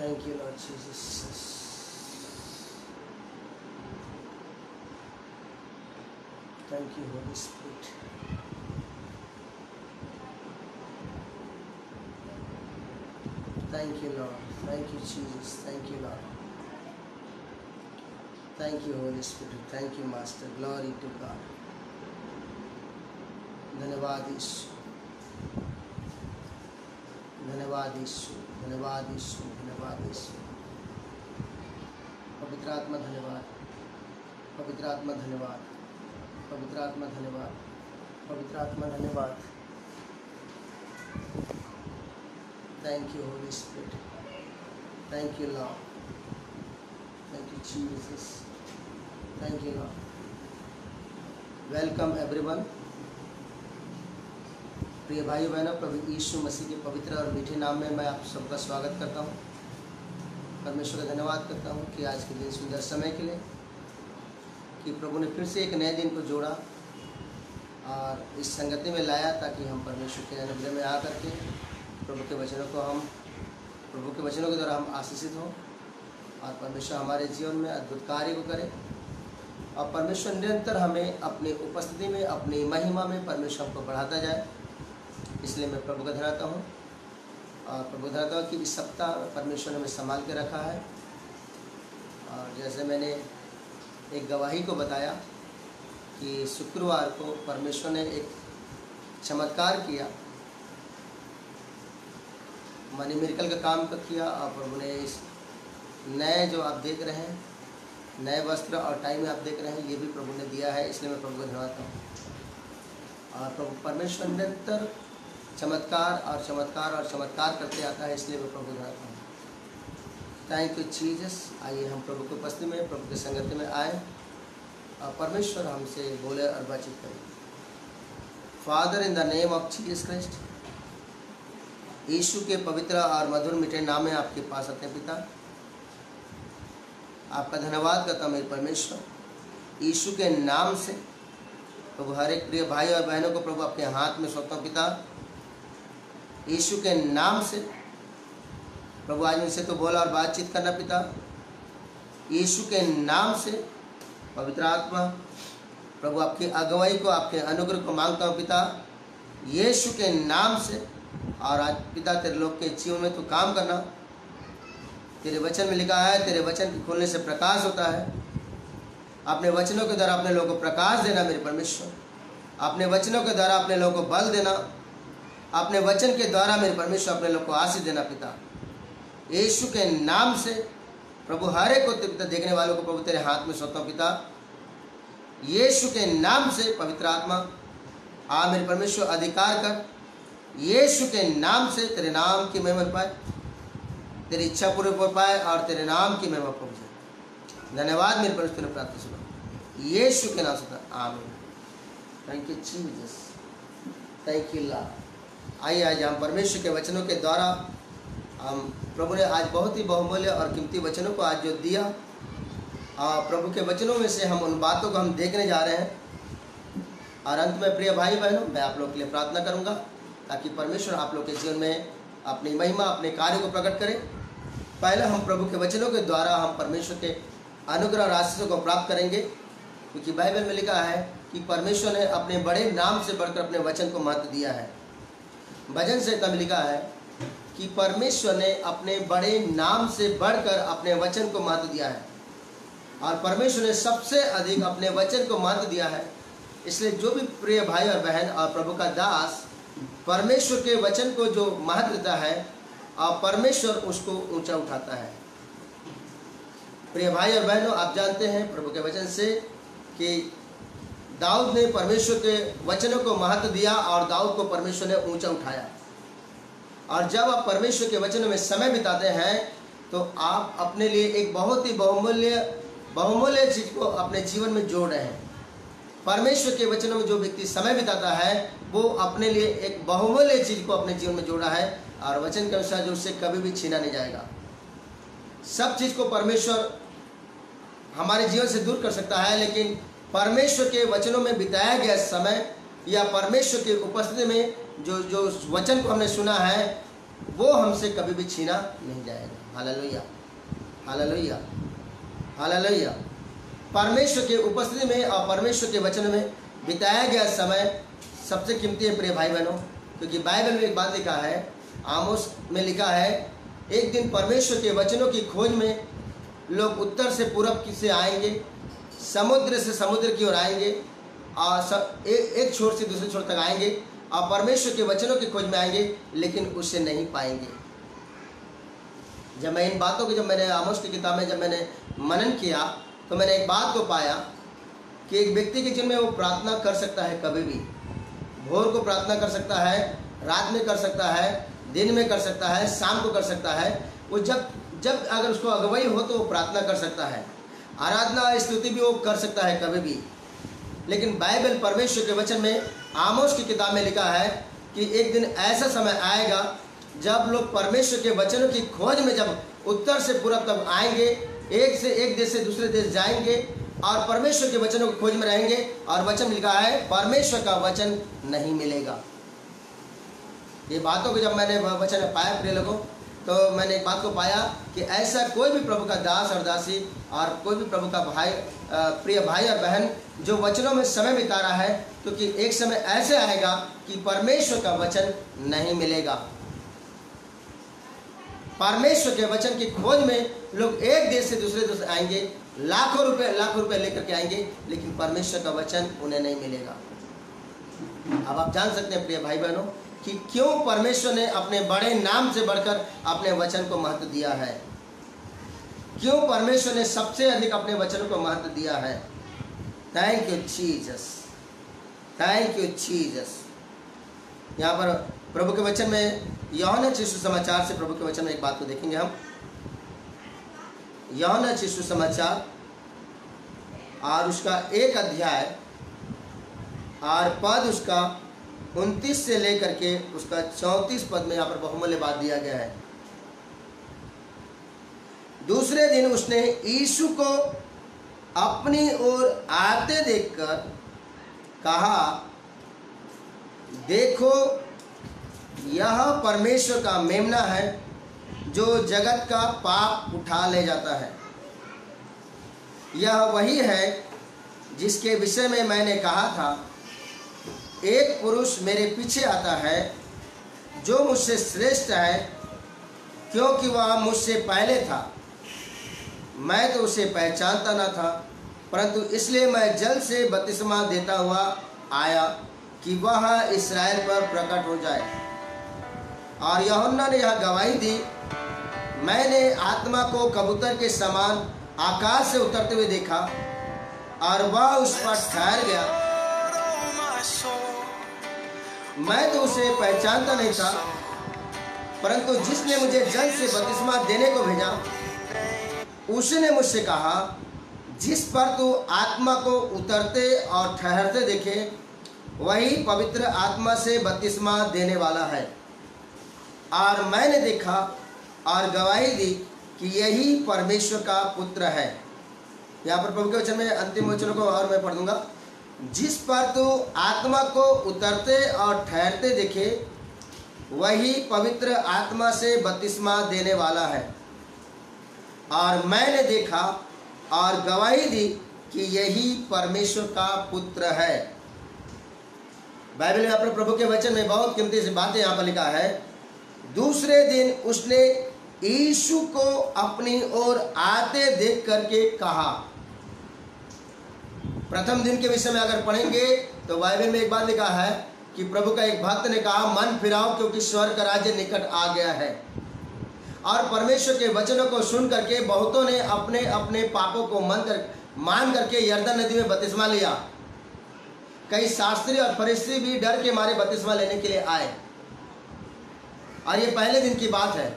Thank you, Lord Jesus. Thank you, Holy Spirit. Thank you, Lord. Thank you, Jesus. Thank you, Lord. Thank you, Holy Spirit. Thank you, Master. Glory to God. धन्यवाद यीशु, धन्यवाद यीशु, धन्यवाद यीशु, धन्यवाद यीशु। पवित्र आत्मा धन्यवाद, पवित्र आत्मा धन्यवाद, पवित्र आत्मा धन्यवाद, पवित्र आत्मा धन्यवाद। Thank you, Holy Spirit. Thank you, Lord. Thank you, Jesus. Thank you, Lord. Welcome everyone. प्रिय भाई बहनों, प्रभु यीशु मसीह के पवित्र और मीठे नाम में मैं आप सबका स्वागत करता हूँ। परमेश्वर का धन्यवाद करता हूँ कि आज के दिन सुंदर समय के लिए, कि प्रभु ने फिर से एक नए दिन को जोड़ा और इस संगति में लाया, ताकि हम परमेश्वर के अनुग्रह में आकर के प्रभु के वचनों के द्वारा हम आशीषित हों और परमेश्वर हमारे जीवन में अद्भुत कार्य को करे। और परमेश्वर निरंतर हमें अपनी उपस्थिति में, अपनी महिमा में परमेश्वर हमको बढ़ाता जाए। इसलिए मैं प्रभु का धन्यवाद हूँ और प्रभु धन्यवाद हूँ कि इस सप्ताह परमेश्वर ने हमें संभाल के रखा है। और जैसे मैंने एक गवाही को बताया कि शुक्रवार को परमेश्वर ने एक चमत्कार किया, मनी मिरेकल का काम किया। और प्रभु ने इस नए जो आप देख रहे हैं, नए वस्त्र और टाइम आप देख रहे हैं, ये भी प्रभु ने दिया है। इसलिए मैं प्रभु को धन्यवाद हूँ। और प्रभु परमेश्वर निरंतर चमत्कार और चमत्कार और चमत्कार करते आता है, इसलिए मैं प्रभु को धन्यवाद हूँ। Thank you Jesus. आइए हम प्रभु की उपस्थिति में, प्रभु के संगति में आए और परमेश्वर हमसे बोले और बातचीत करें। Father, in the name of Jesus Christ, यीशु के पवित्र और मधुर मीठे नाम में आपके पास आते हैं। पिता, आपका धन्यवाद करता हूँ मेरे परमेश्वर। यीशु के नाम से प्रभु हर एक प्रिय भाई और बहनों को प्रभु आपके हाथ में सौंपता हूँ। पिता, यीशु के नाम से प्रभु आज उनसे तो बोला और बातचीत करना। पिता, यीशु के नाम से पवित्र आत्मा प्रभु आपकी अगुवाई को, आपके अनुग्रह को मांगता हूँ। पिता, यीशु के नाम से। और आज पिता तेरे लोग के जीवन में तो काम करना। तेरे वचन में लिखा है, तेरे वचन के खोलने से प्रकाश होता है। अपने वचनों के द्वारा अपने लोगों को प्रकाश देना मेरे परमेश्वर। अपने वचनों के द्वारा अपने लोगों को बल देना। अपने वचन के द्वारा मेरे परमेश्वर अपने लोगों को आशीष देना। पिता, यीशु के नाम से प्रभु हर एक को पिता देखने वालों को प्रभु तेरे हाथ में सौंपता हूं। पिता, यीशु के नाम से पवित्र आत्मा आ मेरे परमेश्वर अधिकार कर। यीशु के नाम से तेरे नाम की महिमा पाए, तेरी इच्छा पूरी हो पाए और तेरे नाम की महिमा पहुंचे। धन्यवाद मेरे परमेश्वर ने प्रार्थना सुना, यीशु के नाम से, आमीन। Thank you Jesus, thank you Lord. आइए आज हम परमेश्वर के वचनों के द्वारा, हम प्रभु ने आज बहुत ही बहुमूल्य और कीमती वचनों को आज जो दिया, प्रभु के वचनों में से हम उन बातों को हम देखने जा रहे हैं। और अंत में प्रिय भाई बहनों, मैं आप लोग के लिए प्रार्थना करूंगा ताकि परमेश्वर आप लोग के जीवन में अपनी महिमा, अपने कार्य को प्रकट करें। पहले हम प्रभु के वचनों के द्वारा हम परमेश्वर के अनुग्रह और आशीषों को प्राप्त करेंगे, क्योंकि बाइबल में लिखा है कि परमेश्वर ने अपने बड़े नाम से बढ़कर अपने वचन को महत्व दिया है। भजन संहिता में लिखा है कि परमेश्वर ने अपने बड़े नाम से बढ़कर अपने वचन को महत्व दिया है। और परमेश्वर ने सबसे अधिक अपने वचन को महत्व दिया है। इसलिए जो भी प्रिय भाई और बहन और प्रभु का दास परमेश्वर के वचन को जो महत्व देता है, और परमेश्वर उसको ऊंचा उठाता है। प्रिय भाई और बहनों, आप जानते हैं प्रभु के वचन से कि दाऊद ने परमेश्वर के वचनों को महत्व दिया और दाऊद को परमेश्वर ने ऊंचा उठाया। और जब आप परमेश्वर के वचनों में समय बिताते हैं तो आप अपने लिए एक बहुत ही बहुमूल्य चीज को अपने जीवन में जोड़ रहे हैं। परमेश्वर के वचनों में जो व्यक्ति समय बिताता है वो अपने लिए एक बहुमूल्य चीज को अपने जीवन में जोड़ा है, और वचन के अनुसार जो उससे कभी भी छीना नहीं जाएगा। सब चीज को परमेश्वर हमारे जीवन से दूर कर सकता है, लेकिन परमेश्वर के वचनों में बिताया गया समय या परमेश्वर की उपस्थिति में जो वचन को हमने सुना है, वो हमसे कभी भी छीना नहीं जाएगा। Hallelujah, hallelujah, hallelujah. परमेश्वर के उपस्थिति में और परमेश्वर के वचन में बिताया गया समय सबसे कीमती है प्रिय भाई बहनों, क्योंकि बाइबल में एक बात लिखा है, आमोस में लिखा है, एक दिन परमेश्वर के वचनों की खोज में लोग उत्तर से पूरब से आएंगे, समुद्र से समुद्र की ओर आएंगे और एक छोर से दूसरे छोर तक आएंगे और परमेश्वर के वचनों की खोज में आएंगे, लेकिन उसे नहीं पाएंगे। जब मैं इन बातों को, जब मैंने आमोस की किताब में जब मैंने मनन किया तो मैंने एक बात को पाया कि एक व्यक्ति के जीवन में वो प्रार्थना कर सकता है, कभी भी भोर को प्रार्थना कर सकता है, रात में कर सकता है, दिन में कर सकता है, शाम को कर सकता है। वो जब जब अगर उसको अगुवाई हो तो वो प्रार्थना कर सकता है, आराधना स्तुति भी वो कर सकता है कभी भी। लेकिन बाइबल परमेश्वर के वचन में आमोस की किताब में लिखा है कि एक दिन ऐसा समय आएगा जब लोग परमेश्वर के वचनों की खोज में जब उत्तर से पूरब तक आएंगे, एक से एक देश से दूसरे देश जाएंगे और परमेश्वर के वचनों की खोज में रहेंगे, और वचन में लिखा है परमेश्वर का वचन नहीं मिलेगा। ये बातों को जब मैंने वचन पाया प्रिय लोगों, तो मैंने एक बात को पाया कि ऐसा कोई भी प्रभु का दास और दासी और कोई भी प्रभु का भाई, प्रिय भाई और बहन जो वचनों में समय बिता रहा है, क्योंकि एक समय ऐसे आएगा कि परमेश्वर का वचन नहीं मिलेगा। परमेश्वर के वचन की खोज में लोग एक देश से दूसरे देश आएंगे, लाखों रुपए लेकर के आएंगे, लेकिन परमेश्वर का वचन उन्हें नहीं मिलेगा। अब आप जान सकते हैं प्रिय भाई बहनों कि क्यों परमेश्वर ने अपने बड़े नाम से बढ़कर अपने वचन को महत्व दिया है, क्यों परमेश्वर ने सबसे अधिक अपने वचनों को महत्व दिया है। Thank you Jesus, thank you Jesus. यहाँ पर प्रभु के वचन में यूहन्ना सुसमाचार से प्रभु के वचन में एक बात को देखेंगे हम। यूहन्ना सुसमाचार और उसका 1 अध्याय और पद उसका 29 से लेकर के उसका 34 पद में यहाँ पर बहुमूल्य बात दिया गया है। दूसरे दिन उसने यीशु को अपनी ओर आते देखकर कहा, देखो यह परमेश्वर का मेमना है जो जगत का पाप उठा ले जाता है। यह वही है जिसके विषय में मैंने कहा था, एक पुरुष मेरे पीछे आता है जो मुझसे श्रेष्ठ है, क्योंकि वह मुझसे पहले था। मैं तो उसे पहचानता न था, परंतु इसलिए मैं जल से बपतिस्मा देता हुआ आया कि वह इस्राएल पर प्रकट हो जाए। और यूहन्ना ने यह गवाही दी, मैंने आत्मा को कबूतर के समान आकाश से उतरते हुए देखा और वह उस पर ठहर गया। मैं तो उसे पहचानता नहीं था, परंतु जिसने मुझे जल से बपतिस्मा देने को भेजा उसने मुझसे कहा, जिस पर तू आत्मा को उतरते और ठहरते देखे वही पवित्र आत्मा से बपतिस्मा देने वाला है। और मैंने देखा और गवाही दी कि यही परमेश्वर का पुत्र है। यहाँ पर प्रभु के वचन में अंतिम वचनों को और मैं पढ़ दूंगा। जिस पर तू आत्मा को उतरते और ठहरते देखे वही पवित्र आत्मा से बपतिस्मा देने वाला है। और मैंने देखा और गवाही दी कि यही परमेश्वर का पुत्र है। बाइबल में अपने प्रभु के वचन में बहुत कीमती सी बातें यहाँ पर लिखा है। दूसरे दिन उसने यीशु को अपनी ओर आते देख करके कहा। प्रथम दिन के विषय में अगर पढ़ेंगे तो बाइबल में एक बात लिखा है कि प्रभु का एक भक्त ने कहा, मन फिराओ क्योंकि स्वर्ग का राज्य निकट आ गया है। और परमेश्वर के वचनों को सुन करके बहुतों ने अपने अपने पापों को मान करके यरदन नदी में बपतिस्मा लिया। कई शास्त्री और फरीसी भी डर के मारे बपतिस्मा लेने के लिए आए। और ये पहले दिन की बात है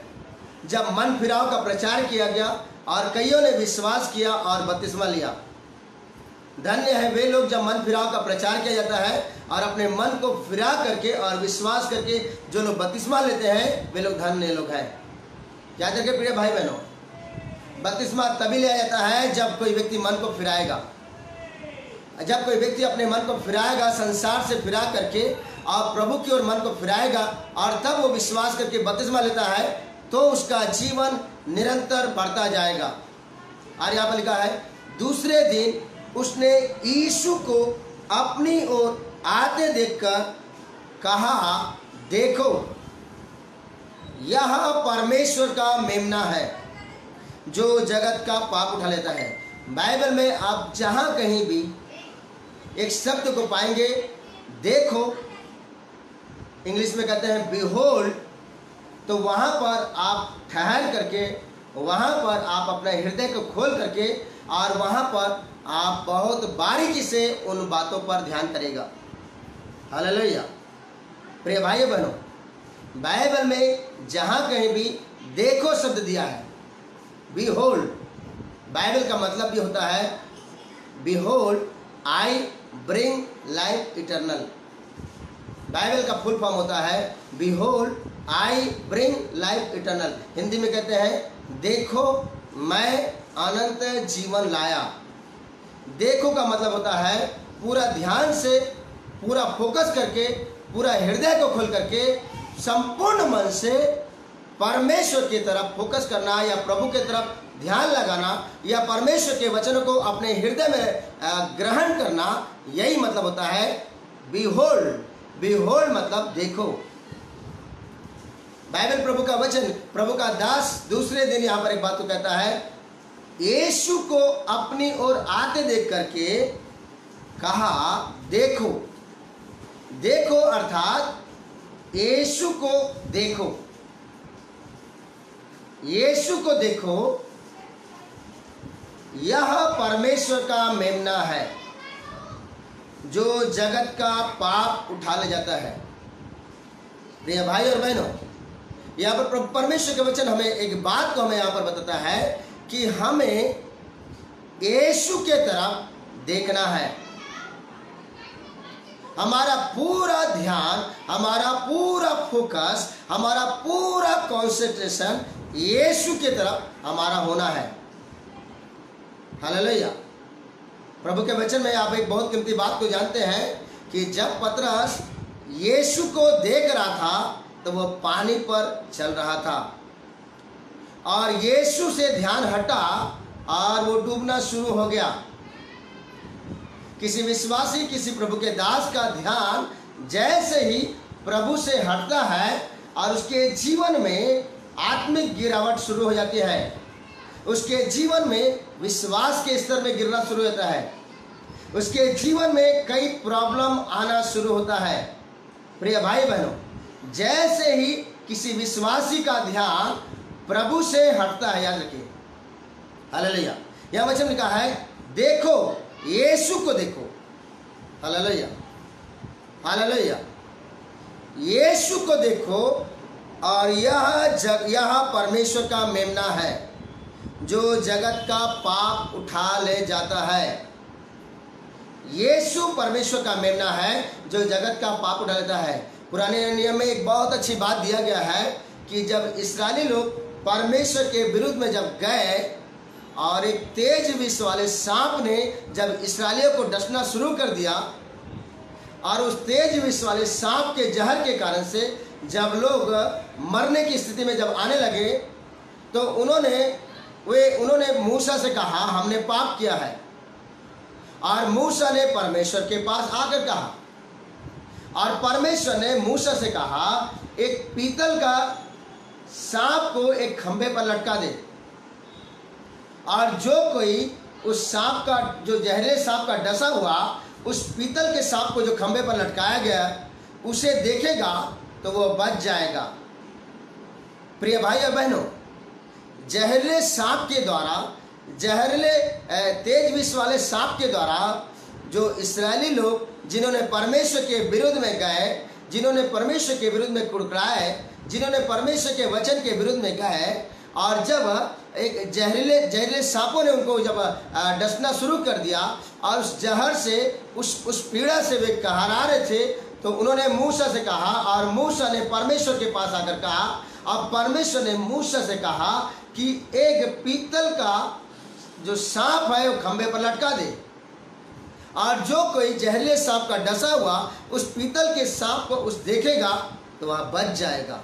जब मन फिराव का प्रचार किया गया और कईयों ने विश्वास किया और बपतिस्मा लिया। धन्य है वे लोग जब मन फिराव का प्रचार किया जाता है और अपने मन को फिरा करके और विश्वास करके जो लोग बपतिस्मा लेते हैं वे लोग धन्य लोग हैं। याद रखिए प्रिय भाई बहनों, बपतिस्मा तभी लिया जाता है जब कोई व्यक्ति मन को फिराएगा। जब कोई व्यक्ति अपने मन को फिराएगा, संसार से फिरा करके और प्रभु की ओर मन को फिराएगा और तब वो विश्वास करके बपतिस्मा लेता है तो उसका जीवन निरंतर बढ़ता जाएगा। और यहाँ पर लिखा है दूसरे दिन उसने यीशु को अपनी ओर आते देखकर कहा, देखो यह परमेश्वर का मेमना है जो जगत का पाप उठा लेता है। बाइबल में आप जहाँ कहीं भी एक शब्द को पाएंगे, देखो, इंग्लिश में कहते हैं बिहोल्ड, तो वहाँ पर आप ठहर करके, वहाँ पर आप अपने हृदय को खोल करके और वहाँ पर आप बहुत बारीकी से उन बातों पर ध्यान करेगा। हालेलुया। प्रिय भाइयों बहनों, बाइबल में जहाँ कहीं भी देखो शब्द दिया है, बिहोल्ड, बाइबल का मतलब भी होता है behold I bring life eternal. Bible का फुल फॉर्म होता है behold I bring life eternal. Hindi में कहते हैं देखो मैं अनंत जीवन लाया। देखो का मतलब होता है पूरा ध्यान से, पूरा फोकस करके, पूरा हृदय को खोल करके, संपूर्ण मन से परमेश्वर की तरफ फोकस करना या प्रभु की तरफ ध्यान लगाना या परमेश्वर के वचनों को अपने हृदय में ग्रहण करना, यही मतलब होता है बिहोल्ड। बिहोल्ड मतलब देखो। बाइबल प्रभु का वचन, प्रभु का दास दूसरे दिन यहाँ पर एक बात को कहता है, यीशु को अपनी ओर आते देख करके कहा, देखो। देखो अर्थात यीशु को देखो, यीशु को देखो, यह परमेश्वर का मेमना है जो जगत का पाप उठा ले जाता है। प्रिय भाई और बहनों, यहाँ पर परमेश्वर के वचन हमें एक बात को हमें यहाँ पर बताता है कि हमें यीशु के तरफ देखना है। हमारा पूरा ध्यान, हमारा पूरा फोकस, हमारा पूरा कंसंट्रेशन यीशु के तरफ हमारा होना है। हालेलुया। प्रभु के वचन में आप एक बहुत कीमती बात को जानते हैं कि जब पतरस यीशु को देख रहा था तो वह पानी पर चल रहा था और यीशु से ध्यान हटा और वो डूबना शुरू हो गया। किसी विश्वासी, किसी प्रभु के दास का ध्यान जैसे ही प्रभु से हटता है और उसके जीवन में आत्मिक गिरावट शुरू हो जाती है, उसके जीवन में विश्वास के स्तर में गिरना शुरू होता है, उसके जीवन में कई प्रॉब्लम आना शुरू होता है। प्रिय भाई बहनों, जैसे ही किसी विश्वासी का ध्यान प्रभु से हटता है, याद रखिए, हालेलुया, यह वचन लिखा है देखो यीशु को देखो। हालेलुया, हालेलुया, यीशु को देखो और यह परमेश्वर का मेमना है जो जगत का पाप उठा ले जाता है। यीशु परमेश्वर का मेमना है जो जगत का पाप उठा लेता है। पुराने नियम में एक बहुत अच्छी बात दिया गया है कि जब इस्राएली लोग परमेश्वर के विरुद्ध में जब गए और एक तेज विष वाले सांप ने जब इस्राएलियों को डसना शुरू कर दिया और उस तेज विष वाले सांप के जहर के कारण से जब लोग मरने की स्थिति में जब आने लगे तो उन्होंने मूसा से कहा हमने पाप किया है। और मूसा ने परमेश्वर के पास आकर कहा और परमेश्वर ने मूसा से कहा एक पीतल का सांप को एक खंभे पर लटका दे और जो कोई उस सांप का, जो जहरीले सांप का डसा हुआ उस पीतल के सांप को जो खंभे पर लटकाया गया उसे देखेगा तो वह बच जाएगा। प्रिय भाई और बहनों, जहरीले सांप के द्वारा, जहरीले तेज विष वाले सांप के द्वारा जो इस्राएली लोग जिन्होंने परमेश्वर के विरुद्ध में गए, जिन्होंने परमेश्वर के विरुद्ध में कुड़कुड़ाए, जिन्होंने परमेश्वर के वचन के विरुद्ध में गए और जब एक जहरीले सांपों ने उनको जब डसना शुरू कर दिया और उस जहर से, उस पीड़ा से वे कहरा रहे थे तो उन्होंने मूसा से कहा और मूसा ने परमेश्वर के पास आकर कहा और परमेश्वर ने मूसा से कहा कि एक पीतल का जो सांप है वो खंभे पर लटका दे। और जो कोई जहरीले सांप का डसा हुआ उस पीतल के सांप को उस देखेगा तो वह बच जाएगा।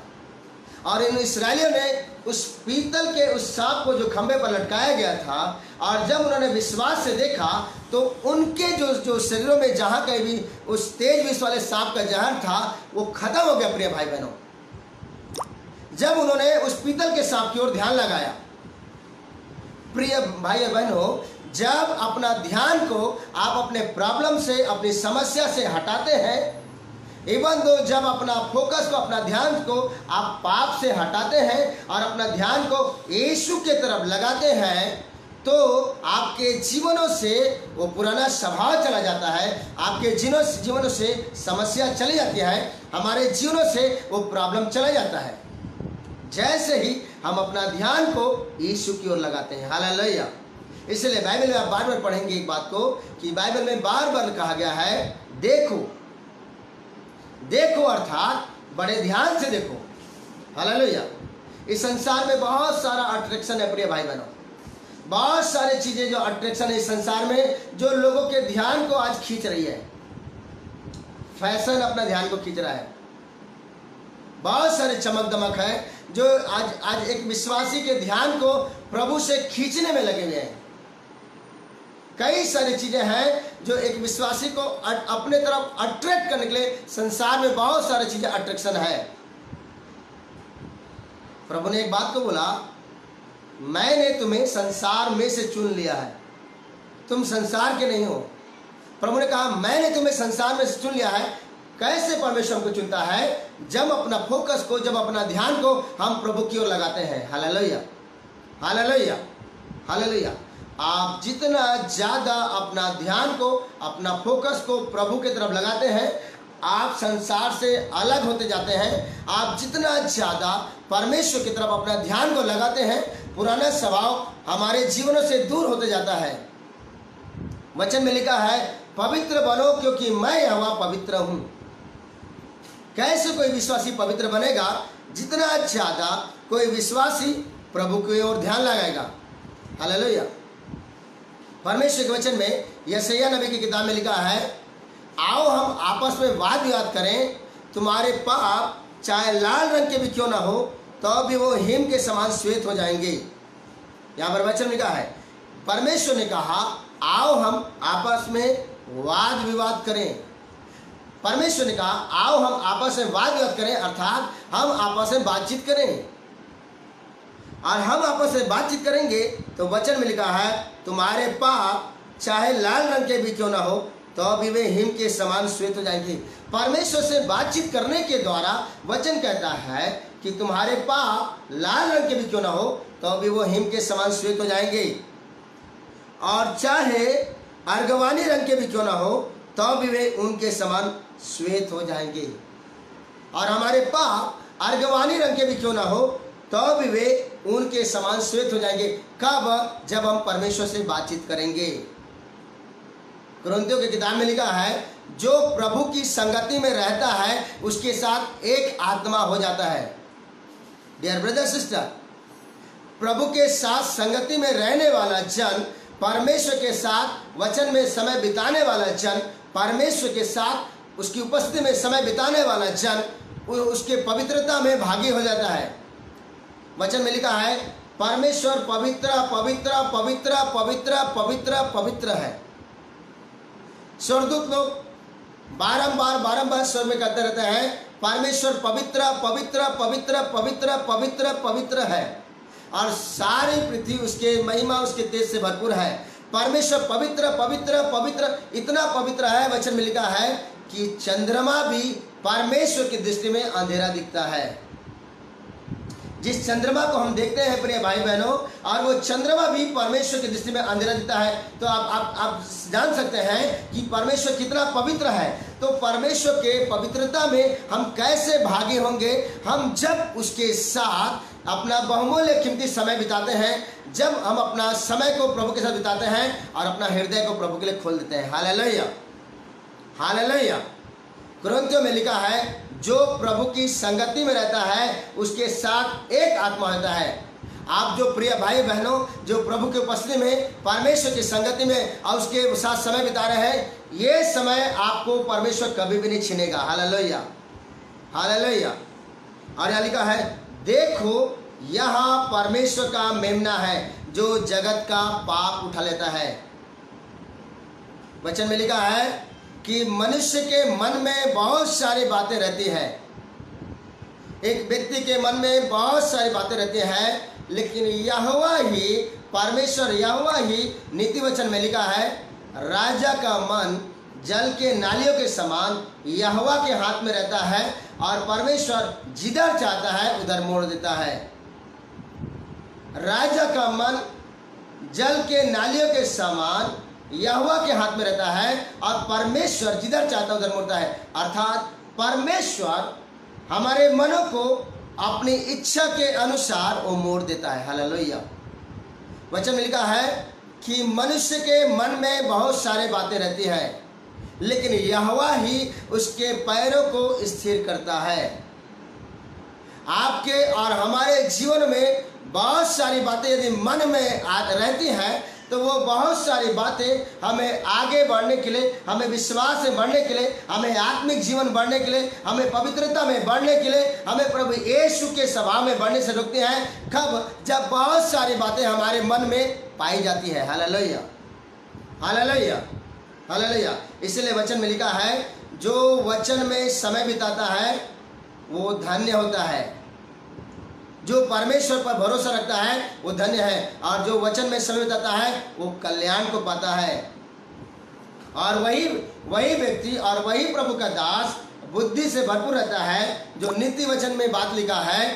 और इन इसराइलियों ने उस पीतल के उस सांप को जो खंभे पर लटकाया गया था, और जब उन्होंने विश्वास से देखा तो उनके जो शरीरों में जहाँ कहीं भी उस तेज विष वाले सांप का जहर था वो खत्म हो गया। प्रिय भाई बहनों, जब उन्होंने उस पीतल के सांप की ओर ध्यान लगाया, प्रिय भाई बहनों, जब अपना ध्यान को आप अपने प्रॉब्लम से, अपनी समस्या से हटाते हैं, इवन दो जब अपना फोकस को, अपना ध्यान को आप पाप से हटाते हैं और अपना ध्यान को यीशु के तरफ लगाते हैं, तो आपके जीवनों से वो पुराना स्वभाव चला जाता है, आपके जीवनों से समस्या चली जाती है, हमारे जीवनों से वो प्रॉब्लम चला जाता है, जैसे ही हम अपना ध्यान को यीशु की ओर लगाते हैं। हालेलुया। इसलिए बाइबल में आप बार बार पढ़ेंगे एक बात को कि बाइबल में बार बार कहा गया है देखो, देखो अर्थात बड़े ध्यान से देखो। हालेलुया। इस संसार में बहुत सारा अट्रैक्शन है प्रिय भाई बहनों, बहुत सारी चीजें जो अट्रैक्शन है इस संसार में, जो लोगों के ध्यान को आज खींच रही है। फैशन अपना ध्यान को खींच रहा है, बहुत सारे चमक दमक है जो आज एक विश्वासी के ध्यान को प्रभु से खींचने में लगे हुए हैं। कई सारी चीजें हैं जो एक विश्वासी को अपने तरफ अट्रैक्ट करने के लिए, संसार में बहुत सारी चीजें अट्रैक्शन है। प्रभु ने एक बात को बोला, मैंने तुम्हें संसार में से चुन लिया है, तुम संसार के नहीं हो। प्रभु ने कहा मैंने तुम्हें संसार में से चुन लिया है। कैसे परमेश्वर को चुनता है? जब अपना फोकस को, जब अपना ध्यान को हम प्रभु की ओर लगाते हैं। Hallelujah, hallelujah, hallelujah. आप जितना ज़्यादा अपना ध्यान को, अपना फोकस को प्रभु की तरफ लगाते हैं, आप संसार से अलग होते जाते हैं। आप जितना ज़्यादा परमेश्वर की तरफ अपना ध्यान को लगाते हैं, पुराना स्वभाव हमारे जीवनों से दूर होते जाता है। वचन में लिखा है पवित्र बनो क्योंकि मैं यहोवा पवित्र हूँ। कैसे कोई विश्वासी पवित्र बनेगा? जितना ज़्यादा कोई विश्वासी प्रभु की ओर ध्यान लगाएगा। हालेलुया। परमेश्वर के वचन में यशायाह नबी की किताब में लिखा है, आओ हम आपस में वाद विवाद करें, तुम्हारे पाप चाहे लाल रंग के भी क्यों ना हो तो भी वो हिम के समान श्वेत हो जाएंगे। यहाँ पर वचन लिखा है, परमेश्वर ने कहा आओ हम आपस में वाद विवाद करें। परमेश्वर ने कहा आओ हम आपस में वाद विवाद करें, अर्थात हम आपस में बातचीत करें। और हम आपस में बातचीत करेंगे तो वचन में लिखा है तुम्हारे पाप चाहे लाल रंग के भी क्यों ना हो तो भी वे हिम के समान श्वेत हो जाएंगे। परमेश्वर से बातचीत करने के द्वारा वचन कहता है कि तुम्हारे पाप लाल रंग के भी क्यों ना हो तो भी वो हिम के समान श्वेत हो जाएंगे, और चाहे अर्गवानी रंग के भी क्यों ना हो तो भी वे उनके समान श्वेत हो जाएंगे। और हमारे पाप अर्गवानी रंग के भी क्यों ना हो तो भी वे उनके समान श्वेत हो जाएंगे। कब? जब हम परमेश्वर से बातचीत करेंगे। कुरिन्थियों की किताब में लिखा है जो प्रभु की संगति में रहता है उसके साथ एक आत्मा हो जाता है। डियर ब्रदर सिस्टर, प्रभु के साथ संगति में रहने वाला जन, परमेश्वर के साथ वचन में समय बिताने वाला जन, परमेश्वर के साथ उसकी उपस्थिति में समय बिताने वाला जन उसके पवित्रता में भागी हो जाता है। वचन में लिखा है परमेश्वर पवित्र पवित्र पवित्र पवित्र पवित्र पवित्र है। स्वर्गदूत लोग बारंबार स्वर में कहते रहते हैं परमेश्वर पवित्र पवित्र पवित्र पवित्र पवित्र पवित्र है, और सारी पृथ्वी उसके महिमा, उसके तेज से भरपूर है। परमेश्वर पवित्र पवित्र पवित्र इतना पवित्र है, वचन में लिखा है कि चंद्रमा भी परमेश्वर की दृष्टि में अंधेरा दिखता है। जिस चंद्रमा को हम देखते हैं प्रिय भाई बहनों, और वो चंद्रमा भी परमेश्वर की दृष्टि में अंधेरा दिखता है, तो आप जान सकते हैं कि परमेश्वर कितना पवित्र है। तो परमेश्वर के पवित्रता में हम कैसे भागी होंगे? हम जब उसके साथ अपना बहुमूल्य कीमती समय बिताते हैं, जब हम अपना समय को प्रभु के साथ बिताते हैं और अपना हृदय को प्रभु के लिए खोल देते हैं। Hallelujah, hallelujah. कुरिन्थियों में लिखा है जो प्रभु की संगति में रहता है उसके साथ एक आत्मा होता है। आप जो प्रिय भाई बहनों जो प्रभु की उपस्थिति में, परमेश्वर की संगति में और उसके साथ समय बिता रहे हैं, ये समय आपको परमेश्वर कभी भी नहीं छीनेगा। Hallelujah, hallelujah. और यहाँ लिखा है, देखो यहाँ परमेश्वर का मेमना है जो जगत का पाप उठा लेता है। वचन में लिखा है कि मनुष्य के मन में बहुत सारी बातें रहती हैं। एक व्यक्ति के मन में बहुत सारी बातें रहती हैं, लेकिन यहोवा ही, परमेश्वर यहोवा ही, नीति वचन में लिखा है, राजा का मन जल के नालियों के समान यहोवा के हाथ में रहता है और परमेश्वर जिधर चाहता है उधर मोड़ देता है। राजा का मन जल के नालियों के समान यहोवा के हाथ में रहता है और परमेश्वर जिधर चाहता है उधर मोड़ता है। अर्थात परमेश्वर हमारे मनों को अपनी इच्छा के अनुसार वो मोड़ देता है। हालेलुया। वचन में लिखा है कि मनुष्य के मन में बहुत सारी बातें रहती हैं, लेकिन यहोवा ही उसके पैरों को स्थिर करता है। आपके और हमारे जीवन में बहुत सारी बातें यदि मन में रहती हैं तो वो बहुत सारी बातें हमें आगे बढ़ने के लिए, हमें विश्वास में बढ़ने के लिए, हमें आत्मिक जीवन बढ़ने के लिए, हमें पवित्रता में बढ़ने के लिए, हमें प्रभु यीशु के स्वभाव में बढ़ने से रोकते हैं। कब? जब बहुत सारी बातें हमारे मन में पाई जाती है। Hallelujah, hallelujah, hallelujah. इसलिए वचन में लिखा है, जो वचन में समय बिताता है वो धन्य होता है। जो परमेश्वर पर भरोसा रखता है वो धन्य है, और जो वचन में समय बिताता है वो कल्याण को पाता है। और वही व्यक्ति और वही प्रभु का दास बुद्धि से भरपूर रहता है, जो नीति वचन में बात लिखा है,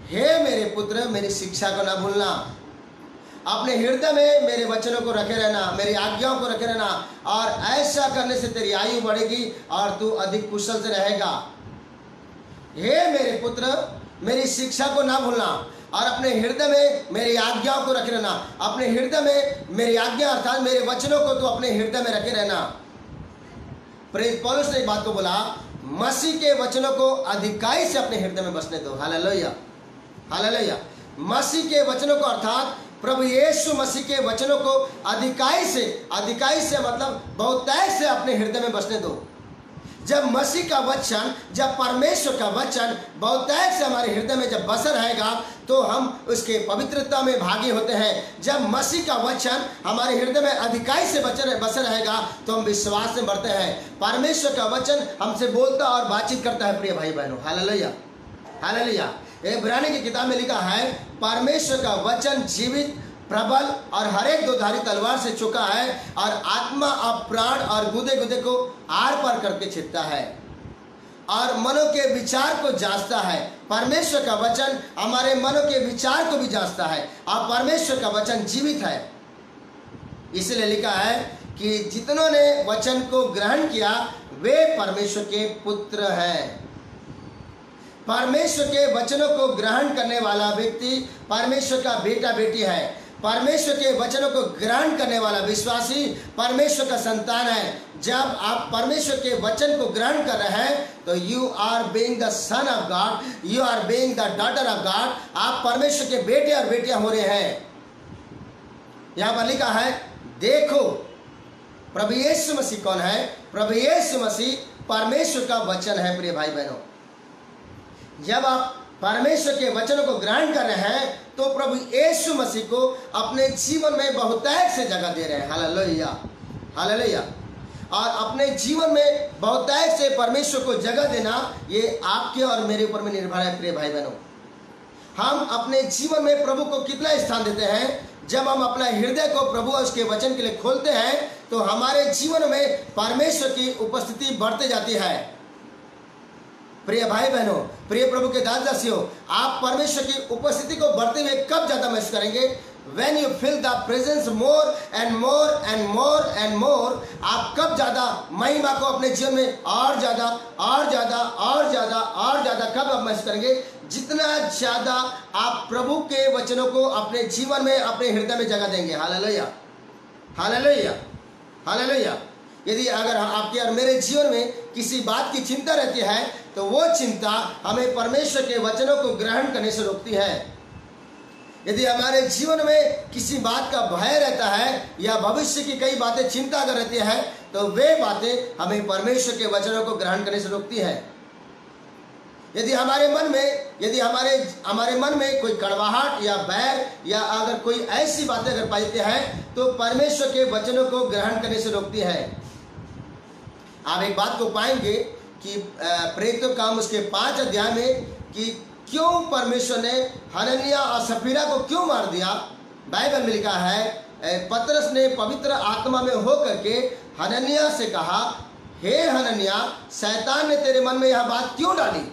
हे मेरे पुत्र मेरी शिक्षा को ना भूलना, अपने हृदय में मेरे वचनों को रखे रहना, मेरी आज्ञाओं को रखे रहना, और ऐसा करने से तेरी आयु बढ़ेगी और तू अधिक कुशल से रहेगा। हे मेरे पुत्र मेरी शिक्षा को ना भूलना और अपने हृदय में मेरी आज्ञाओं को रखे रहना। अपने हृदय में मेरी आज्ञा अर्थात मेरे वचनों को तो अपने हृदय में रखे रहना। प्रेरित पौलुस ने एक बात को बोला, मसीह के वचनों को अधिकाई से अपने हृदय में बसने दो। Hallelujah, hallelujah. मसीह के वचनों को अर्थात प्रभु यीशु मसीह के वचनों को अधिकाई से मतलब बहुतायत से अपने हृदय में बसने दो। जब मसीह का वचन, जब परमेश्वर का वचन बहुतायत से हमारे हृदय में जब बसा रहेगा तो हम उसके पवित्रता में भागी होते हैं। जब मसीह का वचन हमारे हृदय में अधिकाई से बसा रहेगा तो हम विश्वास में बढ़ते हैं। परमेश्वर का वचन हमसे बोलता और बातचीत करता है। प्रिय भाई बहनों, हालेलुया, हालेलुया। इब्रानी की किताब में लिखा है, परमेश्वर का वचन जीवित, प्रबल और हर एक दोधारी तलवार से चुका है और आत्मा और प्राण और गुदे गुदे को आर पार करके छिदता है और मनों के विचार को जांचता है। परमेश्वर का वचन हमारे मनों के विचार को भी जांचता है और परमेश्वर का वचन जीवित है। इसलिए लिखा है कि जितनों ने वचन को ग्रहण किया वे परमेश्वर के पुत्र हैं। परमेश्वर के वचनों को ग्रहण करने वाला व्यक्ति परमेश्वर का बेटा बेटी है। परमेश्वर के वचनों को ग्रहण करने वाला विश्वासी परमेश्वर का संतान है। जब आप परमेश्वर के वचन को ग्रहण कर रहे हैं तो you are being the son of God, you are being the daughter of God. आप परमेश्वर के बेटे और बेटियां हो रहे हैं। यहां पर लिखा है, देखो प्रभु यीशु मसीह कौन है? प्रभु यीशु मसीह परमेश्वर का वचन है। प्रिय भाई बहनों, जब आप परमेश्वर के वचनों को ग्रहण कर रहे हैं तो प्रभु यीशु मसीह को अपने जीवन में बहुतायत से जगह दे रहे हैं। Hallelujah, hallelujah. और अपने जीवन में बहुतायत से परमेश्वर को जगह देना ये आपके और मेरे ऊपर में निर्भर है। प्रिय भाई बहनों, हम अपने जीवन में प्रभु को कितना स्थान देते हैं? जब हम अपना हृदय को प्रभु और उसके वचन के लिए खोलते हैं तो हमारे जीवन में परमेश्वर की उपस्थिति बढ़ते जाती है। प्रिय भाई बहनों, प्रिय प्रभु के दास दासियों, आप परमेश्वर की उपस्थिति को बढ़ते हुए कब ज्यादा महसूस करेंगे? When you feel the presence more and more and more and more, आप कब ज्यादा महिमा को अपने जीवन में और ज्यादा और ज्यादा और ज्यादा और ज्यादा कब आप महसूस करेंगे? जितना ज्यादा आप प्रभु के वचनों को अपने जीवन में, अपने हृदय में जगह देंगे। Hallelujah, hallelujah, hallelujah. यदि अगर आपके और मेरे जीवन में किसी बात की चिंता रहती है तो वो चिंता हमें परमेश्वर के वचनों को ग्रहण करने से रोकती है। यदि हमारे जीवन में किसी बात का भय रहता है या भविष्य की कई बातें चिंता कर रहती है, तो वे बातें हमें परमेश्वर के वचनों को ग्रहण करने से रोकती है। यदि हमारे मन में कोई कड़वाहट या बैर या अगर कोई ऐसी बातें अगर पाते हैं, तो परमेश्वर के वचनों को ग्रहण करने से रोकती है। आप एक बात को पाएंगे कि प्रेरितों काम उसके 5 अध्याय में कि क्यों परमेश्वर ने हनन्याह और सफीरा को क्यों मार दिया। बाइबल में लिखा है, पतरस ने पवित्र आत्मा में होकर के हनन्याह से कहा, हे हनन्याह, शैतान ने तेरे मन में यह बात क्यों डाली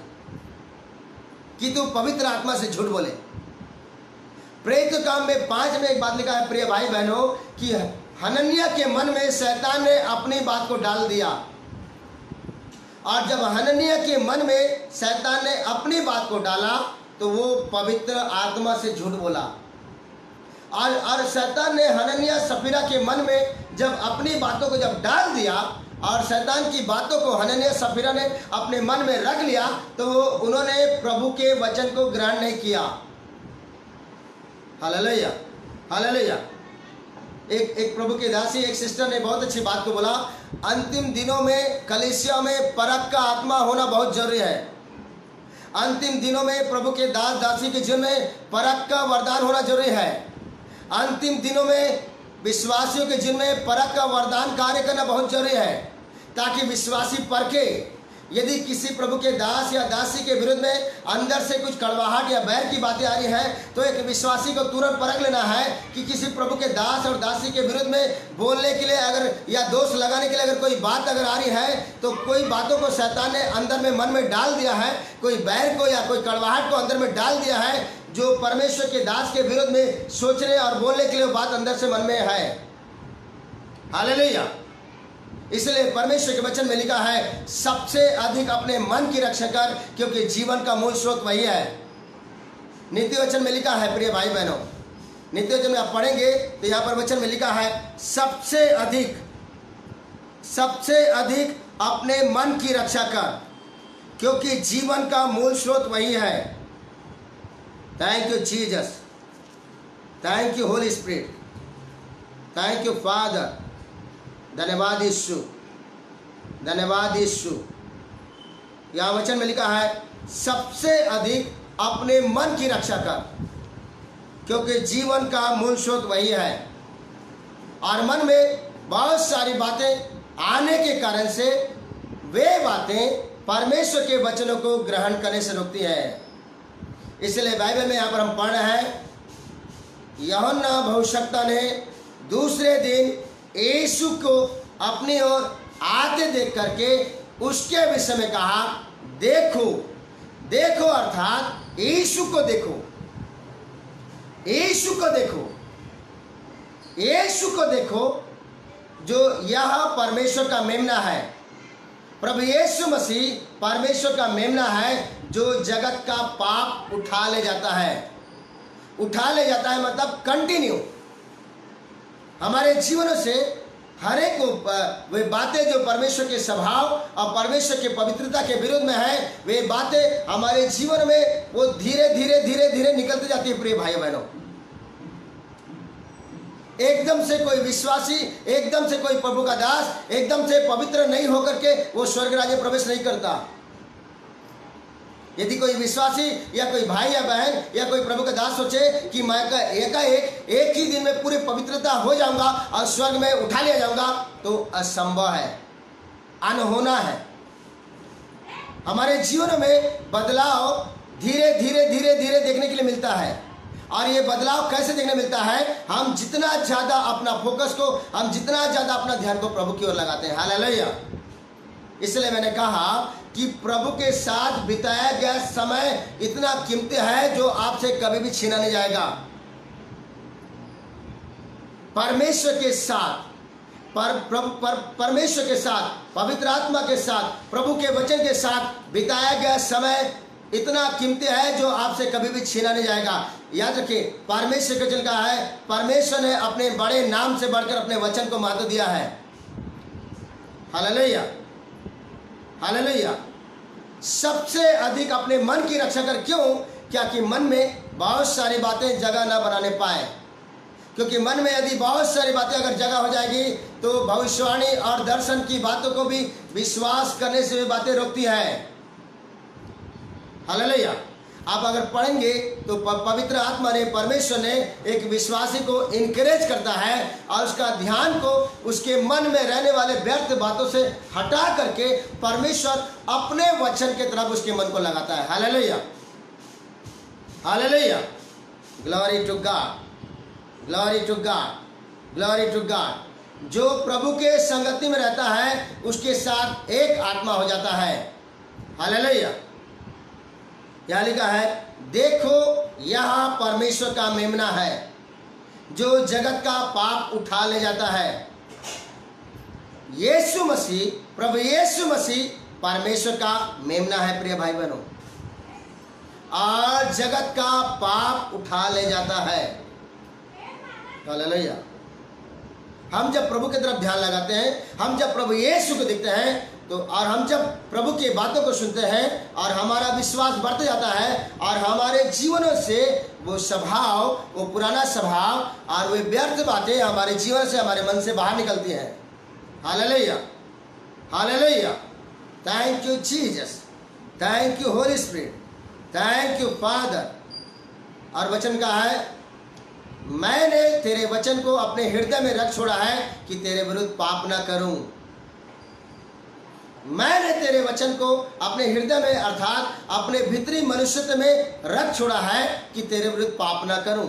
कि तू पवित्र आत्मा से झूठ बोले। प्रेरित काम में 5 में एक बात लिखा है, प्रिय भाई बहनों, कि हनन्याह के मन में शैतान ने अपनी बात को डाल दिया। और जब हनन्याह के मन में शैतान ने अपनी बात को डाला, तो वो पवित्र आत्मा से झूठ बोला। और शैतान ने हनन्याह सफीरा के मन में जब अपनी बातों को जब डाल दिया और शैतान की बातों को हनन्याह सफीरा ने अपने मन में रख लिया, तो उन्होंने प्रभु के वचन को ग्रहण नहीं किया। Hallelujah, hallelujah. एक प्रभु के दासी, एक सिस्टर ने बहुत अच्छी बात को बोला, अंतिम दिनों में कलीसिया में परख का आत्मा होना बहुत जरूरी है। अंतिम दिनों में प्रभु के दास दासी के जीवन में परख का वरदान होना जरूरी है। अंतिम दिनों में विश्वासियों के जीवन में परख का वरदान कार्य करना बहुत जरूरी है, ताकि विश्वासी परखे। यदि किसी प्रभु के दास या दासी के विरुद्ध में अंदर से कुछ कड़वाहट या बैर की बातें आ रही है, तो एक विश्वासी को तुरंत परख लेना है कि किसी प्रभु के दास और दासी के विरुद्ध में बोलने के लिए अगर या दोष लगाने के लिए अगर कोई बात अगर आ रही है, तो कोई बातों को शैतान ने अंदर में मन में डाल दिया है, कोई बैर को या कोई कड़वाहट को अंदर में डाल दिया है, जो परमेश्वर के दास के विरुद्ध में सोचने और बोलने के लिए बात अंदर से मन में है। हालेलुया। इसलिए परमेश्वर के वचन में लिखा है, सबसे अधिक अपने मन की रक्षा कर, क्योंकि जीवन का मूल स्रोत वही है। नित्य वचन में लिखा है, प्रिय भाई बहनों, नित्य वचन में आप पढ़ेंगे तो यहाँ पर वचन में लिखा है, सबसे अधिक अपने मन की रक्षा कर, क्योंकि जीवन का मूल स्रोत वही है। Thank you Jesus, thank you Holy Spirit, thank you father. धन्यवाद यीशु, धन्यवाद यीशु। यहाँ वचन में लिखा है, सबसे अधिक अपने मन की रक्षा कर, क्योंकि जीवन का मूल स्रोत वही है। और मन में बहुत सारी बातें आने के कारण से वे बातें परमेश्वर के वचनों को ग्रहण करने से रोकती है। इसलिए बाइबल में यहाँ पर हम पढ़ रहे हैं, यूहन्ना भविष्यवक्ता ने दूसरे दिन यीशु को अपनी ओर आते देख करके उसके विषय में कहा, देखो देखो, अर्थात यीशु को देखो, यीशु को देखो, यीशु को देखो, जो यह परमेश्वर का मेमना है। प्रभु यीशु मसीह परमेश्वर का मेमना है, जो जगत का पाप उठा ले जाता है। उठा ले जाता है मतलब कंटिन्यू हमारे जीवनों से हर एक वे बातें जो परमेश्वर के स्वभाव और परमेश्वर के पवित्रता के विरुद्ध में है, वे बातें हमारे जीवन में वो धीरे धीरे धीरे धीरे निकलती जाती है। प्रिय भाई बहनों, एकदम से कोई विश्वासी, एकदम से कोई प्रभु का दास एकदम से पवित्र नहीं होकर के वो स्वर्ग राज्य प्रवेश नहीं करता। यदि कोई विश्वासी या कोई भाई या बहन या कोई प्रभु का दास सोचे कि मैं एक ही दिन में पूरी पवित्रता हो जाऊंगा और स्वर्ग में उठा लिया जाऊंगा, तो असंभव है, अनहोना है। हमारे जीवन में बदलाव धीरे धीरे धीरे धीरे देखने के लिए मिलता है। और ये बदलाव कैसे देखने मिलता है? हम जितना ज्यादा अपना फोकस को, हम जितना ज्यादा अपना ध्यान को प्रभु की ओर लगाते हैं। हालेलुया। इसलिए मैंने कहा कि प्रभु के साथ बिताया गया समय इतना कीमती है, जो आपसे कभी भी छीना नहीं जाएगा। परमेश्वर के साथ, परमेश्वर के साथ, पवित्र आत्मा के साथ, प्रभु के वचन के साथ बिताया गया समय इतना कीमती है, जो आपसे कभी भी छीना नहीं जाएगा। याद रखिए, परमेश्वर का वचन कहा है, परमेश्वर ने अपने बड़े नाम से बढ़कर अपने वचन को महत्व दिया है। Hallelujah, hallelujah. सबसे अधिक अपने मन की रक्षा कर। क्यों? क्या कि मन में बहुत सारी बातें जगह ना बनाने पाए, क्योंकि मन में यदि बहुत सारी बातें अगर जगह हो जाएगी तो भविष्यवाणी और दर्शन की बातों को भी विश्वास करने से भी बातें रोकती है। हालेलुया। आप अगर पढ़ेंगे तो पवित्र आत्मा ने, परमेश्वर ने एक विश्वासी को इनकरेज करता है और उसका ध्यान को उसके मन में रहने वाले व्यर्थ बातों से हटा करके परमेश्वर अपने वचन के तरफ उसके मन को लगाता है। Hallelujah, hallelujah, glory to God, glory to God, glory to God. जो प्रभु के संगति में रहता है उसके साथ एक आत्मा हो जाता है। हालेलुया। यहाँ लिखा है, देखो यहाँ परमेश्वर का मेमना है जो जगत का पाप उठा ले जाता है। यीशु मसीह, प्रभु यीशु मसीह परमेश्वर का मेमना है प्रिय भाई बहनों, और जगत का पाप उठा ले जाता है। हालेलुया। हम जब प्रभु की तरफ ध्यान लगाते हैं, हम जब प्रभु यीशु को देखते हैं तो, और हम जब प्रभु की बातों को सुनते हैं और हमारा विश्वास बढ़ता जाता है और हमारे जीवनों से वो स्वभाव, वो पुराना स्वभाव और वे व्यर्थ बातें हमारे जीवन से, हमारे मन से बाहर निकलती हैं। Hallelujah, hallelujah. Thank you Jesus, thank you Holy Spirit, thank you father. और वचन का है, मैंने तेरे वचन को अपने हृदय में रख छोड़ा है कि तेरे विरुद्ध पाप ना करूं। मैंने तेरे वचन को अपने हृदय में अर्थात अपने भीतरी मनुष्यत्व में रख छोड़ा है कि तेरे विरुद्ध पाप ना करूं।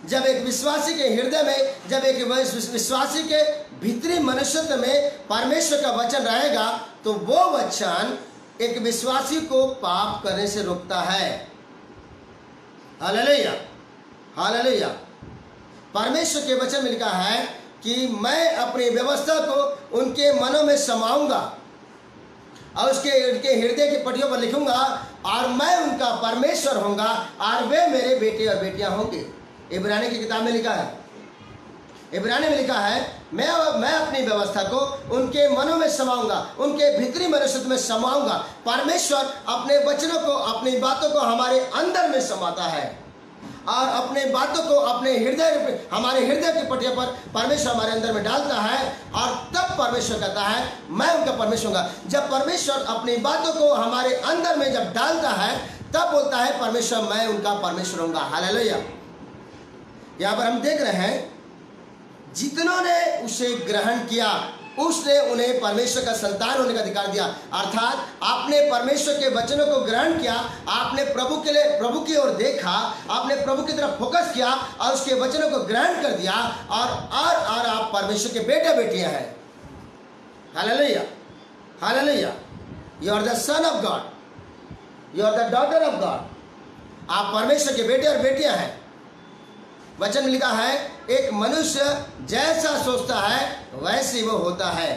जब एक विश्वासी के हृदय में, जब एक विश्वासी के भीतरी मनुष्यत्व में परमेश्वर का वचन रहेगा तो वो वचन एक विश्वासी को पाप करने से रोकता है। Hallelujah, hallelujah. परमेश्वर के वचन में लिखा है कि मैं अपनी व्यवस्था को उनके मनों में समाऊंगा और उनके हृदय की पटियों पर लिखूंगा और मैं उनका परमेश्वर होऊंगा और वे मेरे बेटे और बेटियां होंगे। इब्रानी की किताब में लिखा है, इब्रानी में लिखा है, मैं अपनी व्यवस्था को उनके मनों में समाऊंगा, उनके भीतरी मनुष्य में समाऊंगा। परमेश्वर अपने वचनों को, अपनी बातों को हमारे अंदर में समाता है और अपने बातों को अपने हृदय, हमारे हृदय की पटिया पर परमेश्वर हमारे अंदर में डालता है और तब परमेश्वर कहता है मैं उनका परमेश्वर होगा। जब परमेश्वर अपनी बातों को हमारे अंदर में जब डालता है तब बोलता है परमेश्वर मैं उनका परमेश्वर होऊंगा। हालेलुया। यहाँ पर हम देख रहे हैं, जितनों ने उसे ग्रहण किया उसने उन्हें परमेश्वर का संतान होने का अधिकार दिया। अर्थात आपने परमेश्वर के वचनों को ग्रहण किया, आपने प्रभु के लिए, प्रभु की ओर देखा, आपने प्रभु की तरफ फोकस किया और उसके वचनों को ग्रहण कर दिया और आप परमेश्वर के बेटे बेटियां हैं। Hallelujah, hallelujah. You are the son of God, you are the daughter of God. आप परमेश्वर के बेटे और बेटियां हैं। वचन में लिखा है, एक मनुष्य जैसा सोचता है वैसे वो होता है।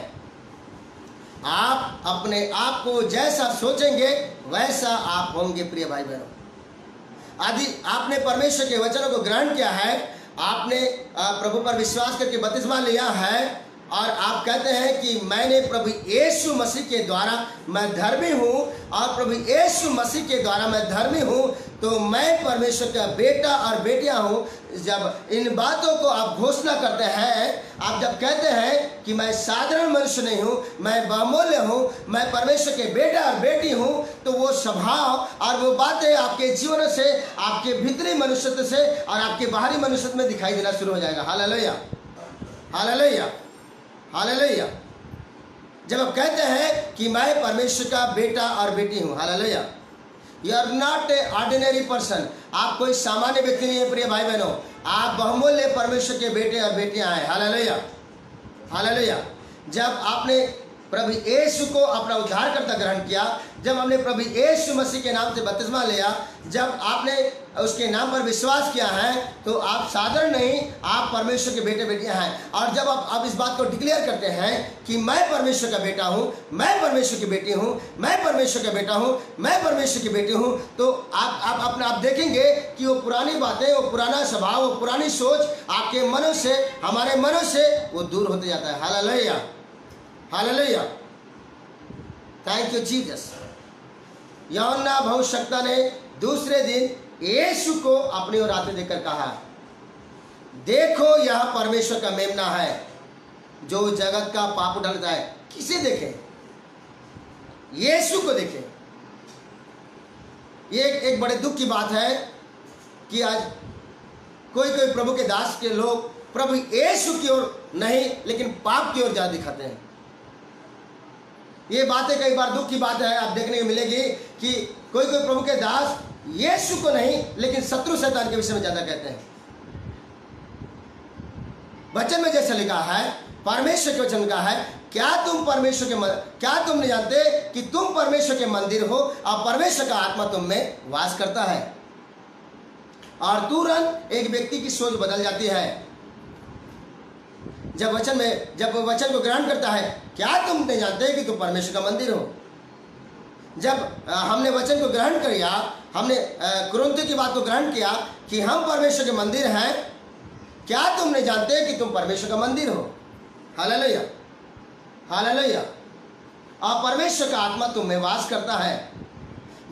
आप अपने आप को जैसा सोचेंगे वैसा आप होंगे। प्रिय भाई बहनों, यदि आपने परमेश्वर के वचनों को ग्रहण किया है, आपने प्रभु पर विश्वास करके बपतिस्मा लिया है और आप कहते हैं कि मैंने प्रभु यीशु मसीह के द्वारा मैं धर्मी हूँ और प्रभु यीशु मसीह के द्वारा मैं धर्मी हूँ, तो मैं परमेश्वर का बेटा और बेटियां हूँ। जब इन बातों को आप घोषणा करते हैं, आप जब कहते हैं कि मैं साधारण मनुष्य नहीं हूँ, मैं बहुमूल्य हूँ, मैं परमेश्वर के बेटा और बेटी हूँ, तो वो स्वभाव और वो बातें आपके जीवन से, आपके भीतरी मनुष्यत्व से और आपके बाहरी मनुष्यत्व में दिखाई देना शुरू हो जाएगा। Hallelujah, hallelujah, hallelujah. जब आप कहते हैं कि मैं परमेश्वर का बेटा और बेटी हूँ, hallelujah. You are not a ordinary person. आप कोई सामान्य व्यक्ति नहीं है प्रिय भाई बहनों, आप बहुमूल्य परमेश्वर के बेटे और बेटियां हैं। Hallelujah, hallelujah. जब आपने प्रभु यीशु को अपना उद्धारकर्ता ग्रहण किया, जब हमने प्रभु यीशु मसीह के नाम से बपतिस्मा लिया, जब आपने उसके नाम पर विश्वास किया है, तो आप साधारण नहीं, आप परमेश्वर के बेटे बेटियां हैं। और जब आप इस बात को डिक्लेयर करते हैं कि मैं परमेश्वर का बेटा हूं, मैं परमेश्वर की बेटी हूं, मैं परमेश्वर का बेटा हूं, मैं परमेश्वर की बेटी हूं, तो आप देखेंगे कि वो पुरानी बातें, वो पुराना स्वभाव, वो पुरानी सोच आपके मनों से, हमारे मनों से वो दूर होते जाता है। Hallelujah, hallelujah. Thank you Jesus. यूहन्ना भविष्यवक्ता ने दूसरे दिन यीशु को अपनी ओर आते देखकर कहा, देखो यह परमेश्वर का मेमना है जो जगत का पाप उठाता है। किसे देखें? यीशु को देखें। ये एक बड़े दुख की बात है कि आज कोई कोई प्रभु के दास के लोग प्रभु यीशु की ओर नहीं लेकिन पाप की ओर ज्यादा दिखाते हैं। ये बातें कई बार दुख की बात है, आप देखने को मिलेगी कि कोई कोई प्रभु के दास यीशु को नहीं लेकिन शत्रु शैतान के विषय में ज्यादा कहते हैं। वचन में जैसा लिखा है, परमेश्वर के वचन लिखा है, क्या तुम नहीं जानते कि तुम परमेश्वर के मंदिर हो और परमेश्वर का आत्मा तुम में वास करता है। और तुरंत एक व्यक्ति की सोच बदल जाती है जब वचन को ग्रहण करता है। क्या तुम नहीं जानते कि तुम परमेश्वर का मंदिर हो? जब हमने वचन को ग्रहण किया, हमने कुरिन्थियों की बात को ग्रहण किया कि हम परमेश्वर के मंदिर हैं, क्या तुम नहीं जानते कि तुम परमेश्वर का मंदिर हो? Hallelujah, hallelujah. और परमेश्वर का आत्मा तुम में वास करता है।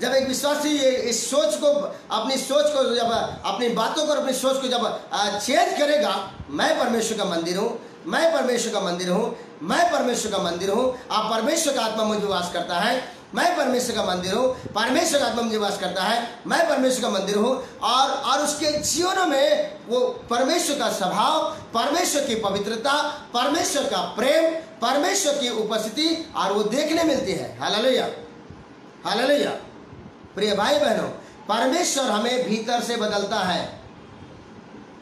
जब एक विश्वासी इस सोच को, अपनी सोच को, जब अपनी बातों को, अपनी सोच को जब चेंज करेगा, मैं परमेश्वर का मंदिर हूँ, मैं परमेश्वर का मंदिर हूँ, मैं परमेश्वर का मंदिर हूँ, आप परमेश्वर का आत्मा मुझे वास करता है, मैं परमेश्वर का मंदिर हूँ, परमेश्वर का आत्मा मुझे वास करता है, मैं परमेश्वर का मंदिर हूँ। और उसके जीवन में वो परमेश्वर का स्वभाव, परमेश्वर की पवित्रता, परमेश्वर का प्रेम, परमेश्वर की उपस्थिति और वो देखने मिलती है। Hallelujah, hallelujah. प्रिय भाई बहनों, परमेश्वर हमें भीतर से बदलता है।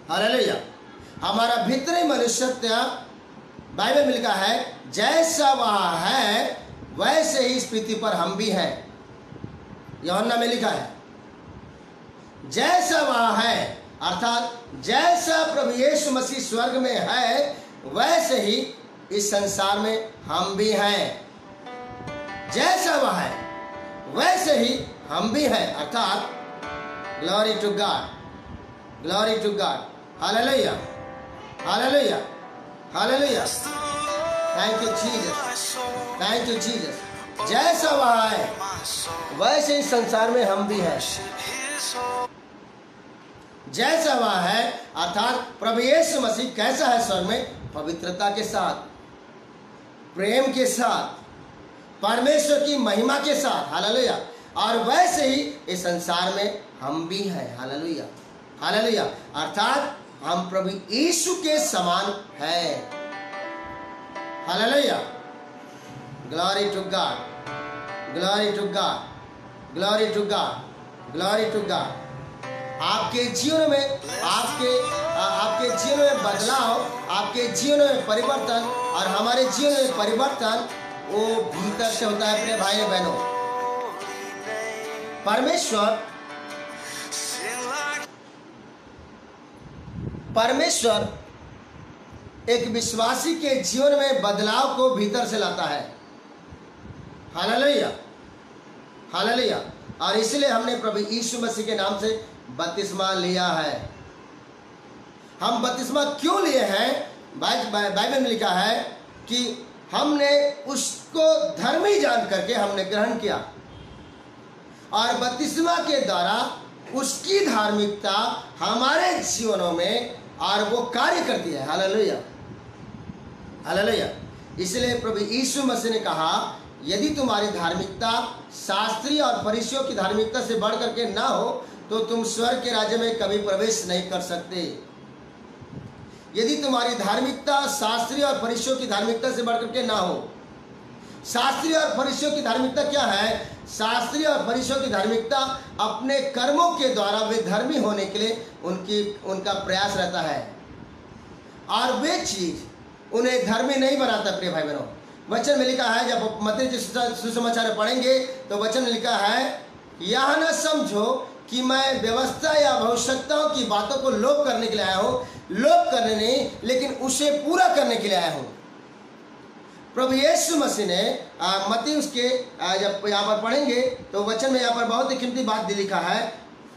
हालेलुया। हमारा भीतरी मनुष्यत्व, बाइबल में लिखा है, जैसा वह है वैसे ही इस पृथ्वी पर हम भी हैं। यूहन्ना में लिखा है, जैसा वह है, अर्थात जैसा प्रभु यीशु मसीह स्वर्ग में है वैसे ही इस संसार में हम भी हैं। जैसा वह है वैसे ही हम भी हैं, अर्थात glory to God, glory to God. Hallelujah, hallelujah, hallelujah. Thank you Jesus, thank you Jesus. जैसा वह है वैसे इस संसार में हम भी हैं। जैसा वह है, अर्थात प्रभु यीशु मसीह कैसा है स्वर्ग में? पवित्रता के साथ, प्रेम के साथ, परमेश्वर की महिमा के साथ। हालेलुया। और वैसे ही इस संसार में हम भी हैं। Hallelujah, hallelujah. अर्थात हम प्रभु यीशु के समान हैं। Hallelujah, glory to God, glory to God, glory to God, glory to God. आपके जीवन में, आपके जीवन में बदलाव, आपके जीवन में परिवर्तन और हमारे जीवन में परिवर्तन वो भीतर से होता है। अपने भाई बहनों, परमेश्वर एक विश्वासी के जीवन में बदलाव को भीतर से लाता है। Hallelujah, hallelujah. और इसलिए हमने प्रभु यीशु मसीह के नाम से बपतिस्मा लिया है। हम बपतिस्मा क्यों लिए हैं? बाइबल में लिखा है कि हमने उसको धर्मी जान करके हमने ग्रहण किया और बपतिस्मा के द्वारा उसकी धार्मिकता हमारे जीवनों में और वो कार्य करती है। Hallelujah, hallelujah. इसलिए प्रभु यीशु मसीह ने कहा, यदि तुम्हारी धार्मिकता शास्त्रीय और फरीसियों की धार्मिकता से बढ़ करके ना हो तो तुम स्वर्ग के राज्य में कभी प्रवेश नहीं कर सकते। यदि तुम्हारी धार्मिकता शास्त्रीय और फरीसियों की धार्मिकता से बढ़ करके ना हो। शास्त्रीय और फरीसियों की धार्मिकता क्या है? शास्त्रीय और फरीसियों की धार्मिकता अपने कर्मों के द्वारा वे धर्मी होने के लिए उनका प्रयास रहता है और वे चीज उन्हें धर्मी नहीं बनाता। प्रिय भाई बहनों, वचन में लिखा है, जब मत्ती सुसमाचार पढ़ेंगे तो वचन में लिखा है, यह न समझो कि मैं व्यवस्था या आवश्यकताओं की बातों को लोप करने के लिए आया हूँ। लोप करने नहीं, लेकिन उसे पूरा करने के लिए आया हूँ। प्रभु यीशु मसीह ने मत्ती उसके जब यहाँ पर पढ़ेंगे तो वचन में यहाँ पर बहुत ही कीमती बात लिखा है।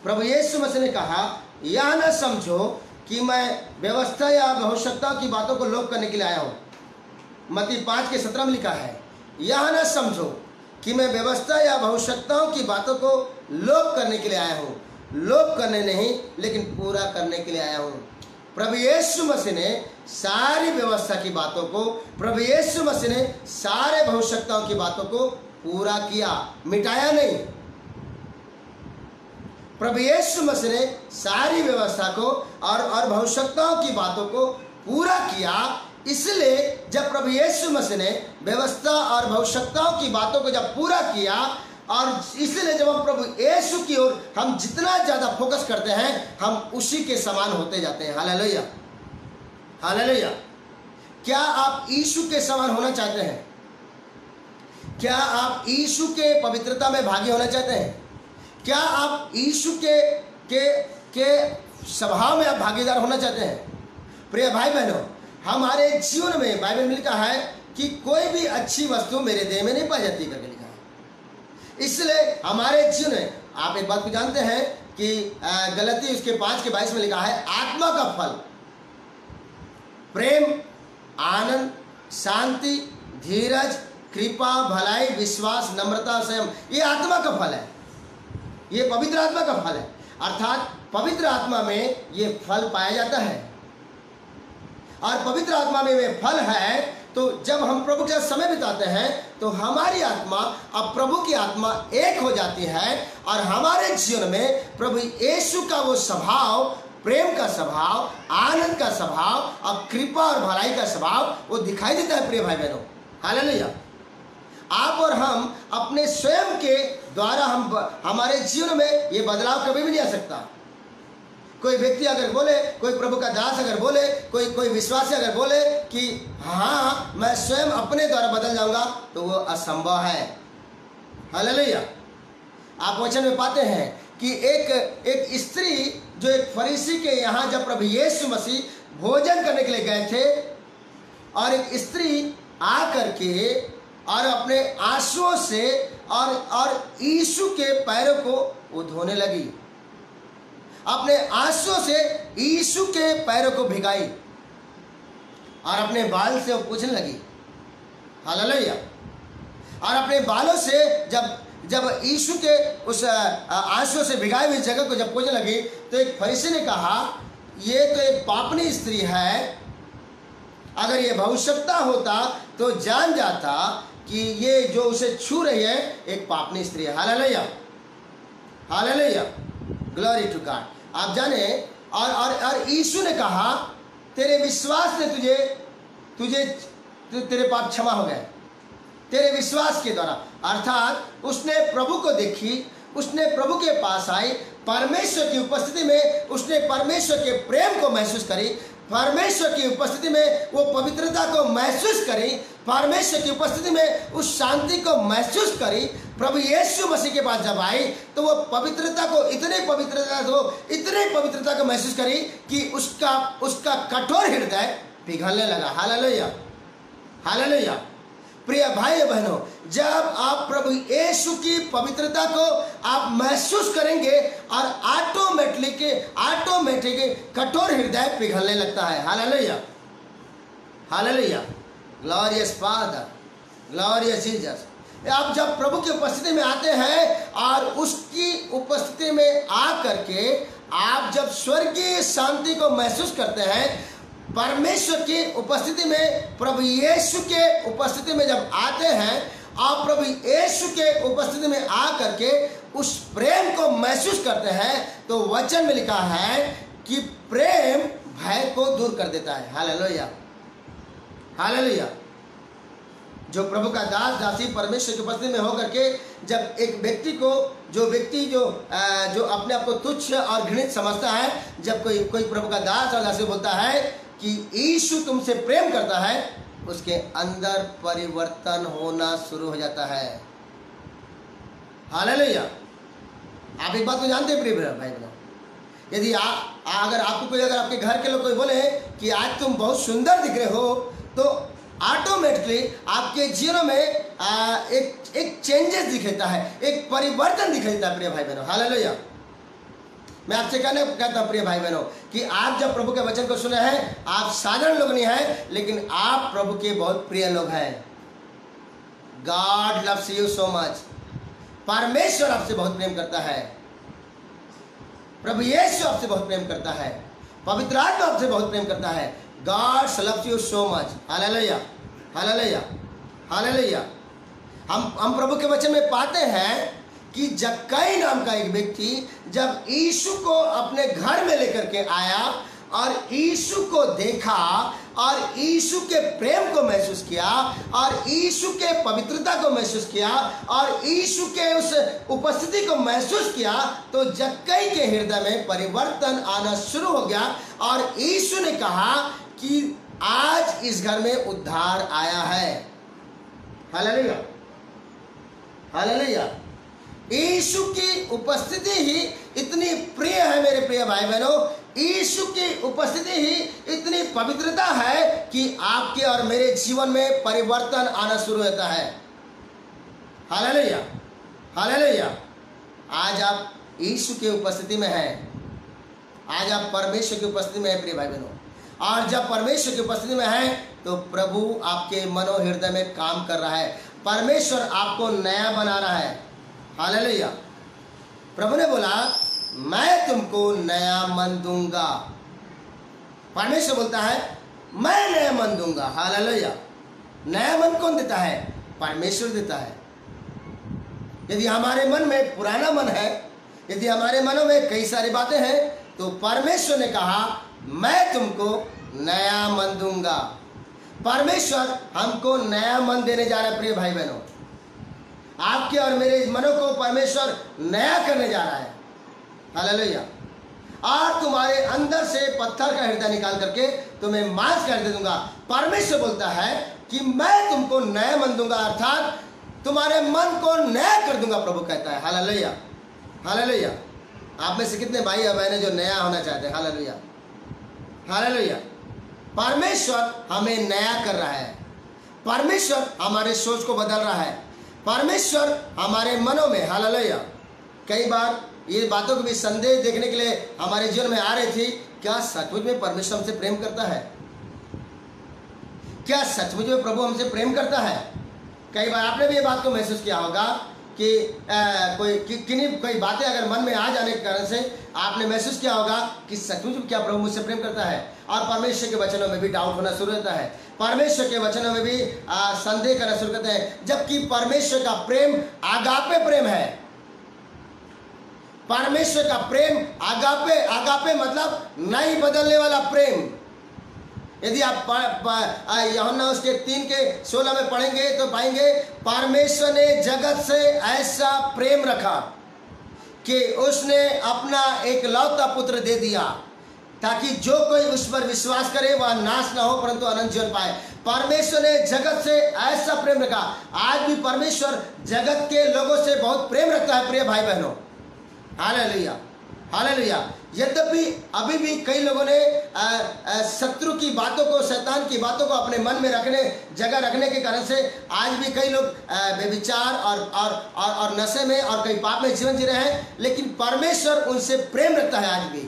प्रभु यीशु मसीह ने कहा, यह न समझो कि मैं व्यवस्था या आवश्यकताओं की बातों को लोप करने के लिए आया हूँ। मत्ती 5:17 में लिखा है, यह न समझो कि मैं व्यवस्था या आवश्यकताओं की बातों को लोप करने के लिए आया हूँ। लोप करने नहीं लेकिन पूरा करने के लिए आया हूँ। प्रभु यीशु मसीह ने सारी व्यवस्था की बातों को, प्रभु यीशु मसीह ने सारे भविष्यवक्ताओं की बातों को पूरा किया, मिटाया नहीं। प्रभु यीशु मसीह ने सारी व्यवस्था को और भविष्यवक्ताओं की बातों को पूरा किया। इसलिए जब प्रभु यीशु मसीह ने व्यवस्था और भविष्यवक्ताओं की बातों को जब पूरा किया, और इसलिए जब हम प्रभु यीशु की ओर हम जितना ज्यादा फोकस करते हैं, हम उसी के समान होते जाते हैं। Hallelujah, hallelujah. क्या आप यीशु के समान होना चाहते हैं? क्या आप यीशु के पवित्रता में भागी होना चाहते हैं? क्या आप यीशु के स्वभाव में आप भागीदार होना चाहते हैं? प्रिय भाई बहनों, हमारे जीवन में बाइबल में लिखा है कि कोई भी अच्छी वस्तु मेरे देह में नहीं पाई जाती करके लिखा है। इसलिए हमारे जीवन में आप एक बात को जानते हैं कि गलती उसके 5:22 में लिखा है, आत्मा का फल प्रेम, आनंद, शांति, धीरज, कृपा, भलाई, विश्वास, नम्रता, संयम, ये आत्मा का फल है। ये पवित्र आत्मा का फल है। अर्थात पवित्र आत्मा में ये फल पाया जाता है। और पवित्र आत्मा में वे फल है, तो जब हम प्रभु के साथ समय बिताते हैं तो हमारी आत्मा अब प्रभु की आत्मा एक हो जाती है, और हमारे जीवन में प्रभु यीशु का वो स्वभाव, प्रेम का स्वभाव, आनंद का स्वभाव, अब कृपा और भलाई का स्वभाव वो दिखाई देता है। प्रिय भाई बहनों, हालेलुया। आप और हम अपने स्वयं के द्वारा हमारे जीवन में ये बदलाव कभी भी नहीं आ सकता। कोई व्यक्ति अगर बोले, कोई प्रभु का दास अगर बोले, कोई विश्वासी अगर बोले कि हाँ मैं स्वयं अपने द्वारा बदल जाऊंगा, तो वो असंभव है। हालेलुया। आप वचन में पाते हैं कि एक स्त्री जो एक फरीसी के यहाँ जब प्रभु यीशु मसीह भोजन करने के लिए गए थे, और एक स्त्री आकर के और अपने आंसुओं से और यीशु के पैरों को वो धोने लगी, अपने आंसुओं से यीशु के पैरों को भिगाई और अपने बाल से वो पूछने लगी। हालेलुया। और अपने बालों से जब यीशु के उस आंसुओं से भिगाई हुई जगह को जब पूछने लगी, तो एक फरीसी ने कहा, ये तो एक पापनी स्त्री है। अगर ये भविष्यवक्ता होता तो जान जाता कि ये जो उसे छू रही है एक पापनी स्त्री है। Hallelujah, hallelujah, glory to God. आप जाने, और यीशु ने कहा, तेरे विश्वास ने तेरे पाप क्षमा हो गए, तेरे विश्वास के द्वारा। अर्थात उसने प्रभु को देखी, उसने प्रभु के पास आई, परमेश्वर की उपस्थिति में उसने परमेश्वर के प्रेम को महसूस करी, परमेश्वर की उपस्थिति में वो पवित्रता को महसूस करी, परमेश्वर की उपस्थिति में उस शांति को महसूस करी। प्रभु यीशु मसीह के पास जब आई तो वो पवित्रता को इतने पवित्रता को महसूस करी कि उसका कठोर हृदय पिघलने लगा। Hallelujah, hallelujah. प्रिय भाई बहनों, जब आप प्रभु यीशु की पवित्रता को आप महसूस करेंगे और ऑटोमेटिक कठोर हृदय पिघलने लगता है। Hallelujah, hallelujah, glorious father, glorious Jesus. आप जब प्रभु की उपस्थिति में आते हैं और उसकी उपस्थिति में आकर के आप जब स्वर्गीय शांति को महसूस करते हैं, परमेश्वर की उपस्थिति में, प्रभु यीशु के उपस्थिति में जब आते हैं, आप प्रभु यीशु के उपस्थिति में आकर के उस प्रेम को महसूस करते हैं, तो वचन में लिखा है कि प्रेम भय को दूर कर देता है। Hallelujah, hallelujah. जो प्रभु का दास दासी परमेश्वर की उपस्थिति में होकर के जब एक व्यक्ति को जो अपने आप को तुच्छ और घृणित समझता है, जब कोई प्रभु का दास और दासी बोलता है कि यीशु तुमसे प्रेम करता है, उसके अंदर परिवर्तन होना शुरू हो जाता है। हालेलुया। आप एक बात को जानते हैं प्रिय भाई बहनों, यदि अगर आपके घर के लोग कोई बोले कि आज तुम बहुत सुंदर दिख रहे हो, तो ऑटोमेटिकली आपके जीवन में एक चेंजेस दिखाता है, एक परिवर्तन दिखाता है प्रिय भाई बहनों। हालेलुया। मैं आपसे कहता हूँ प्रिय भाई बहनों कि आप जब प्रभु के वचन को सुने हैं, आप साधारण लोग नहीं हैं, लेकिन आप प्रभु के बहुत प्रिय लोग हैं। God loves you so much. परमेश्वर आपसे बहुत प्रेम करता है। प्रभु यीशु आपसे बहुत प्रेम करता है, पवित्र आत्मा आपसे बहुत प्रेम करता है। God loves you so much. Hallelujah, hallelujah, hallelujah. हम प्रभु के वचन में पाते हैं कि जक्कई नाम का एक व्यक्ति जब यीशु को अपने घर में लेकर के आया और यीशु को देखा और यीशु के प्रेम को महसूस किया और यीशु के पवित्रता को महसूस किया और यीशु के उस उपस्थिति को महसूस किया, तो जक्कई के हृदय में परिवर्तन आना शुरू हो गया और यीशु ने कहा कि आज इस घर में उद्धार आया है। Hallelujah, hallelujah. यीशु की उपस्थिति ही इतनी प्रिय है मेरे प्रिय भाई बहनों, यीशु की उपस्थिति ही इतनी पवित्रता है कि आपके और मेरे जीवन में परिवर्तन आना शुरू होता है। Hallelujah, hallelujah. आज आप यीशु की उपस्थिति में हैं, आज आप परमेश्वर की उपस्थिति में हैं प्रिय भाई बहनों, और जब परमेश्वर की उपस्थिति में हैं तो प्रभु आपके मनोहृदय में काम कर रहा है, परमेश्वर आपको नया बना रहा है। हालेलुया। प्रभु ने बोला मैं तुमको नया मन दूंगा। परमेश्वर बोलता है मैं नया मन दूंगा। हालेलुया। नया मन कौन देता है? परमेश्वर देता है। यदि हमारे मन में पुराना मन है, यदि हमारे मनों में कई सारी बातें हैं, तो परमेश्वर ने कहा मैं तुमको नया मन दूंगा। परमेश्वर हमको नया मन देने जा रहा है प्रिय भाई बहनों, आपके और मेरे मनों को परमेश्वर नया करने जा रहा है। हालेलुया। और तुम्हारे अंदर से पत्थर का हृदय निकाल करके तुम्हें मांस का हृदय दूंगा। परमेश्वर बोलता है कि मैं तुमको नया मन दूंगा, अर्थात तुम्हारे मन को नया कर दूंगा, प्रभु कहता है। Hallelujah, hallelujah. आप में से कितने भाई और बहनें जो नया होना चाहते हैं? Hallelujah, hallelujah. परमेश्वर हमें नया कर रहा है, परमेश्वर हमारे सोच को बदल रहा है, परमेश्वर हमारे मनों में, हालेलुया। कई बार ये बातों को भी संदेह देखने के लिए हमारे जीवन में आ रही थी, क्या सचमुच में परमेश्वर हमसे प्रेम करता है? क्या सचमुच में प्रभु हमसे प्रेम करता है? कई बार आपने भी ये बात को महसूस किया होगा कि कोई बातें अगर मन में आ जाने के कारण से आपने महसूस किया होगा कि सचमुच में क्या प्रभु मुझसे प्रेम करता है, और परमेश्वर के वचनों में भी डाउट होना शुरू होता है, परमेश्वर के वचनों में भी संदेह करना शुरू करते हैं, जबकि परमेश्वर का प्रेम आगापे प्रेम है। परमेश्वर का प्रेम आगापे, आगापे मतलब नहीं बदलने वाला प्रेम। यदि आप यूहन्ना उसके 3:16 में पढ़ेंगे तो पाएंगे परमेश्वर ने जगत से ऐसा प्रेम रखा कि उसने अपना एकलौता पुत्र दे दिया, ताकि जो कोई उस पर विश्वास करे वह नाश न हो परंतु अनंत जीवन पाए। परमेश्वर ने जगत से ऐसा प्रेम रखा। आज भी परमेश्वर जगत के लोगों से बहुत प्रेम रखता है प्रिय भाई बहनों। Hallelujah, hallelujah. यद्यपि अभी भी कई लोगों ने शत्रु की बातों को, शैतान की बातों को अपने मन में जगह रखने के कारण से आज भी कई लोग बेविचार और नशे में और कई पाप में जीवन जी रहे हैं, लेकिन परमेश्वर उनसे प्रेम रखता है आज भी।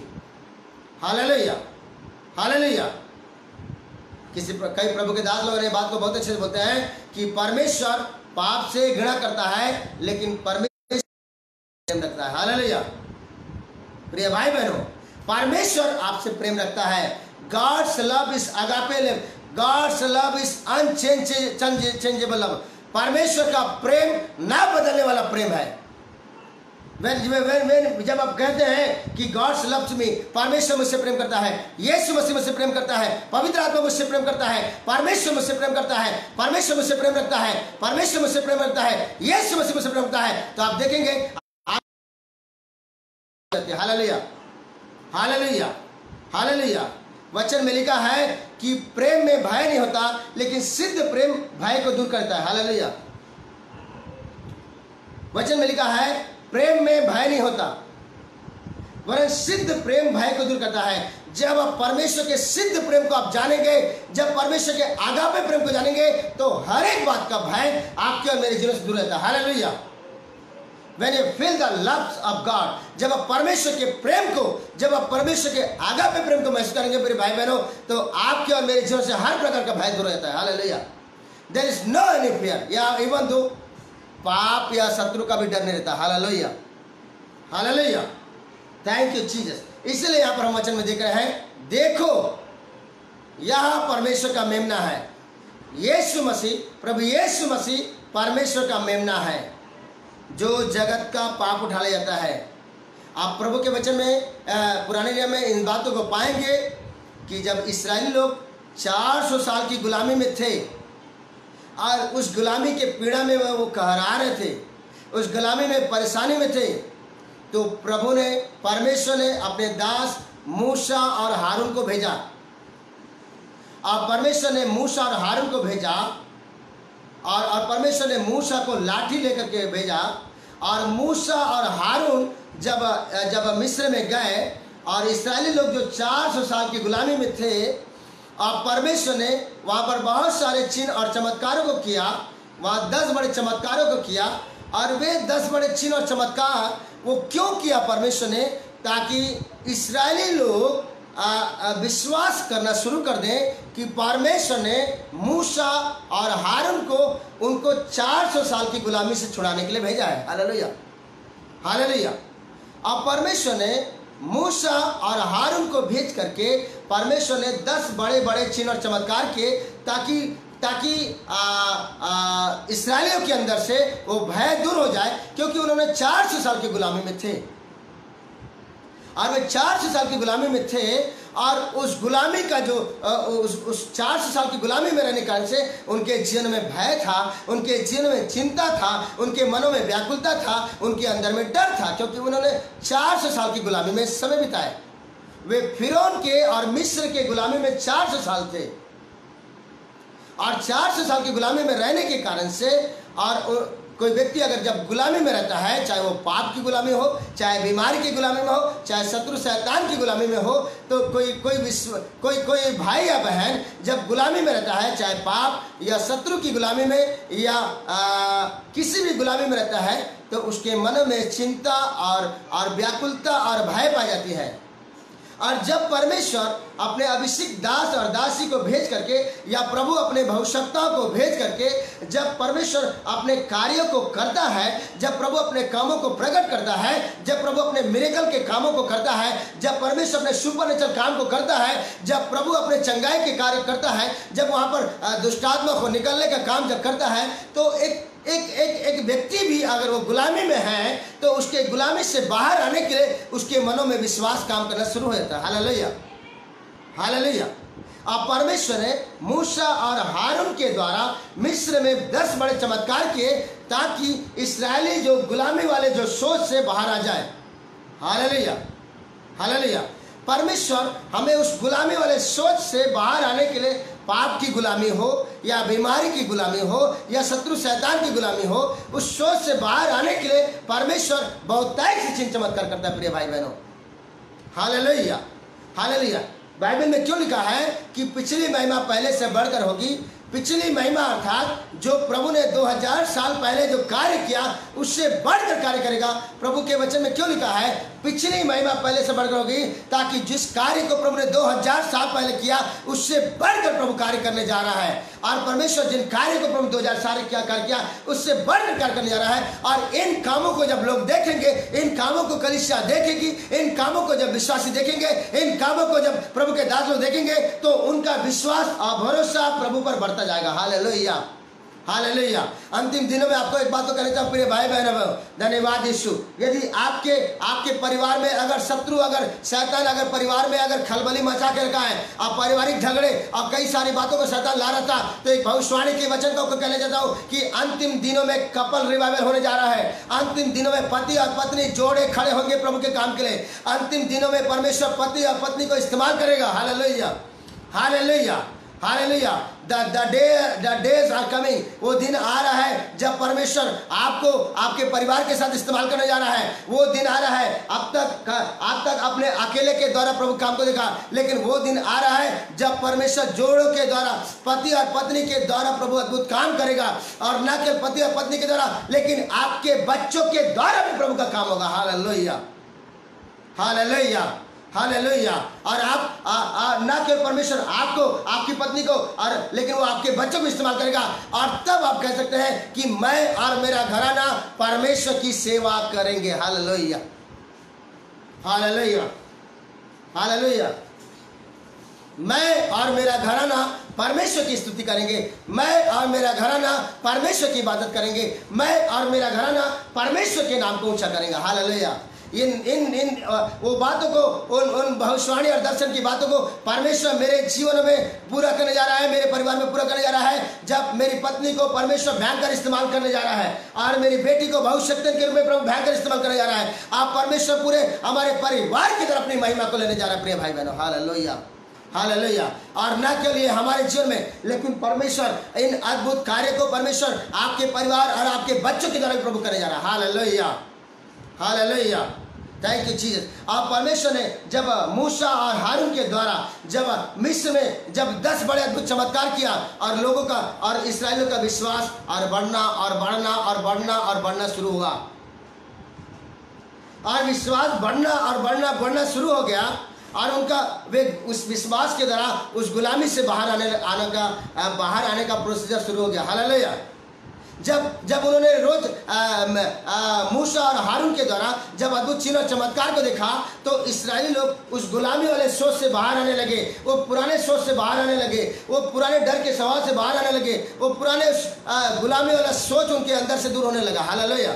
Hallelujah, hallelujah. कई प्रभु के दास लोगों ने बात को बहुत अच्छे से बोलते हैं कि परमेश्वर पाप से घृणा करता है लेकिन परमेश्वर प्रेम रखता है। हालेलुया। प्रिय भाई बहनों, परमेश्वर आपसे प्रेम रखता है। God's love is agape love, God's love is unchangeable love. परमेश्वर का प्रेम ना बदलने वाला प्रेम है। जब आप कहते हैं कि गॉड्स लव्स मी, परमेश्वर मुझसे प्रेम करता है, यीशु मसीह मुझसे प्रेम करता है, पवित्र आत्मा मुझसे प्रेम करता है, परमेश्वर मुझसे प्रेम करता है, परमेश्वर मुझसे प्रेम रखता है, परमेश्वर मुझसे प्रेम रखता है, यीशु मसीह मुझसे प्रेम करता है, तो आप देखेंगे। Hallelujah, hallelujah, hallelujah. वचन में लिखा है कि प्रेम में भय नहीं होता, लेकिन सिद्ध प्रेम भय को दूर करता है। हालेलुया। वचन में लिखा है प्रेम में भय नहीं होता, वरन सिद्ध प्रेम भय को दूर करता है। जब आप परमेश्वर के सिद्ध प्रेम को आप जानेंगे, जब परमेश्वर के आगापे प्रेम को जानेंगे, तो हर एक बात का भय आपके और मेरे जीवन से दूर रहता है। Hallelujah. When you feel the love of God, जब आप परमेश्वर के प्रेम को, जब आप परमेश्वर के आगापे प्रेम को महसूस करेंगे मेरे भाई बहनों, तो आपके और मेरे जीवन से हर प्रकार का भय दूर रहता है। Hallelujah. There is no any fear, या इवन दो पाप या शत्रु का भी डर नहीं रहता। Hallelujah, hallelujah. Thank you Jesus. इसलिए यहाँ पर हम वचन में देख रहे हैं, देखो यह परमेश्वर का मेमना है। यीशु मसीह, प्रभु यीशु मसीह परमेश्वर का मेमना है जो जगत का पाप उठा ले जाता है। आप प्रभु के वचन में पुराने नियम में इन बातों को पाएंगे कि जब इस्राएली लोग 400 साल की गुलामी में थे और उस गुलामी के पीड़ा में वो कहरा रहे थे, उस गुलामी में परेशानी में थे, तो प्रभु ने, परमेश्वर ने अपने दास मूसा और हारून को भेजा। और परमेश्वर ने मूसा और हारून को भेजा और परमेश्वर ने मूसा को लाठी लेकर के भेजा। और मूसा और हारून जब मिस्र में गए और इस्राएली लोग जो 400 साल की गुलामी में थे, और परमेश्वर ने वहाँ पर बहुत सारे चिन्ह और चमत्कारों को किया, वहाँ 10 बड़े चमत्कारों को किया। और वे 10 बड़े चिन्ह और चमत्कार वो क्यों किया परमेश्वर ने? ताकि इस्राएली लोग विश्वास करना शुरू कर दें कि परमेश्वर ने मूसा और हारून को उनको 400 साल की गुलामी से छुड़ाने के लिए भेजा है। Hallelujah, hallelujah. अब परमेश्वर ने मूसा और हारून को भेज करके परमेश्वर ने 10 बड़े बड़े चिन्ह और चमत्कार किए ताकि इस्राएलियों के अंदर से वो भय दूर हो जाए, क्योंकि उन्होंने 400 साल की गुलामी में थे और वे 400 साल की गुलामी में थे। और उस गुलामी का जो उस 400 साल की गुलामी में रहने के कारण से उनके जीवन में भय था, उनके जीवन में चिंता था, उनके मनों में व्याकुलता था, उनके अंदर में डर था, क्योंकि उन्होंने 400 साल की गुलामी में समय बिताए। वे फिरौन के और मिस्र के गुलामी में 400 साल थे और 400 साल की गुलामी में रहने के कारण से, और कोई व्यक्ति अगर जब गुलामी में रहता है, चाहे वो पाप की गुलामी हो, चाहे बीमारी की गुलामी में हो, चाहे शत्रु शैतान की गुलामी में हो, तो कोई भाई या बहन जब गुलामी में रहता है, चाहे पाप या शत्रु की गुलामी में या किसी भी गुलामी में रहता है, तो उसके मन में चिंता और व्याकुलता और भय पाई जाती है। और जब परमेश्वर अपने अभिषिक्त दास और दासी को भेज करके, या प्रभु अपने भविष्यवक्ताओं को भेज करके जब परमेश्वर अपने कार्यों को करता है, जब प्रभु अपने कामों को प्रकट करता है, जब प्रभु अपने मिरेकल के कामों को करता है, जब परमेश्वर अपने सुपरनेचुरल काम को करता है, जब प्रभु अपने चंगाई के कार्य करता है, जब वहाँ पर दुष्टात्मा को निकलने का काम जब करता है, तो एक व्यक्ति भी अगर वो गुलामी में है तो उसके गुलामी से बाहर आने के लिए उसके मनों में विश्वास काम करना शुरू हो जाता है। Hallelujah, hallelujah. अब परमेश्वर ने मूसा और हारून के द्वारा मिस्र में 10 बड़े चमत्कार किए ताकि इस्राएली जो गुलामी वाले जो सोच से बाहर आ जाए। Hallelujah, hallelujah. परमेश्वर हमें उस गुलामी वाले सोच से बाहर आने के लिए, पाप की गुलामी हो या बीमारी की गुलामी हो या शत्रु शैतान की गुलामी हो, उस सोच से बाहर आने के लिए परमेश्वर बहुतायत से चिन्ह चमत्कार करता है। प्रिय भाई बहनों, हालेलुया, हालेलुया। बाइबल में क्यों लिखा है कि पिछली महिमा पहले से बढ़कर होगी? पिछली महिमा अर्थात जो प्रभु ने 2000 साल पहले जो कार्य किया उससे बढ़कर कार्य करेगा। प्रभु के वचन में क्यों लिखा है पिछली महिमा पहले से बढ़कर होगी? ताकि जिस कार्य को प्रभु ने 2000 साल पहले किया उससे बढ़कर प्रभु कार्य करने जा रहा है। और परमेश्वर जिन कार्य को प्रभु 2000 साल कार्य किया उससे बढ़कर कार्य करने जा रहा है। और इन कामों को जब लोग देखेंगे, इन कामों को कलीसिया देखेगी, इन कामों को जब विश्वासी देखेंगे, इन कामों को जब प्रभु के दास लोग देखेंगे, तो उनका विश्वास और भरोसा प्रभु पर बढ़ता जाएगा। Hallelujah, hallelujah. अंतिम दिनों में आपको एक बात तो कहना चाहूँ प्रिय भाई बहन, धन्यवाद यीशु। यदि आपके परिवार में अगर शत्रु, अगर शैतान अगर परिवार में अगर खलबली मचा के रखा है, आप पारिवारिक झगड़े और कई सारी बातों को शैतान ला रहा था, तो एक भविष्यवाणी के वचन को कहना चाहता हूँ कि अंतिम दिनों में कपल रिवाइवल होने जा रहा है। अंतिम दिनों में पति और पत्नी जोड़े खड़े होंगे प्रभु के काम के लिए। अंतिम दिनों में परमेश्वर पति और पत्नी को इस्तेमाल करेगा। Hallelujah, hallelujah, hallelujah. The days are coming, वो दिन आ रहा है जब परमेश्वर आपको आपके परिवार के साथ इस्तेमाल करने जा रहा है। वो दिन आ रहा है, आप तक अपने अकेले के द्वारा प्रभु काम को देखा, लेकिन वो दिन आ रहा है जब परमेश्वर जोड़ों के द्वारा, पति और पत्नी के द्वारा प्रभु अद्भुत काम करेगा। और न केवल पति और पत्नी के द्वारा, लेकिन आपके बच्चों के द्वारा भी प्रभु का काम होगा। Hallelujah, hallelujah, hallelujah. और आप ना केवल परमेश्वर आपको, आपकी पत्नी को, और लेकिन वो आपके बच्चों को इस्तेमाल करेगा। और तब आप कह सकते हैं कि मैं और मेरा घराना परमेश्वर की सेवा करेंगे। Hallelujah, hallelujah, hallelujah. मैं और मेरा घराना परमेश्वर की स्तुति करेंगे, मैं और मेरा घराना परमेश्वर की इबादत करेंगे, मैं और मेरा घराना परमेश्वर के नाम को ऊंचा करेंगे। हालेलुया। इन इन इन वो बातों को, उन भविष्यवाणी और दर्शन की बातों को परमेश्वर मेरे जीवन में पूरा करने जा रहा है, मेरे परिवार में पूरा करने जा रहा है। जब मेरी पत्नी को परमेश्वर भयंकर इस्तेमाल करने जा रहा है और मेरी बेटी को भविष्यवाणी के रूप में प्रभु भयंकर इस्तेमाल करने जा रहा है, आप परमेश्वर पूरे हमारे परिवार की तरफ अपनी महिमा को लेने जा रहा है। प्रिय भाई बहनों, हालेलुया, हालेलुया। और न के लिए हमारे जीवन में, लेकिन परमेश्वर इन अद्भुत कार्य को परमेश्वर आपके परिवार और आपके बच्चों की तरफ प्रभु करने जा रहा है। Hallelujah, hallelujah. Thank you Jesus. और परमेश्वर ने जब मूसा और हारून के द्वारा जब मिस्र में जब 10 बड़े अद्भुत चमत्कार किया और लोगों का और इस्राएलियों का विश्वास और बढ़ना और बढ़ना और बढ़ना और बढ़ना शुरू हुआ, और विश्वास बढ़ना और बढ़ना शुरू हो गया, और उनका वे उस विश्वास के द्वारा उस गुलामी से बाहर आने का प्रोसीजर शुरू हो गया। हालेलुया। जब उन्होंने रोज मूसा और हारून के द्वारा जब अद्भुत चिन्ह और चमत्कार को देखा, तो इस्राएली लोग उस गुलामी वाले सोच से बाहर आने लगे, वो पुराने सोच से बाहर आने लगे, वो पुराने डर के स्वभाव से बाहर आने लगे, वो पुराने गुलामी वाला सोच उनके अंदर से दूर होने लगा। Hallelujah,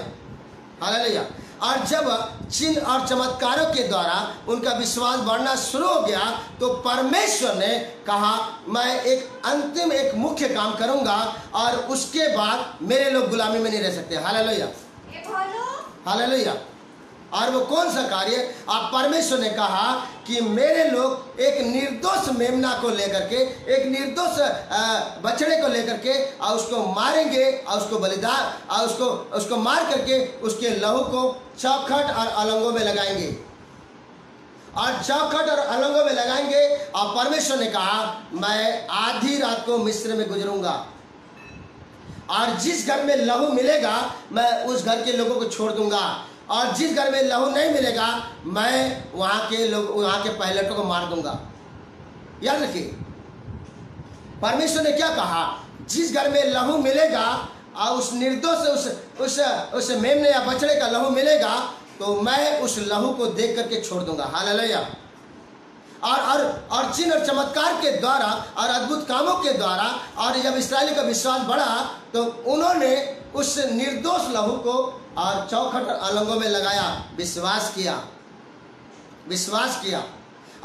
hallelujah. और जब चिन्ह और चमत्कारों के द्वारा उनका विश्वास बढ़ना शुरू हो गया, तो परमेश्वर ने कहा मैं एक मुख्य काम करूंगा और उसके बाद मेरे लोग गुलामी में नहीं रह सकते। Hallelujah, hallelujah. और वो कौन सा कार्य? आप परमेश्वर ने कहा कि मेरे लोग एक निर्दोष मेमना को लेकर के, एक निर्दोष बछड़े को लेकर के और उसको मारेंगे और उसको बलिदान और उसको मार करके उसके लहू को चौखट और अलंगों में लगाएंगे, और चौखट और अलंगों में लगाएंगे। और परमेश्वर ने कहा मैं आधी रात को मिस्र में गुजरूंगा, और जिस घर में लहू मिलेगा मैं उस घर के लोगों को छोड़ दूंगा, और जिस घर में लहू नहीं मिलेगा मैं वहां के पायलटों को मार दूंगा। याद रखिए, परमेश्वर ने क्या कहा? जिस घर में लहू मिलेगा और उस निर्दोष उस मेमने या बछड़े का लहू मिलेगा, तो मैं उस लहू को देख करके छोड़ दूंगा। हालेलुया। और चिन्ह और चमत्कार के द्वारा और अद्भुत कामों के द्वारा, और जब इस्राएली का विश्वास बढ़ा, तो उन्होंने उस निर्दोष लहू को और चौखट और अलंगों में लगाया, विश्वास किया।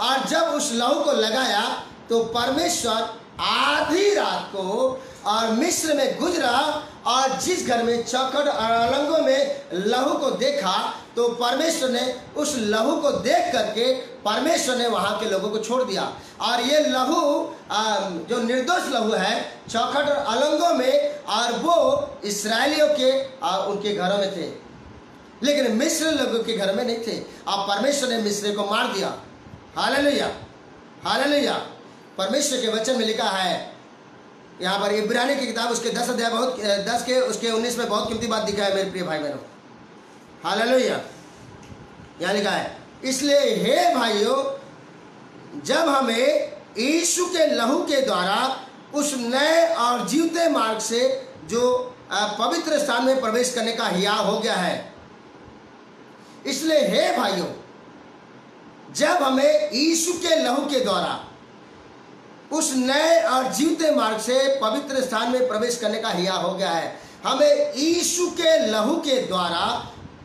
और जब उस लहू को लगाया, तो परमेश्वर आधी रात को और मिस्र में गुजरा, और जिस घर में चौखट और अलंगों में लहू को देखा, तो परमेश्वर ने उस लहू को देख करके परमेश्वर ने वहां के लोगों को छोड़ दिया। और ये लहू जो निर्दोष लहू है चौखट और अलंगों में, और वो इस्राएलियों के उनके घरों में थे, लेकिन मिस्र लोगों के घर में नहीं थे। अब परमेश्वर ने मिस्र को मार दिया। Hallelujah, hallelujah. परमेश्वर के वचन में लिखा है, यहाँ पर इब्रानी की किताब उसके 10 अध्याय 10 के उसके 19 में बहुत कीमती बात दिखा है मेरे प्रिय भाई बहनों। हालेलुया। यहाँ लिखा है, इसलिए हे भाइयों, जब हमें यीशु के लहू के द्वारा उस नए और जीवते मार्ग से जो पवित्र स्थान में प्रवेश करने का हिया हो गया है, इसलिए हे भाइयों, जब हमें यीशु के लहू के द्वारा उस नए और जीवते मार्ग से पवित्र स्थान में प्रवेश करने का हिया हो गया है, हमें यीशु के लहू के द्वारा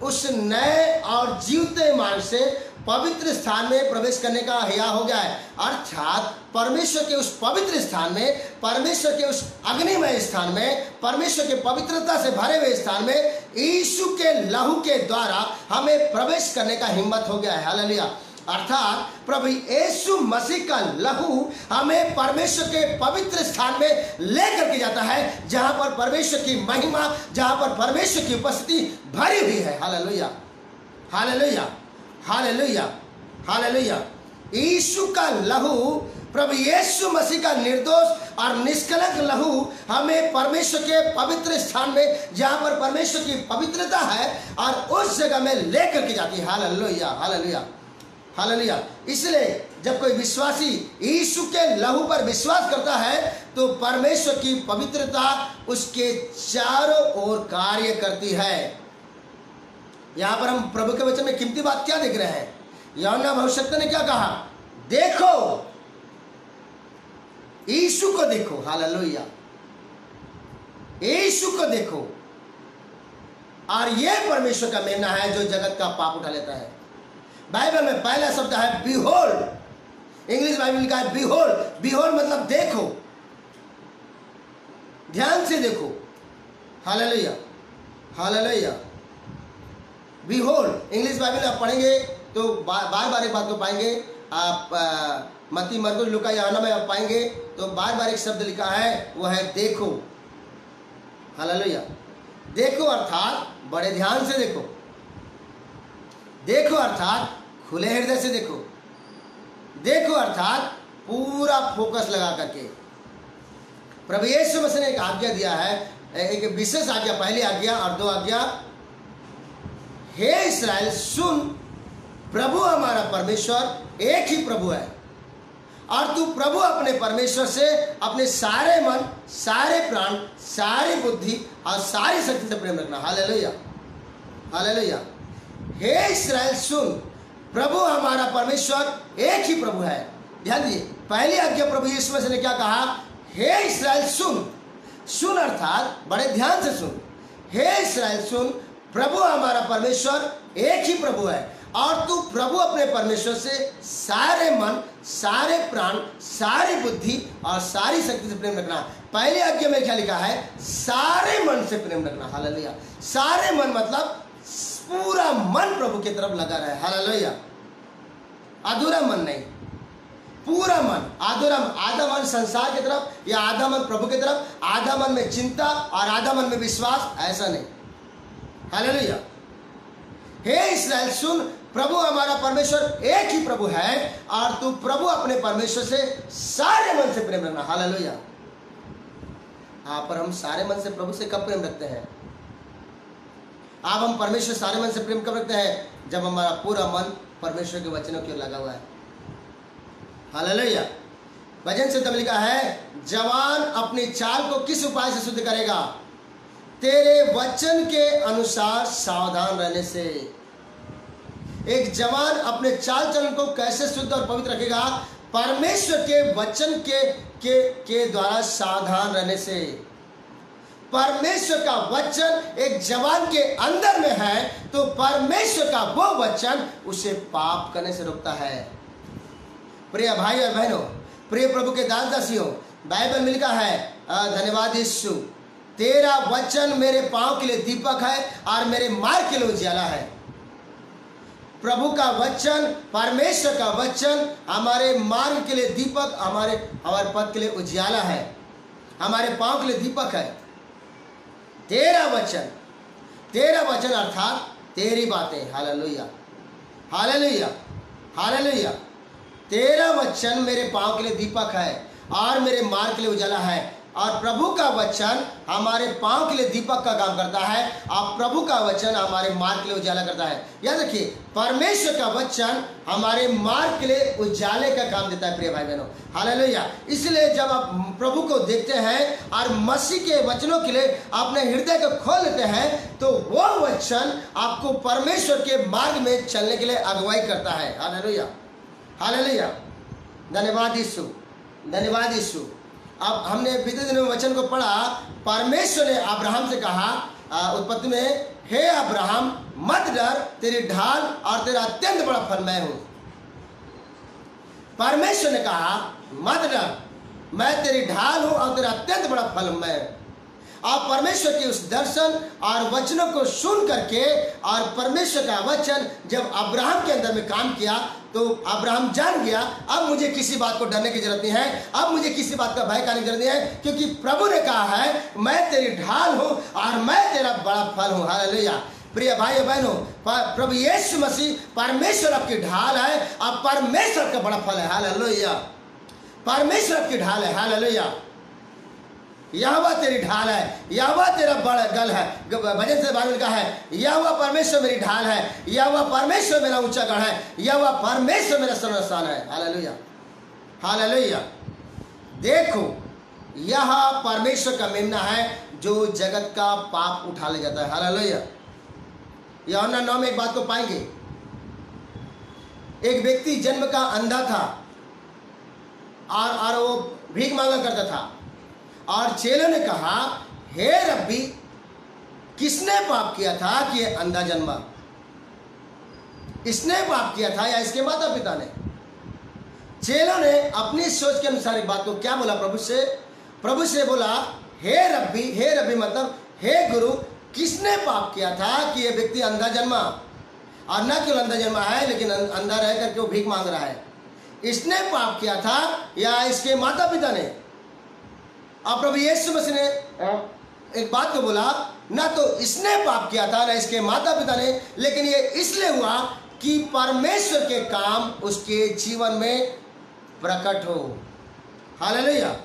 उस नए और जीवते मार्ग से पवित्र स्थान में प्रवेश करने का हिया हो गया है। अर्थात परमेश्वर के उस पवित्र स्थान में, परमेश्वर के उस अग्निमय स्थान में, परमेश्वर के पवित्रता से भरे हुए स्थान में यीशु के लहू के द्वारा हमें प्रवेश करने का हिम्मत हो गया है। हालेलुया। अर्थात प्रभु यीशु मसीह का लहू हमें परमेश्वर के पवित्र स्थान में लेकर के जाता है, जहां पर परमेश्वर की महिमा, जहां पर परमेश्वर की उपस्थिति भरी हुई है। Hallelujah, hallelujah, hallelujah, hallelujah. यीशु का लहू, प्रभु यीशु मसीह का निर्दोष और निष्कलंक लहू हमें परमेश्वर के पवित्र स्थान में, जहां पर परमेश्वर की पवित्रता है, और उस जगह में लेकर के जाती है। Hallelujah, hallelujah, hallelujah. इसलिए जब कोई विश्वासी यीशु के लहू पर विश्वास करता है, तो परमेश्वर की पवित्रता उसके चारों ओर कार्य करती है। यहां पर हम प्रभु के वचन में कीमती बात क्या देख रहे हैं? यूहन्ना भविष्यवक्ता ने क्या कहा? देखो, यीशु को देखो। हालेलुया, यीशु को देखो। और यह परमेश्वर का मेमना है जो जगत का पाप उठा लेता है। बाइबल में पहला शब्द है बिहोल्ड। इंग्लिश बाइबल लिखा है बिहोल्ड। बिहोल्ड मतलब देखो, ध्यान से देखो। Hallelujah, hallelujah. Behold English Bible आप पढ़ेंगे तो बार बार एक बात को पाएंगे आप। मत्ती, मरकुस, लूका, यूहन्ना में आप पाएंगे तो बार बार एक शब्द लिखा है, वो है देखो। हालेलुया। देखो अर्थात बड़े ध्यान से देखो। देखो अर्थात खुले हृदय से देखो। देखो अर्थात पूरा फोकस लगा करके। प्रभु यीशु मसीह ने एक आज्ञा दिया है, एक विशेष आज्ञा, पहली आज्ञा और दो आज्ञा। हे इस्राएल सुन, प्रभु हमारा परमेश्वर एक ही प्रभु है, और तू प्रभु अपने परमेश्वर से अपने सारे मन, सारे प्राण, सारी बुद्धि और सारी शक्ति से प्रेम रखना। Hallelujah, hallelujah. हे इस्राएल सुन, प्रभु हमारा परमेश्वर एक ही प्रभु है। ध्यान दीजिए, पहली आज्ञा प्रभु यीशु मसीह ने क्या कहा? हे इस्राएल सुन। सुन अर्थात बड़े ध्यान से सुन। हे इस्राएल सुन, प्रभु हमारा परमेश्वर एक ही प्रभु है, और तू प्रभु अपने परमेश्वर से सारे मन, सारे प्राण, सारी बुद्धि और सारी शक्ति से प्रेम रखना। पहली आज्ञा में क्या लिखा है? सारे मन से प्रेम रखना। हालेलुया। सारे मन मतलब पूरा मन प्रभु की तरफ लगा रहे। हालेलुया। अधूरा मन नहीं, पूरा मन। आधा मन संसार की तरफ या आधा मन प्रभु की तरफ, आधा मन में चिंता और आधा मन में विश्वास, ऐसा नहीं। हालेलुया। हे इस्राएल सुन, प्रभु हमारा परमेश्वर एक ही प्रभु है, और तू प्रभु अपने परमेश्वर से सारे मन से प्रेम रखना। हालेलुया। पर हम सारे मन से प्रभु से कब प्रेम रखते हैं? अब हम परमेश्वर सारे मन से प्रेम कब रखते हैं? जब हमारा पूरा मन परमेश्वर के वचनों की ओर लगा हुआ है। हालेलुया। वचन से तब लिखा है, जवान अपनी चाल को किस उपाय से शुद्ध करेगा? तेरे वचन के अनुसार सावधान रहने से। एक जवान अपने चाल चलन को कैसे शुद्ध और पवित्र रखेगा? परमेश्वर के वचन के द्वारा सावधान रहने से। परमेश्वर का वचन एक जवान के अंदर में है तो परमेश्वर का वो वचन उसे पाप करने से रोकता है। प्रिय भाई और बहनों, प्रिय प्रभु के दास दासियों, बाइबल में लिखा है, धन्यवाद यीशु, तेरा वचन मेरे पांव के लिए दीपक है और मेरे मार्ग के लिए उजियाला है। प्रभु का वचन, परमेश्वर का वचन हमारे मार्ग के लिए दीपक, हमारे पथ के लिए उजियाला है, हमारे पांव के लिए दीपक है। तेरा वचन अर्थात तेरी बातें। Hallelujah, hallelujah, hallelujah. तेरा वचन मेरे पांव के लिए दीपक है और मेरे मार्ग के लिए उजाला है। और प्रभु का वचन हमारे पांव के लिए दीपक का काम करता है और प्रभु का वचन हमारे मार्ग के लिए उजाला करता है। याद रखिए, परमेश्वर का वचन हमारे मार्ग के लिए उजाले का काम देता है। प्रिय भाई बहनों, हालेलुया। इसलिए जब आप प्रभु को देखते हैं और मसीह के वचनों के लिए अपने हृदय को खोल लेते हैं तो वो वचन आपको परमेश्वर के मार्ग में चलने के लिए अगुवाई करता है। Hallelujah, hallelujah. धन्यवाद यीशु, धन्यवाद यीशु। अब हमने बीते दिनों में वचन को पढ़ा। परमेश्वर ने अब्राहम से कहा उत्पत्ति में, हे अब्राहम मत डर, तेरी ढाल और तेरा अत्यंत बड़ा फल मैं हूं। परमेश्वर ने कहा मत डर, मैं तेरी ढाल हूं और तेरा अत्यंत बड़ा फल मैं। आप परमेश्वर के उस दर्शन और वचनों को सुन करके और परमेश्वर का वचन जब अब्राहम के अंदर में काम किया तो अब्राहम जान गया, अब मुझे किसी बात को डरने की जरूरत नहीं है, अब मुझे किसी बात का भय करने की जरूरत नहीं है, क्योंकि प्रभु ने कहा है मैं तेरी ढाल हूं और मैं तेरा बड़ा फल हूं। हालेलुया। प्रिय भाई बहनों, प्रभु यीशु मसीह परमेश्वर आपकी ढाल है और परमेश्वर का बड़ा फल है। हालेलुया। परमेश्वर आपकी ढाल है। हालेलुया। यहोवा तेरी ढाल है, यहोवा तेरा बड़ा गल है। भजन से बाइबल का है, यहोवा परमेश्वर मेरी ढाल है, यहोवा परमेश्वर मेरा ऊंचा गढ़ है, यहोवा परमेश्वर मेरा सर्वस्थान है। Hallelujah, hallelujah. देखो, यह परमेश्वर का मेमना है जो जगत का पाप उठा ले जाता है। हालेलुया। यूहन्ना 9 में एक बात को पाएंगे, एक व्यक्ति जन्म का अंधा था और वो भीख मांगा करता था। और चेलों ने कहा, हे रब्बी, किसने पाप किया था कि ये अंधा जन्मा? इसने पाप किया था या इसके माता पिता ने? चेलों ने अपनी सोच के अनुसार एक बात को क्या बोला प्रभु से बोला, हे रब्बी मतलब हे गुरु, किसने पाप किया था कि ये व्यक्ति अंधा जन्मा? और न केवल अंधा जन्मा है, लेकिन अंधा रह करके वो भीख मांग रहा है। इसने पाप किया था या इसके माता पिता ने? और प्रभु यीशु मसीह ने एक बात को बोला, ना तो इसने पाप किया था ना इसके माता पिता ने, लेकिन ये इसलिए हुआ कि परमेश्वर के काम उसके जीवन में प्रकट हो। Hallelujah,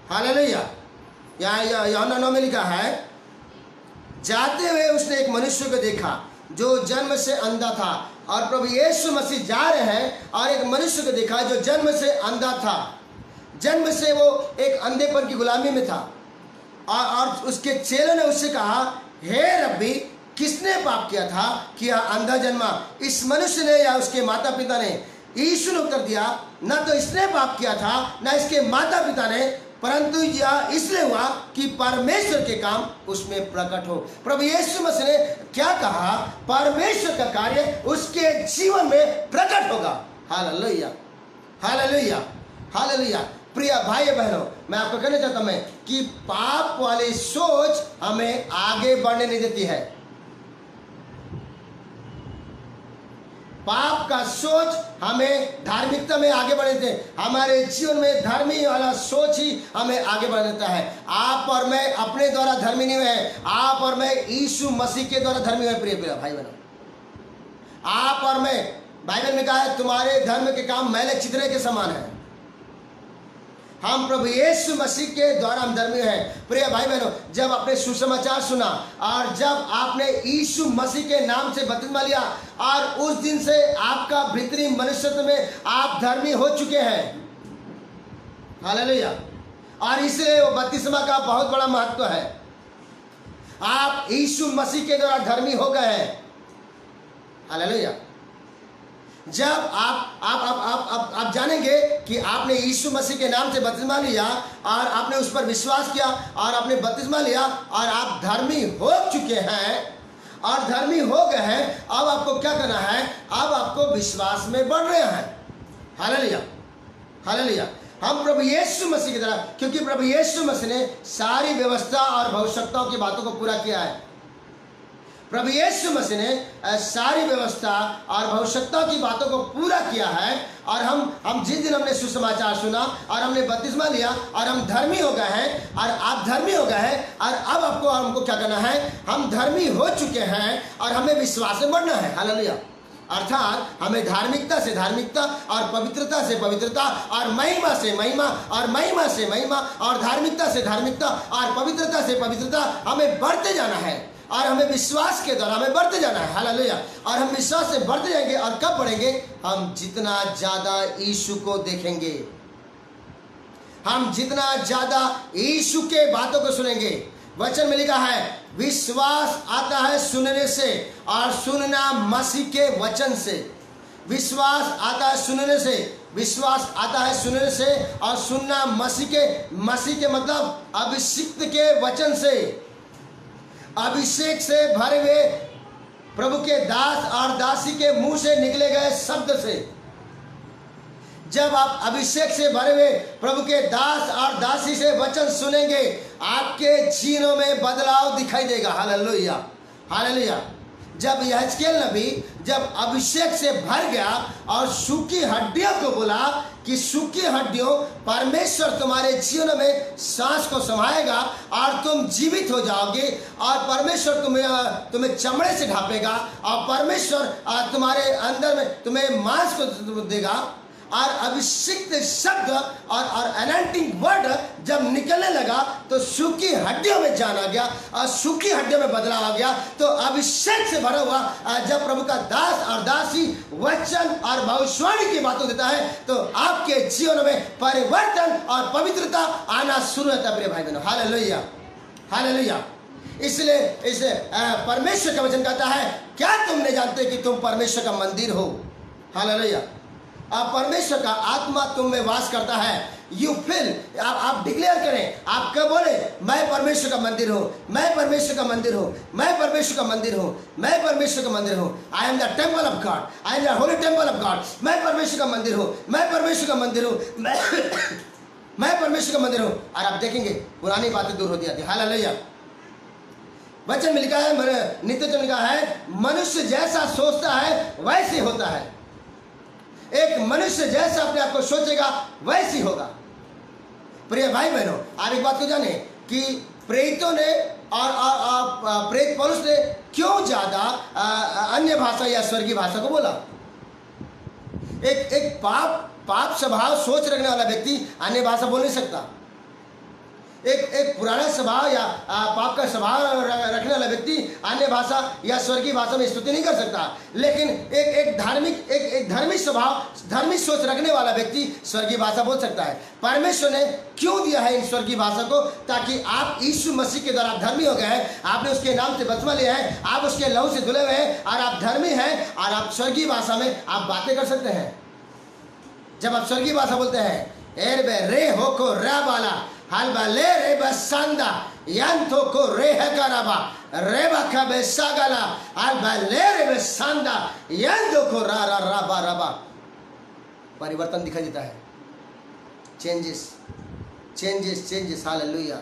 hallelujah. यहाँ यूहन्ना 9 में लिखा है, जाते हुए उसने एक मनुष्य को देखा जो जन्म से अंधा था। और प्रभु यीशु मसीह जा रहे हैं और एक मनुष्य को देखा जो जन्म से अंधा था। जन्म से वो एक अंधेपन की गुलामी में था। और उसके चेलों ने उससे कहा, हे रब्बी, किसने पाप किया था कि यह अंधा जन्मा, इस मनुष्य ने या उसके माता पिता ने? यीशु ने उत्तर दिया, न तो इसने पाप किया था न इसके माता पिता ने, परंतु यह इसलिए हुआ कि परमेश्वर के काम उसमें प्रकट हो। प्रभु यीशु मसीह ने क्या कहा? परमेश्वर का कार्य उसके जीवन में प्रकट होगा। Hallelujah, hallelujah, hallelujah. प्रिय भाई बहनों, मैं आपको कहना चाहता हूं कि पाप वाली सोच हमें आगे बढ़ने नहीं देती है। पाप का सोच हमें धार्मिकता में आगे बढ़ देते हैं। हमारे जीवन में धर्मी वाला सोच ही हमें आगे बढ़ देता है। आप और मैं अपने द्वारा धर्मी नहीं हुए, आप और मैं यीशु मसीह के द्वारा धर्मी हुए। प्रिय भाई बहनों, आप और मैं, बाइबल में कहा है, तुम्हारे धर्म के काम मैले चितरे के समान है। हम प्रभु यीशु मसीह के द्वारा हम धर्मी हैं। प्रिय भाई बहनों, जब आपने सुसमाचार सुना और जब आपने यीशु मसीह के नाम से बपतिस्मा लिया और उस दिन से आपका भीतरी मनुष्यत्व में आप धर्मी हो चुके हैं। हालेलुया। और इसलिए वो बपतिस्मा का बहुत बड़ा महत्व है। आप यीशु मसीह के द्वारा धर्मी हो गए हैं। हालेलुया। जब आप जानेंगे कि आपने यीशु मसीह के नाम से बपतिस्मा लिया और आपने उस पर विश्वास किया और आपने बपतिस्मा लिया और आप धर्मी हो चुके हैं और धर्मी हो गए हैं, अब आपको क्या करना है? अब आपको विश्वास में बढ़ रहे हैं। Hallelujah, hallelujah. हम प्रभु यीशु मसीह की तरह, क्योंकि प्रभु यीशु मसीह ने सारी व्यवस्था और भविष्यताओं की बातों को पूरा किया है। प्रभु यीशु मसीह ने सारी व्यवस्था और भविष्यता की बातों को पूरा किया है। और हम जिस दिन हमने सुसमाचार सुना और हमने बपतिस्मा लिया और हम धर्मी हो गए हैं और आप धर्मी हो गए हैं, और अब आपको हमको क्या करना है? हम धर्मी हो चुके हैं और हमें विश्वास में बढ़ना है। हालेलुया। अर्थात हमें धार्मिकता से धार्मिकता और पवित्रता से पवित्रता और महिमा से महिमा और महिमा से महिमा और धार्मिकता से धार्मिकता और पवित्रता से पवित्रता हमें बढ़ते जाना है और हमें विश्वास के द्वारा हमें बढ़ते जाना है। हालेलुया। और हम विश्वास से बढ़ते जाएंगे। और कब बढ़ेंगे? हम जितना ज्यादा यीशु को देखेंगे, हम जितना ज्यादा यीशु के बातों को सुनेंगे। वचन में लिखा है, विश्वास आता है सुनने से और सुनना मसीह के वचन से। विश्वास आता है सुनने से, विश्वास आता है सुनने से और सुनना मसीह के मतलब अभिषिक्त के वचन से। अभिषेक से भरे हुए प्रभु के दास और दासी के मुंह से निकले गए शब्द से। जब आप अभिषेक से भरे हुए प्रभु के दास और दासी से वचन सुनेंगे, आपके जीनों में बदलाव दिखाई देगा। Hallelujah, hallelujah. जब यहेजकेल नबी जब अभिषेक से भर गया और सूखी हड्डियों को बोला कि सूखी हड्डियों, परमेश्वर तुम्हारे जीवन में सांस को समाएगा और तुम जीवित हो जाओगे और परमेश्वर तुम्हें चमड़े से ढांपेगा और परमेश्वर तुम्हारे अंदर में तुम्हें मांस को देगा। और अभिषिक्त शब्द और अनॉइंटिंग वर्ड जब निकलने लगा तो सूखी हड्डियों में जान आ गया और सूखी हड्डियों में बदलाव आ गया। तो अभिषेक से भरा हुआ जब प्रभु का दास और दासी वचन और भविष्यवाणी की बातों देता है तो आपके जीवन में परिवर्तन और पवित्रता आना शुरू होता है। प्रिय भाई बहनों, हालेलुया, हालेलुया। इसलिए इसे परमेश्वर का वचन कहता है, क्या तुम नहीं जानते कि तुम परमेश्वर का मंदिर हो? हालेलुया। अब परमेश्वर का आत्मा तुम में वास करता है। यू फील, आप डिक्लेयर करें, आप कब बोले, मैं परमेश्वर का मंदिर हूँ, मैं परमेश्वर का मंदिर हूँ, मैं परमेश्वर का मंदिर हूँ, मैं परमेश्वर का मंदिर हूँ। I am the temple of God, I am the Holi temple of God. मैं परमेश्वर का मंदिर हूँ, मैं परमेश्वर का मंदिर हूँ, मैं परमेश्वर का मंदिर हूँ। और आप देखेंगे पुरानी बातें दूर होती जाती है। हालेलुया। वचन में लिखा है, नित्य में लिखा है, मनुष्य जैसा सोचता है वैसे होता है। एक मनुष्य जैसा अपने आप को सोचेगा वैसी होगा। प्रिय भाई बहनों, आप एक बात को जाने कि प्रेरितों ने और प्रेरित पौलुस ने क्यों ज्यादा अन्य भाषा या स्वर्गीय भाषा को बोला। एक पाप स्वभाव सोच रखने वाला व्यक्ति अन्य भाषा बोल नहीं सकता। एक पुराना स्वभाव या पाप का स्वभाव रखने वाला व्यक्ति अन्य भाषा या स्वर्गीय भाषा में स्तुति नहीं कर सकता। लेकिन एक धार्मिक स्वभाव, धार्मिक सोच रखने वाला व्यक्ति स्वर्गीय भाषा बोल सकता है। परमेश्वर ने क्यों दिया है इन स्वर्गीय भाषा को? ताकि आप यीशु मसीह के द्वारा धर्मी हो गए हैं, आपने उसके नाम से बपतिस्मा लिया है, आप उसके लहू से धुले हुए हैं और आप धर्मी हैं और आप स्वर्गीय भाषा में आप बातें कर सकते हैं। जब आप स्वर्गीय भाषा बोलते हैं, एरबे रे हो को रा बाला हलबा ले रे बसंदा यंतो को रे है कराबा रे बका बेसागला हलबा ले रे बसंदा यंतो को रा रा राबा राबा। परिवर्तन दिखाई देता है। Changes changes changes. Hallelujah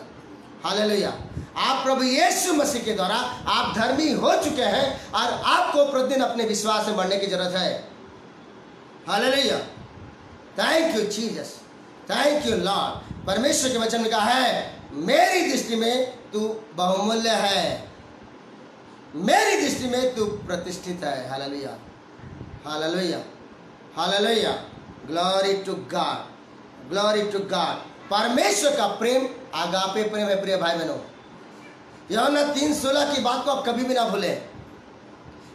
hallelujah. आप प्रभु यीशु मसीह के द्वारा आप धर्मी हो चुके हैं और आपको प्रतिदिन अपने विश्वास में बढ़ने की जरूरत है। Hallelujah. Thank you Jesus, thank you Lord. परमेश्वर के वचन में कहा है, मेरी दृष्टि में तू बहुमूल्य है, मेरी दृष्टि में तू प्रतिष्ठित है। Hallelujah hallelujah hallelujah. Glory to God, glory to God. परमेश्वर का प्रेम आगापे प्रेम है। प्रिय भाई बहनों, यूहन्ना 3:16 की बात को आप कभी भी ना भूलें।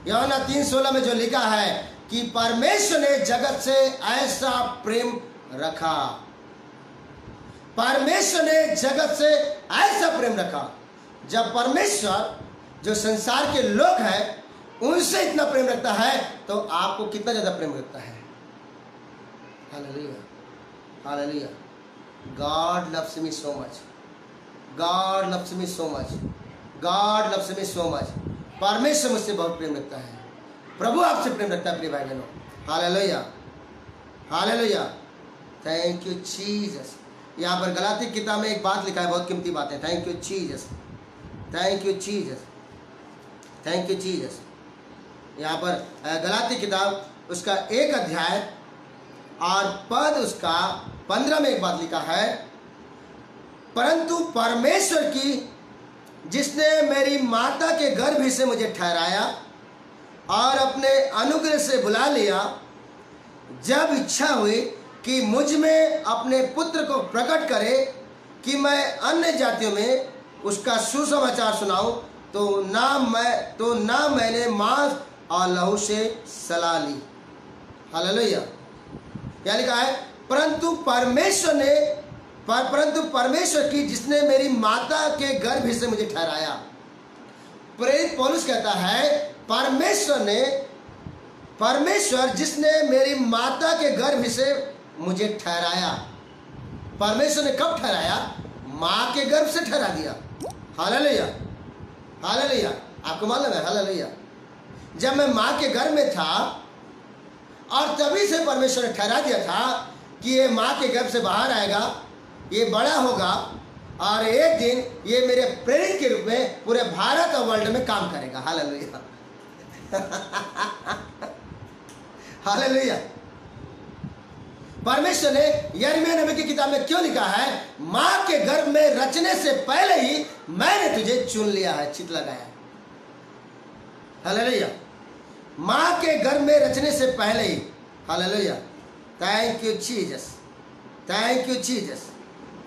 यूहन्ना 3:16 में जो लिखा है कि परमेश्वर ने जगत से ऐसा प्रेम रखा, परमेश्वर ने जगत से ऐसा प्रेम रखा। जब परमेश्वर जो संसार के लोग हैं उनसे इतना प्रेम रखता है तो आपको कितना ज्यादा प्रेम रखता है। Hallelujah hallelujah. God loves me so much, God loves me so much, God loves me so much. परमेश्वर मुझसे बहुत प्रेम रखता है, प्रभु आपसे प्रेम रखता है। प्रिय भाई बहनों, hallelujah hallelujah. Thank you Jesus. यहाँ पर गलाती किताब में एक बात लिखा है, बहुत कीमती बात है। Thank you Jesus, thank you Jesus, thank you Jesus. यहाँ पर गलाती किताब उसका 1 अध्याय और पद उसका 15 में एक बात लिखा है, परंतु परमेश्वर की जिसने मेरी माता के गर्भ ही से मुझे ठहराया और अपने अनुग्रह से बुला लिया, जब इच्छा हुई कि मुझ में अपने पुत्र को प्रकट करे कि मैं अन्य जातियों में उसका सुसमाचार सुनाऊं, तो ना मैंने मांस और लहू से सलाह ली। हालेलुया। क्या लिखा है? परंतु परमेश्वर की जिसने मेरी माता के गर्भ से मुझे ठहराया। प्रेरित पौलुस कहता है, परमेश्वर जिसने मेरी माता के गर्भ से मुझे ठहराया। परमेश्वर ने कब ठहराया? माँ के गर्भ से ठहरा दिया। Hallelujah hallelujah. आपको मालूम है? हालेलुया। जब मैं माँ के गर्भ में था और तभी से परमेश्वर ने ठहरा दिया था कि ये माँ के गर्भ से बाहर आएगा, ये बड़ा होगा और एक दिन ये मेरे प्रेरित के रूप में पूरे भारत और वर्ल्ड में काम करेगा। Hallelujah hallelujah. परमेश्वर ने यिर्मयाह नबी की किताब में क्यों लिखा है? माँ के गर्भ में रचने से पहले ही मैंने तुझे चुन लिया है, चित लगाया। हालेलुया। माँ के गर्भ में रचने से पहले ही। Hallelujah. Thank you Jesus, thank you Jesus,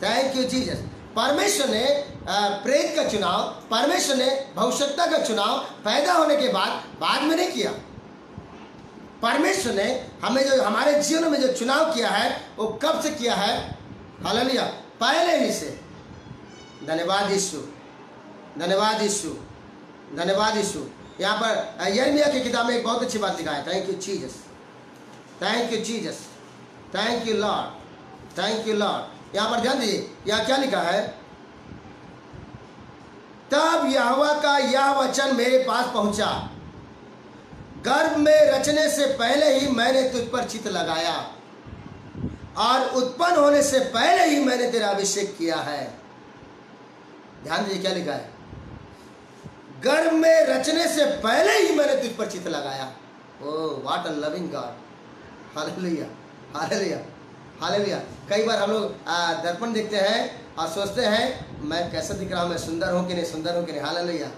thank you Jesus. परमेश्वर ने प्रेरित का चुनाव, परमेश्वर ने भविष्यता का चुनाव पैदा होने के बाद में नहीं किया। परमेश्वर ने हमें जो हमारे जीवन में जो चुनाव किया है वो कब से किया है? हालेलुया, पहले ही से। धन्यवाद यीशु, धन्यवाद यीशु, धन्यवाद यीशु। यहाँ पर यिर्मयाह की किताब में एक बहुत अच्छी बात लिखा है। Thank you Jesus, thank you Jesus, thank you Lord, thank you Lord. यहां पर ध्यान दीजिए, यहां क्या लिखा है, तब यहोवा का यह वचन मेरे पास पहुंचा, गर्भ में रचने से पहले ही मैंने तुझ पर चित्त लगाया और उत्पन्न होने से पहले ही मैंने तेरा अभिषेक किया है। ध्यान दीजिए क्या लिखा है, गर्भ में रचने से पहले ही मैंने तुझ पर चित्त लगाया। Oh what a loving God, hallelujah, hallelujah, hallelujah. कई बार हम लोग दर्पण देखते हैं और सोचते हैं मैं कैसा दिख रहा हूं, मैं सुंदर हूं कि नहीं, सुंदर हूं कि नहीं, हालेलुया।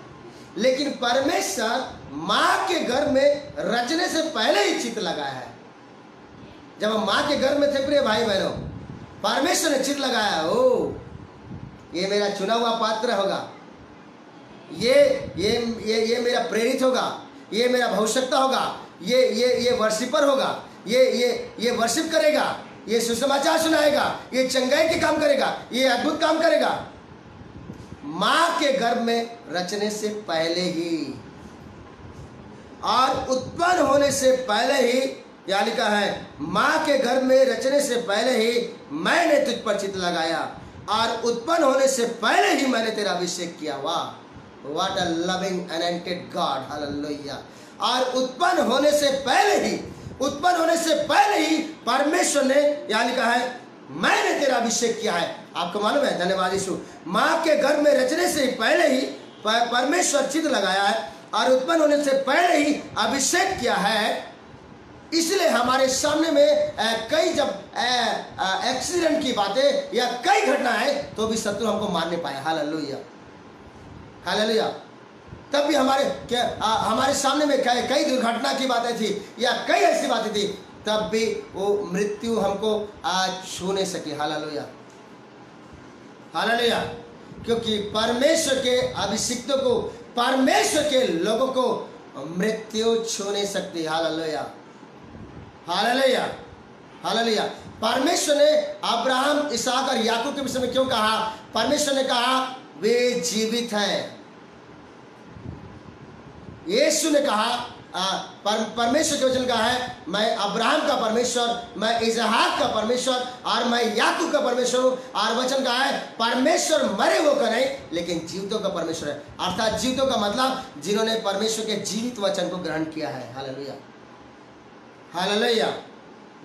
लेकिन परमेश्वर मां के गर्भ में रचने से पहले ही चित्त लगाया है। जब हम मां के गर्भ में थे प्रिय भाई बहनों, परमेश्वर ने चित्त लगाया, ओ ये मेरा चुना हुआ पात्र होगा, ये मेरा प्रेरित होगा, ये मेरा भविष्यवक्ता होगा, ये वर्शिपर होगा, ये वर्शिप करेगा, ये सुसमाचार सुनाएगा, ये चंगाई के काम करेगा, ये अद्भुत काम करेगा। मां के गर्भ में रचने से पहले ही और उत्पन्न होने से पहले ही, या लिखा है मां के गर्भ में रचने से पहले ही मैंने तुझ पर चित्त लगाया और उत्पन्न होने से पहले ही मैंने तेरा अभिषेक किया। वाह, what a loving anointed God, hallelujah. और उत्पन्न होने से पहले ही परमेश्वर ने, या लिखा है मैंने तेरा अभिषेक किया है। आपको मालूम है, धन्यवाद यीशु, मां के गर्भ में रचने से पहले ही परमेश्वर चित्त लगाया है और उत्पन्न होने से पहले ही अभिषेक किया है। इसलिए हमारे सामने में कई जब एक्सीडेंट की बातें या कई घटनाएं तो भी शत्रु हमको मार नहीं पाए, हालेलुया, हालेलुया। तब भी हमारे सामने में कई दुर्घटना की बातें थी या कई ऐसी बातें थी, तब भी वो मृत्यु हमको आज छू नहीं सकी, हालेलुया, हालेलुया। क्योंकि परमेश्वर के अभिषिक्तों को, परमेश्वर के लोगों को मृत्यु छू नहीं सकती, हालेलुया, हालेलुया, हालेलुया। परमेश्वर ने अब्राहम, इसहाक और याकूब के विषय में क्यों कहा? परमेश्वर ने कहा वे जीवित हैं। यीशु ने कहा, परमेश्वर के वचन का है, मैं अब्राहम का परमेश्वर, मैं इसहाक का परमेश्वर और मैं याकूब का परमेश्वर हूं। और वचन का है परमेश्वर मरे हुए का नहीं लेकिन जीवितों का परमेश्वर है। अर्थात जीवितों का मतलब जिन्होंने परमेश्वर के जीवित वचन को ग्रहण किया है, hallelujah, hallelujah,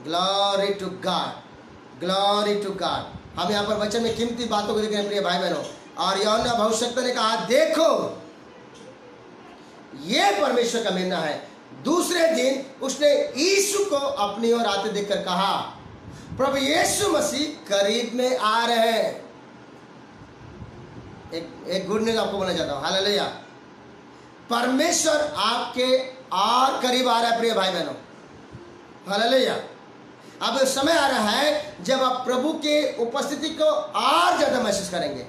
glory to God, glory to God. हम यहाँ पर वचन में कीमती बातों को देख रहे हैं प्रिय भाई बहनों। और यूहन्ना भविष्यवक्ता ने कहा, देखो ये परमेश्वर का मेमना है। दूसरे दिन उसने यीशु को अपनी ओर आते देखकर कहा, प्रभु यीशु मसीह करीब में आ रहे हैं। एक गुड न्यूज़ आपको बोलना चाहता हूं, हालेलुया। परमेश्वर आपके और करीब आ रहा है प्रिय भाई बहनों, हालेलुया। अब समय आ रहा है जब आप प्रभु के उपस्थिति को और ज्यादा महसूस करेंगे।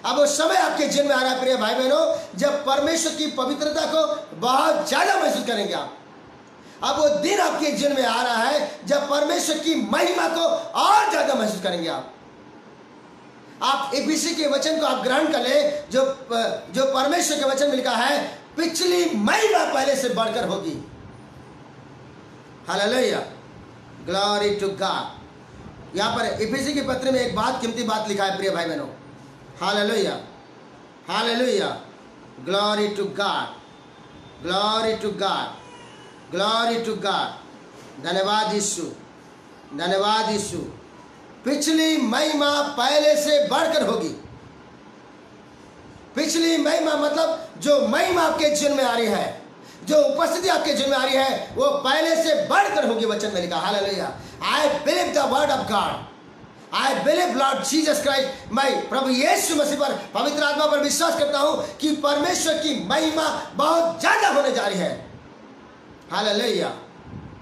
अब वो समय आपके जीवन में आ रहा है प्रिय भाई बहनों, जब परमेश्वर की पवित्रता को बहुत ज्यादा महसूस करेंगे आप। अब वो दिन आपके जीवन में आ रहा है जब परमेश्वर की महिमा को और ज्यादा महसूस करेंगे आप इफिसी के वचन को आप ग्रहण कर ले, जो परमेश्वर के वचन में लिखा है, पिछली महिमा पहले से बढ़कर होगी, हालेलुया, ग्लोरी टू गॉड। यहां पर इफिसी के पत्र में एक बात, कीमती बात लिखा है प्रिय भाई बहनों, hallelujah, hallelujah, glory to God, glory to God, glory to God. धन्यवाद यीशु, धन्यवाद यीशु। पिछली महिमा पहले से बढ़कर होगी। पिछली महिमा मतलब जो महिमा आपके जीवन में आ रही है, जो उपस्थिति आपके जीवन में आ रही है, वो पहले से बढ़कर होगी। वचन में लिखा, hallelujah. I believe the word of God, I believe Lord Jesus Christ. मैं प्रभु यीशु मसीह पर, पवित्र आत्मा पर विश्वास करता हूं कि परमेश्वर की महिमा बहुत ज्यादा होने जा रही है, hallelujah.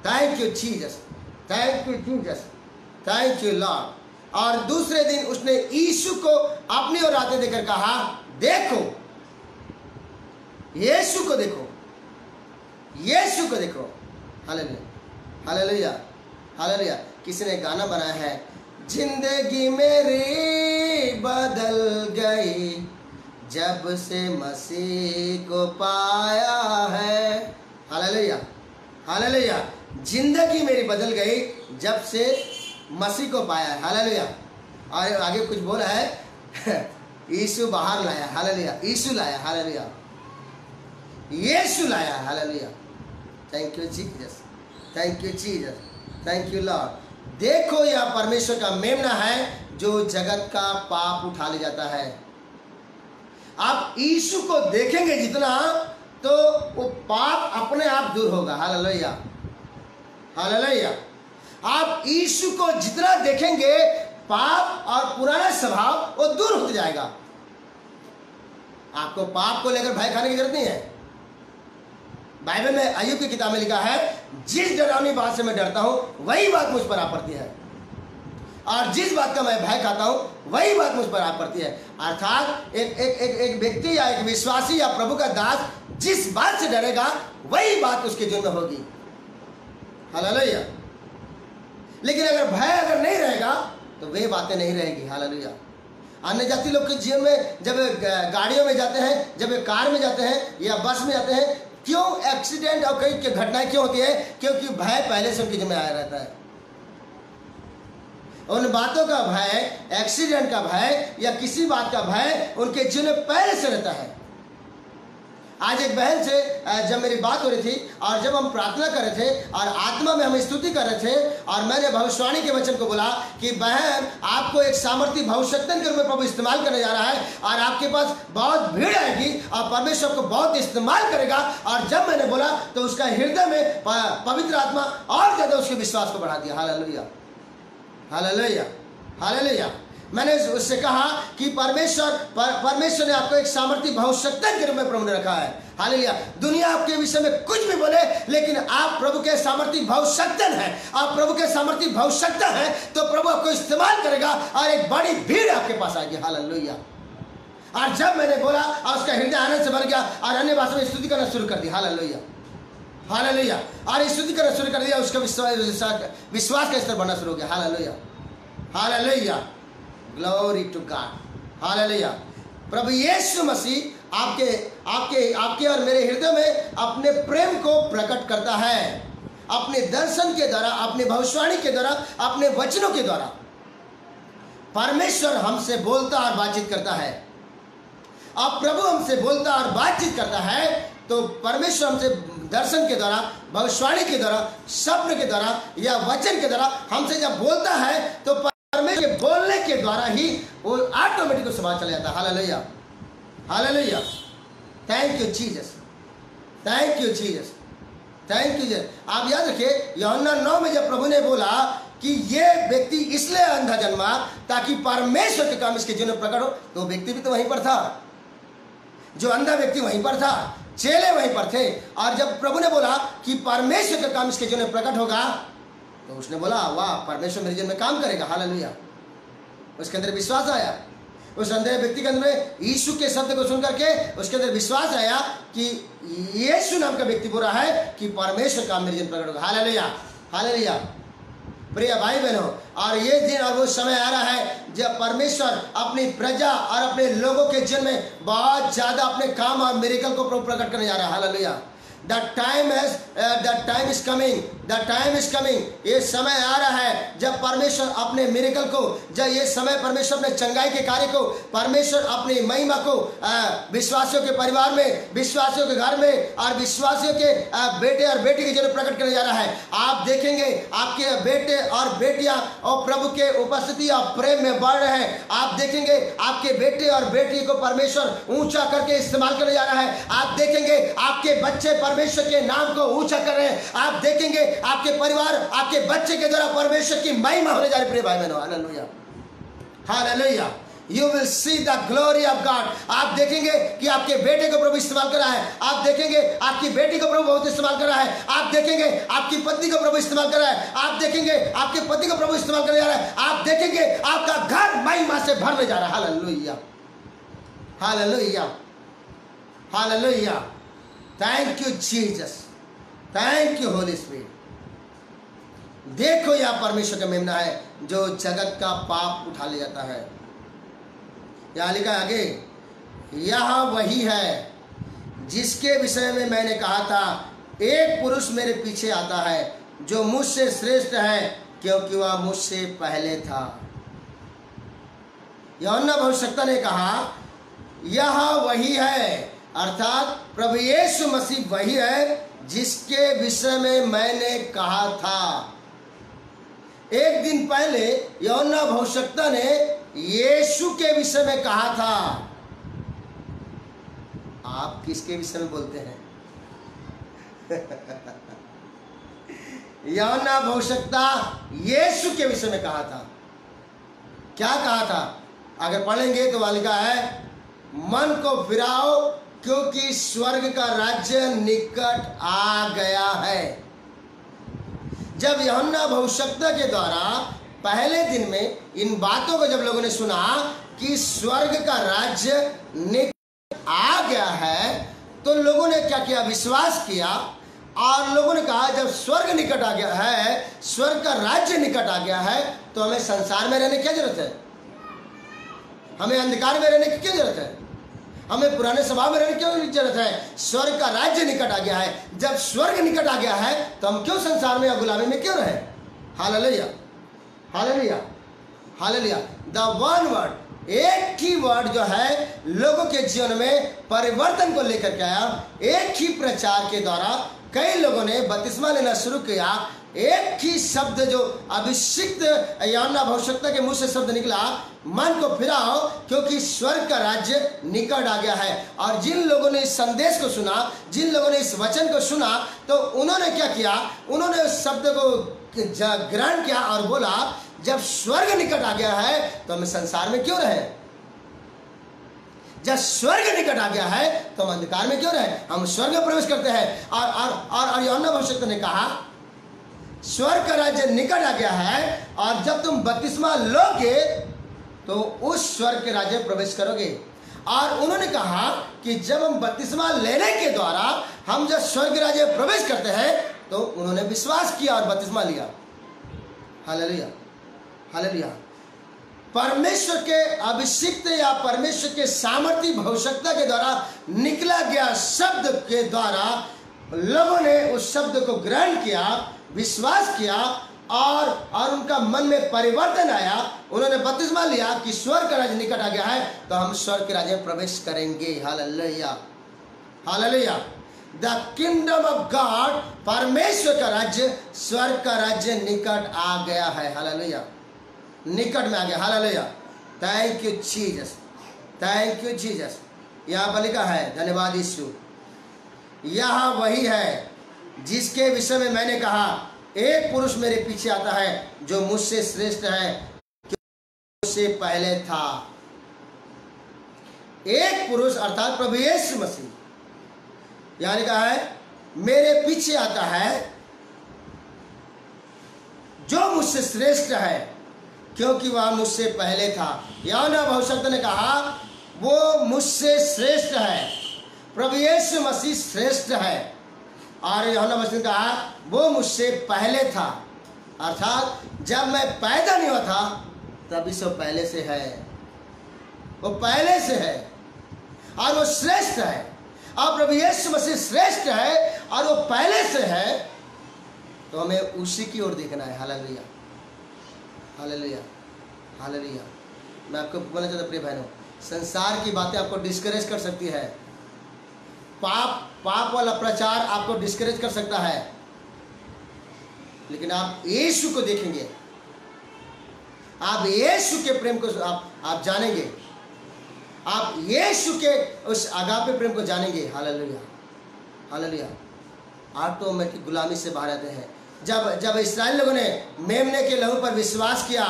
Thank you Jesus, thank you Jesus, thank you Lord. और दूसरे दिन उसने यीशु को अपनी ओर आते देखकर कहा, देखो यीशु को देखो, यीशु को देखो, हालेलुया, हालेलुया, हालेलुया। किसी ने गाना बनाया है, जिंदगी मेरी बदल गई जब से मसीह को पाया है, हालेलुया, हालेलुया। जिंदगी मेरी बदल गई जब से मसीह को पाया है। हालेलुया। और आगे कुछ बोला है यीशु बाहर लाया। हालेलुया। यीशु लाया। हालेलुया। यीशु लाया। Hallelujah. Thank you Jesus, thank you Jesus, thank you Lord. देखो यह परमेश्वर का मेमना है जो जगत का पाप उठा ले जाता है। आप यीशु को देखेंगे जितना तो वो पाप अपने आप दूर होगा। हालेलुया। हालेलुया। आप यीशु को जितना देखेंगे पाप और पुराना स्वभाव वो दूर होते जाएगा। आपको पाप को लेकर भय खाने की जरूरत नहीं है। बाइबल में अय्यूब की किताब में लिखा है, जिस डरावनी बात से मैं डरता हूं वही बात मुझ पर आ पड़ती है, और जिस बात का मैं भय खाता हूं वही बात मुझ पर आ पड़ती है। अर्थात एक व्यक्ति या एक विश्वासी या प्रभु का दास जिस बात से डरेगा वही बात उसके जीवन में होगी। हालेलुया। लेकिन अगर भय अगर नहीं रहेगा तो वे बातें नहीं रहेगी। हालेलुया। अन्य जाति लोग के जीवन में जब गाड़ियों में जाते हैं, जब कार में जाते हैं या बस में जाते हैं, क्यों एक्सीडेंट और कई घटनाएं क्यों होती है? क्योंकि भय पहले से उनके जीवन में आया रहता है। उन बातों का भय, एक्सीडेंट का भय या किसी बात का भय उनके जीवन में पहले से रहता है। आज एक बहन से जब मेरी बात हो रही थी और जब हम प्रार्थना कर रहे थे और आत्मा में हम स्तुति कर रहे थे और मैंने भविष्यवाणी के वचन को बोला कि बहन आपको एक सामर्थी भविष्यवक्ता के रूप में प्रभु इस्तेमाल करने जा रहा है और आपके पास बहुत भीड़ आएगी और परमेश्वर को बहुत इस्तेमाल करेगा। और जब मैंने बोला तो उसका हृदय में पवित्र आत्मा और ज्यादा उसके विश्वास को बढ़ा दिया। हालेलुया। हालेलुया। हालेलुया। मैंने उससे कहा कि परमेश्वर ने आपको एक सामर्थी भविष्यवक्ता के रूप में प्रभु ने रखा है। हालेलुया। दुनिया आपके विषय में कुछ भी बोले लेकिन आप प्रभु के सामर्थी भविष्यवक्ता हैं। आप प्रभु के सामर्थी भविष्यवक्ता हैं तो प्रभु आपको इस्तेमाल करेगा और एक बड़ी भीड़ आपके पास आएगी। हालेलुया। और जब मैंने बोला और उसका हृदय आनंद से भर गया और अन्य भाषा में स्तुति करना शुरू कर दी। हालेलुया। हालेलुया। और स्तुति करना शुरू कर दिया, उसका विश्वास का स्तर बढ़ना शुरू हो गया। Hallelujah. Hallelujah. Glory to God. Hallelujah. प्रभु यीशु मसीह आपके और मेरे हृदय में अपने प्रेम को प्रकट करता है, अपने दर्शन के द्वारा, अपने भविष्यवाणी के द्वारा, अपने वचनों के द्वारा। परमेश्वर हमसे बोलता और बातचीत करता है। अब प्रभु हमसे बोलता और बातचीत करता है तो परमेश्वर हमसे दर्शन के द्वारा, भविष्यवाणी के द्वारा, स्वप्न के द्वारा या वचन के द्वारा हमसे जब बोलता है तो परमेश्वर के बोलने के द्वारा ही वो ऑटोमेटिक समाज चला जाता है। Hallelujah. Hallelujah. Thank you Jesus, thank you Jesus, thank you Jesus. आप याद रखिए यूहन्ना 9 में जब प्रभु ने बोला कि ये व्यक्ति इसलिए अंधा जन्मा ताकि परमेश्वर के काम इसके जीवन में प्रकट हो, तो व्यक्ति भी तो वहीं पर था, जो अंधा व्यक्ति वहीं पर था, चेले वहीं पर थे। और जब प्रभु ने बोला कि परमेश्वर का काम इसके जीवन में प्रकट होगा तो उसने बोला वाह, परमेश्वर मेरे जीवन में काम करेगा। हालेलुया। उसके अंदर विश्वास आया। उस अंधे व्यक्ति के अंदर यीशु के शब्द को सुन करके उसके अंदर विश्वास आया कि यीशु नाम का व्यक्ति बोल रहा है कि परमेश्वर काम मेरे जीवन में प्रकट होगा। हालेलुया। हालेलुया। प्रिय भाई बहनों, और ये दिन और वो समय आ रहा है जब परमेश्वर अपनी प्रजा और अपने लोगों के जीवन में बहुत ज्यादा अपने काम और मिरेकल को प्रकट करने जा रहा है। Hallelujah. The time is coming. The time is coming. ये समय आ रहा है जब परमेश्वर अपने मिरेकल को, जब ये समय परमेश्वर अपने चंगाई के कार्य को, परमेश्वर अपनी महिमा को विश्वासियों के परिवार में, विश्वासियों के घर में और विश्वासियों के बेटे और बेटी के जरिए प्रकट करने जा रहा है। आप देखेंगे आपके बेटे और बेटियां और प्रभु के उपस्थिति और प्रेम में बढ़ रहे हैं। आप देखेंगे आपके बेटे और बेटी को परमेश्वर ऊंचा करके इस्तेमाल करने जा रहा है। आप देखेंगे आपके बच्चे परमेश्वर के नाम को ऊंचा कर रहे हैं। आप देखेंगे आपके परिवार, आपके बच्चे के द्वारा परमेश्वर की महिमा होने जा रही है। प्रिय भाई बहनों, hallelujah. Hallelujah. You will see the glory of God. आप देखेंगे कि आपके बेटे को प्रभु इस्तेमाल कर रहा है। आप देखेंगे आपकी बेटी को प्रभु बहुत इस्तेमाल कर रहा है। आप देखेंगे आपकी पत्नी को प्रभु इस्तेमाल कर रहा है। आप देखेंगे आपके पति को प्रभु इस्तेमाल करने जा रहा है। आप देखेंगे आपका घर महिमा से भरने जा रहा है। Hallelujah. Hallelujah. Hallelujah. Thank you Jesus, thank you Holy spirit. देखो यह परमेश्वर का मेमना है जो जगत का पाप उठा ले जाता है। यहां लिखा आगे, यह वही है जिसके विषय में मैंने कहा था एक पुरुष मेरे पीछे आता है जो मुझसे श्रेष्ठ है, क्योंकि वह मुझसे पहले था। यूहन्ना भविष्यद्वक्ता ने कहा यह वही है, अर्थात प्रभु यीशु मसीह वही है जिसके विषय में मैंने कहा था। एक दिन पहले यूहन्ना भविष्यद्वक्ता ने यीशु के विषय में कहा था। आप किसके विषय में बोलते हैं? यूहन्ना भविष्यद्वक्ता यीशु के विषय में कहा था। क्या कहा था? अगर पढ़ेंगे तो वहां लिखा है, मन को फिराओ क्योंकि स्वर्ग का राज्य निकट आ गया है। जब यूहन्ना भविष्यद्वक्ता के द्वारा पहले दिन में इन बातों को जब लोगों ने सुना कि स्वर्ग का राज्य निकट आ गया है, तो लोगों ने क्या किया? विश्वास किया। और लोगों ने कहा जब स्वर्ग निकट आ गया है, स्वर्ग का राज्य निकट आ गया है, तो हमें संसार में रहने की क्या जरूरत है? हमें अंधकार में रहने की क्या जरूरत है? हमें पुराने स्वभाव में रहने की क्यों जरूरत है? स्वर्ग का राज्य निकट आ गया है। जब स्वर्ग निकट आ गया है तो हम क्यों संसार में या गुलामी में क्यों रहे? Hallelujah, hallelujah, hallelujah. The one word, एक ही वर्ड जो है लोगों के जीवन में परिवर्तन को लेकर के आया। एक ही प्रचार के द्वारा कई लोगों ने बपतिस्मा लेना शुरू किया। एक ही शब्द जो अभिषिक्त यूहन्ना भविष्यद्वक्ता के मुंह से शब्द निकला, मन को फिराओ क्योंकि स्वर्ग का राज्य निकट आ गया है। और जिन लोगों ने इस संदेश को सुना, जिन लोगों ने इस वचन को सुना, तो उन्होंने क्या किया? उन्होंने उस शब्द को ग्रहण किया और बोला जब स्वर्ग निकट आ गया है तो हम संसार में क्यों रहे? जब स्वर्ग निकट आ गया है तो हम अंधकार में क्यों रहे? हम स्वर्ग में प्रवेश करते हैं। और यूहन्ना भविष्यद्वक्ता ने कहा स्वर्ग का राज्य निकट आ गया है, और जब तुम बपतिस्मा लोगे तो उस स्वर्ग के राज्य में प्रवेश करोगे। और उन्होंने कहा कि जब हम बपतिस्मा लेने के द्वारा हम जब स्वर्ग राज्य में प्रवेश करते हैं, तो उन्होंने विश्वास किया और बपतिस्मा लिया। Hallelujah, hallelujah. परमेश्वर के अभिषिक्त या परमेश्वर के सामर्थी भविष्यद्वक्ता के द्वारा निकला गया शब्द के द्वारा लोगों ने उस शब्द को ग्रहण किया, विश्वास किया, और उनका मन में परिवर्तन आया। उन्होंने बपतिस्मा लिया कि स्वर्ग का राज्य निकट आ गया है, तो हम स्वर्ग के राज्य में प्रवेश करेंगे। Hallelujah, hallelujah. The kingdom of God, परमेश्वर का राज्य, स्वर्ग का राज्य निकट आ गया है। हालेलुया, निकट में आ गया। Hallelujah, thank you Jesus, thank you Jesus. यहाँ पर लिखा है, धन्यवाद यीशु, यह वही है जिसके विषय में मैंने कहा एक पुरुष मेरे पीछे आता है जो मुझसे श्रेष्ठ है, क्योंकि मुझसे पहले था। एक पुरुष अर्थात प्रभु यीशु मसीह, यहाँ लिखा है मेरे पीछे आता है जो मुझसे श्रेष्ठ है, क्योंकि वह मुझसे पहले था। यूहन्ना भविष्यद्वक्ता ने कहा वो मुझसे श्रेष्ठ है, प्रभु यीशु मसीह श्रेष्ठ है। और यूहन्ना भविष्यद्वक्ता ने कहा वो मुझसे पहले था, अर्थात जब मैं पैदा नहीं हुआ था तभी से पहले से है, वो पहले से है और वो श्रेष्ठ है। और प्रभु यीशु मसीह श्रेष्ठ है और वो पहले से है, तो हमें उसी की ओर देखना है। Hallelujah, hallelujah, hallelujah. मैं आपको बोलना चाहता प्रिय बहनों, संसार की बातें आपको डिस्करेज कर सकती है। पाप वाला प्रचार आपको डिस्करेज कर सकता है, लेकिन आप यीशु को देखेंगे, आप यीशु के प्रेम को आप जानेंगे, आप यीशु के उस आगापे प्रेम को जानेंगे। Hallelujah, hallelujah. ऑटोमेटिक गुलामी से बाहर आते हैं। जब इस्राएल लोगों ने मेमने के लहू पर विश्वास किया,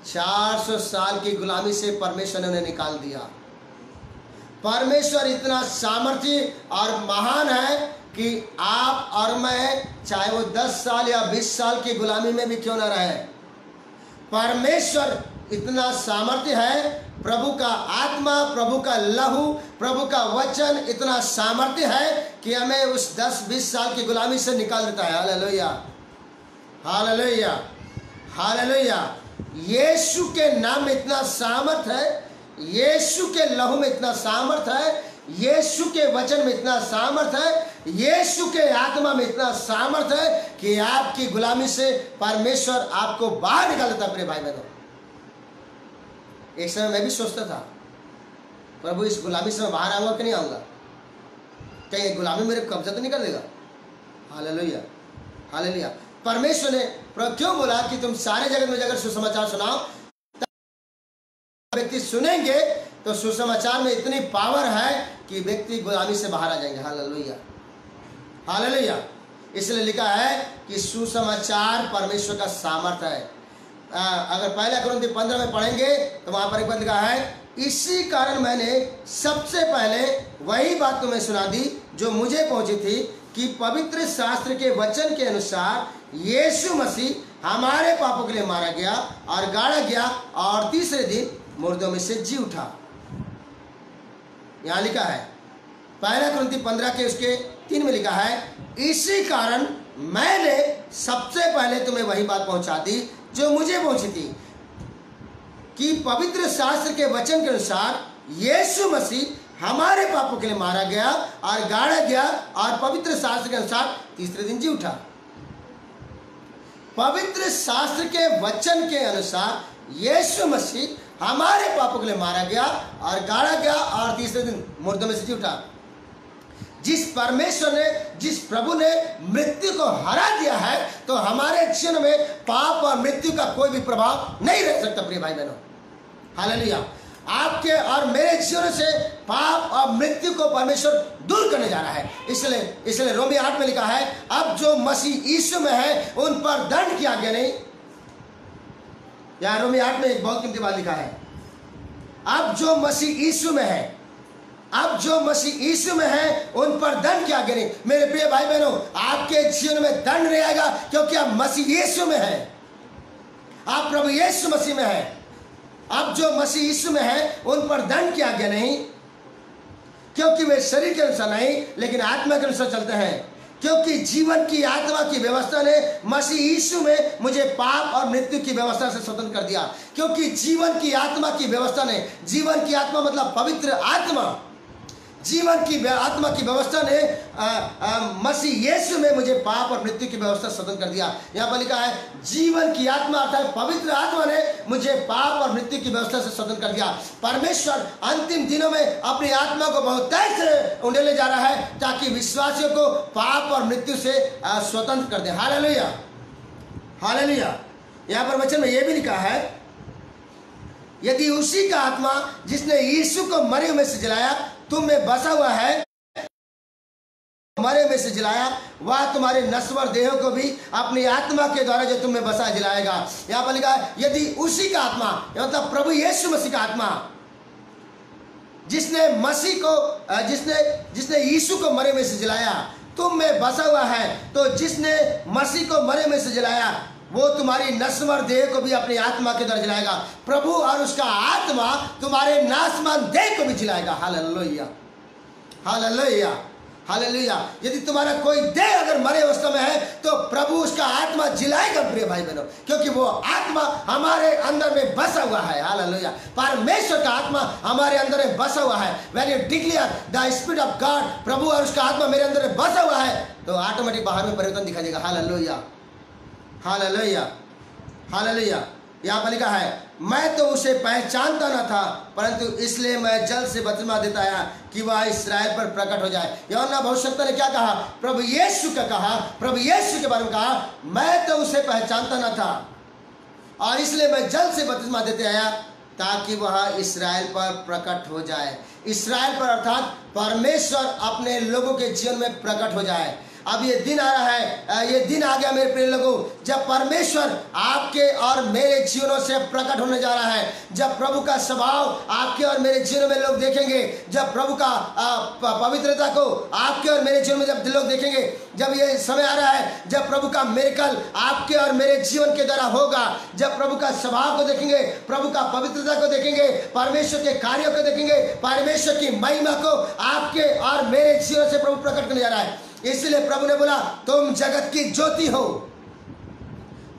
400 साल की गुलामी से परमेश्वर ने उन्हें निकाल दिया। परमेश्वर इतना सामर्थी और महान है कि आप और मैं, चाहे वो 10 साल या 20 साल की गुलामी में भी क्यों ना रहे, परमेश्वर इतना सामर्थ्य है। प्रभु का आत्मा, प्रभु का लहू, प्रभु का वचन इतना सामर्थ्य है कि हमें उस 10-20 साल की गुलामी से निकाल देता है। Hallelujah, hallelujah, hallelujah. यीशु के नाम में इतना सामर्थ है, यीशु के लहू में इतना सामर्थ है, यीशु के वचन में इतना सामर्थ है यीशु के आत्मा में इतना सामर्थ्य है कि आपकी गुलामी से परमेश्वर आपको बाहर निकाल देता। प्रिय भाई बहनों, एक समय मैं भी सोचता था, प्रभु इस गुलामी से मैं बाहर आऊंगा कि नहीं आऊंगा, कहीं गुलामी मेरे कब्जा तो नहीं कर देगा। Hallelujah, hallelujah. परमेश्वर ने क्यों बोला कि तुम सारे जगत में जाकर सुसमाचार सुनाओ। व्यक्ति सुनेंगे तो सुसमाचार में इतनी पावर है कि व्यक्ति गुलामी से बाहर आ जाएंगे। Hallelujah, hallelujah. इसलिए लिखा है कि सुसमाचार परमेश्वर का सामर्थ्य है। अगर पहला कुरिन्थी 15 में पढ़ेंगे तो वहां पर एक बात लिखा है, इसी कारण मैंने सबसे पहले वही बात तुम्हें सुना दी जो मुझे पहुंची थी कि पवित्र शास्त्र के वचन के अनुसार यीशु मसीह हमारे पापों के लिए मारा गया और गाड़ा गया और तीसरे दिन मुर्दों में से जी उठा। यहां लिखा है पहला कुरिन्थी 15 के उसके 3 में लिखा है, इसी कारण मैंने सबसे पहले तुम्हें वही बात पहुंचा दी जो मुझे पहुंची थी कि पवित्र शास्त्र के वचन के अनुसार यीशु मसीह हमारे पापों के लिए मारा गया और गाड़ा गया और पवित्र शास्त्र के अनुसार तीसरे दिन जी उठा। पवित्र शास्त्र के वचन के अनुसार यीशु मसीह हमारे पापों के लिए मारा गया और गाड़ा गया और तीसरे दिन मुर्दों में से जी उठा। जिस परमेश्वर ने, जिस प्रभु ने मृत्यु को हरा दिया है, तो हमारे जीवन में पाप और मृत्यु का कोई भी प्रभाव नहीं रह सकता। प्रिय भाई बहनों, हालेलुया। आपके और मेरे जीवन से पाप और मृत्यु को परमेश्वर दूर करने जा रहा है। इसलिए रोमी 8 में लिखा है, अब जो मसीह यीशु में है उन पर दंड की आज्ञा नहीं। यहाँ रोमी 8 में एक बहुत कीमती बात लिखा है, अब जो मसीह यीशु में है, अब जो मसीह यीशु में है उन पर दंड की आज्ञा नहीं। मेरे प्रिय भाई बहनों, आपके जीवन में दंड नहीं आएगा क्योंकि आप मसीह यीशु में हैं, आप प्रभु यीशु मसीह में हैं। अब जो मसीह यीशु में है उन पर दंड की आज्ञा नहीं, क्योंकि वे शरीर के अनुसार नहीं लेकिन आत्मा के अनुसार चलते हैं। क्योंकि जीवन की आत्मा की व्यवस्था ने मसीह यीशु में मुझे पाप और मृत्यु की व्यवस्था से स्वतंत्र कर दिया। क्योंकि जीवन की आत्मा की व्यवस्था ने, जीवन की आत्मा मतलब पवित्र आत्मा, जीवन की आत्मा की व्यवस्था ने मसीह यीशु में मुझे पाप और मृत्यु की व्यवस्था स्वतंत्र कर दिया। यहाँ पर लिखा है, जीवन की आत्मा अर्थात पवित्र आत्मा ने मुझे पाप और मृत्यु की व्यवस्था से स्वतंत्र कर दिया। परमेश्वर अंतिम दिनों में अपनी आत्मा को बहुत तेज से उंडेले जा रहा है ताकि विश्वासियों को पाप और मृत्यु से स्वतंत्र कर दे। Hallelujah, hallelujah. यहाँ पर वचन में यह भी लिखा है, यदि उसी का आत्मा जिसने यीशु को मरे में से जलाया तुम में बसा हुआ है, मरे में से जलाया, वह तुम्हारे नश्वर देहों को भी अपनी आत्मा के द्वारा जो तुम में बसा जलाएगा। यहाँ पर लिखा है, यदि उसी का आत्मा मतलब प्रभु यीशु मसीह का आत्मा जिसने मसीह को जिसने यीशु को मरे में से जलाया तुम में बसा हुआ है, तो जिसने मसीह को मरे में से जलाया वो तुम्हारी नश्वर देह को भी अपनी आत्मा के द्वारा जलाएगा। प्रभु और उसका आत्मा तुम्हारे नाशमान देह को भी जलाएगा। Hallelujah, hallelujah, hallelujah. यदि तुम्हारा कोई देह अगर मरे अवस्था में है तो प्रभु उसका आत्मा जलाएगा। प्रिय भाई बहनों, क्योंकि वो आत्मा हमारे अंदर में बसा हुआ है। हालेलुया, परमेश्वर का आत्मा हमारे अंदर में बसा हुआ है। When you declare the spirit of God, प्रभु और उसका आत्मा मेरे अंदर में बसा हुआ है, तो ऑटोमेटिक बाहर में परिवर्तन दिखाई देगा। Hallelujah, hallelujah, hallelujah. यहाँ पर लिखा है, मैं तो उसे पहचानता न था परंतु इसलिए मैं जल से बपतिस्मा देता आया कि वह इस्राएल पर प्रकट हो जाए। यूहन्ना भविष्यवक्ता ने क्या कहा? प्रभु यीशु का कहा, प्रभु यीशु के बारे में कहा, मैं तो उसे पहचानता न था और इसलिए मैं जल से बपतिस्मा देते आया ताकि वह इस्राएल पर प्रकट हो जाए। इस्राएल पर अर्थात परमेश्वर अपने लोगों के जीवन में प्रकट हो जाए। अब ये दिन आ रहा है, ये दिन आ गया मेरे प्रिय लोगों, जब परमेश्वर आपके और मेरे जीवनों से प्रकट होने जा रहा है। जब प्रभु का स्वभाव आपके और मेरे जीवन में लोग देखेंगे, जब प्रभु का पवित्रता को आपके और मेरे जीवन में जब लोग देखेंगे, जब ये समय आ रहा है जब प्रभु का मिरेकल आपके और मेरे जीवन के द्वारा होगा, जब प्रभु का स्वभाव को देखेंगे, प्रभु का पवित्रता को देखेंगे, परमेश्वर के कार्यों को देखेंगे, परमेश्वर की महिमा को आपके और मेरे जीवन से प्रभु प्रकट करने जा रहा है। इसलिए प्रभु ने बोला, तुम जगत की ज्योति हो,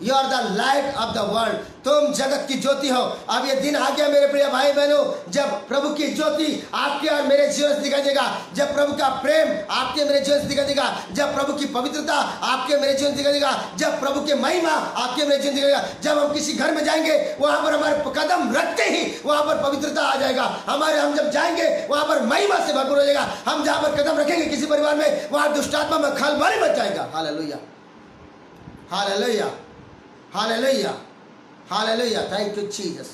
you are the light of the world, तुम जगत की ज्योति हो। अब ये दिन आ गया मेरे प्रिय भाई बहनों, जब प्रभु की ज्योति आपके और मेरे जीवन से दिखाई देगा, जब प्रभु का प्रेम आपके मेरे जीवन से दिखाई देगा, जब प्रभु की पवित्रता आपके मेरे जीवन से दिखाई देगा, जब प्रभु के महिमा आपके मेरे जीवन से दिखाई देगा। जब हम किसी घर में जाएंगे वहां पर हमारे कदम रखते ही वहां पर पवित्रता आ जाएगा। हम जब जाएंगे वहां पर महिमा से भरपूर हो जाएगा। हम जहां पर कदम रखेंगे किसी परिवार में, वहां दुष्टात्मा में खलबली मच जाएगा। Hallelujah, hallelujah, hallelujah, hallelujah. Thank you Jesus,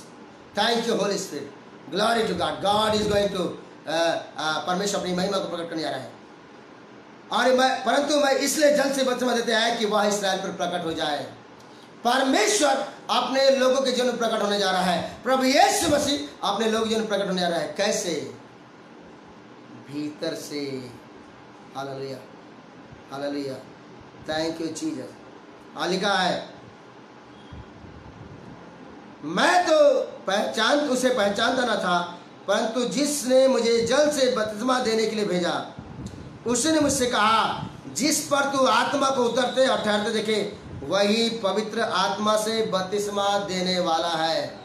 thank you Holy Spirit, glory to God. God is going to परमेश्वर अपनी महिमा को प्रकट करने जा रहा है। और परंतु मैं इसलिए जल से बपतिस्मा देते हैं कि वह इस्राएल पर प्रकट हो जाए। परमेश्वर अपने लोगों के जीवन में प्रकट होने जा रहा है। प्रभु यीशु मसीह अपने लोगों के जीवन में प्रकट होने जा रहा है। कैसे? भीतर से। Hallelujah, hallelujah, thank you Jesus. लिखा है, मैं तो उसे पहचानता न था, परंतु जिसने मुझे जल से बपतिस्मा देने के लिए भेजा उसने मुझसे कहा, जिस पर तू आत्मा को उतरते और ठहरते देखे वही पवित्र आत्मा से बपतिस्मा देने वाला है।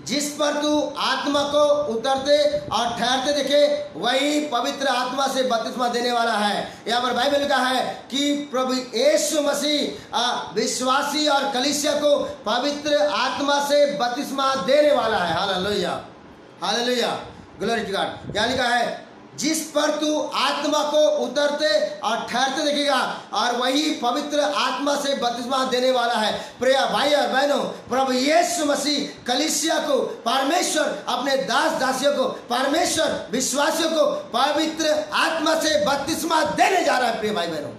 जिस पर तू आत्मा को उतरते और ठहरते देखे वही पवित्र आत्मा से बपतिस्मा देने वाला है। यहाँ पर बाइबल लिखा है कि प्रभु यीशु मसीह विश्वासी और कलीसिया को पवित्र आत्मा से बपतिस्मा देने वाला है। Hallelujah, hallelujah, glory to God. यहाँ लिखा है, जिस पर तू आत्मा को उतरते और ठहरते देखेगा और वही पवित्र आत्मा से बपतिस्मा देने वाला है। प्रिय भाई और बहनों, प्रभु यीशु मसीह कलीसिया को, परमेश्वर अपने दास दासियों को, परमेश्वर विश्वासियों को पवित्र आत्मा से बपतिस्मा देने जा रहा है। प्रिय भाई बहनों,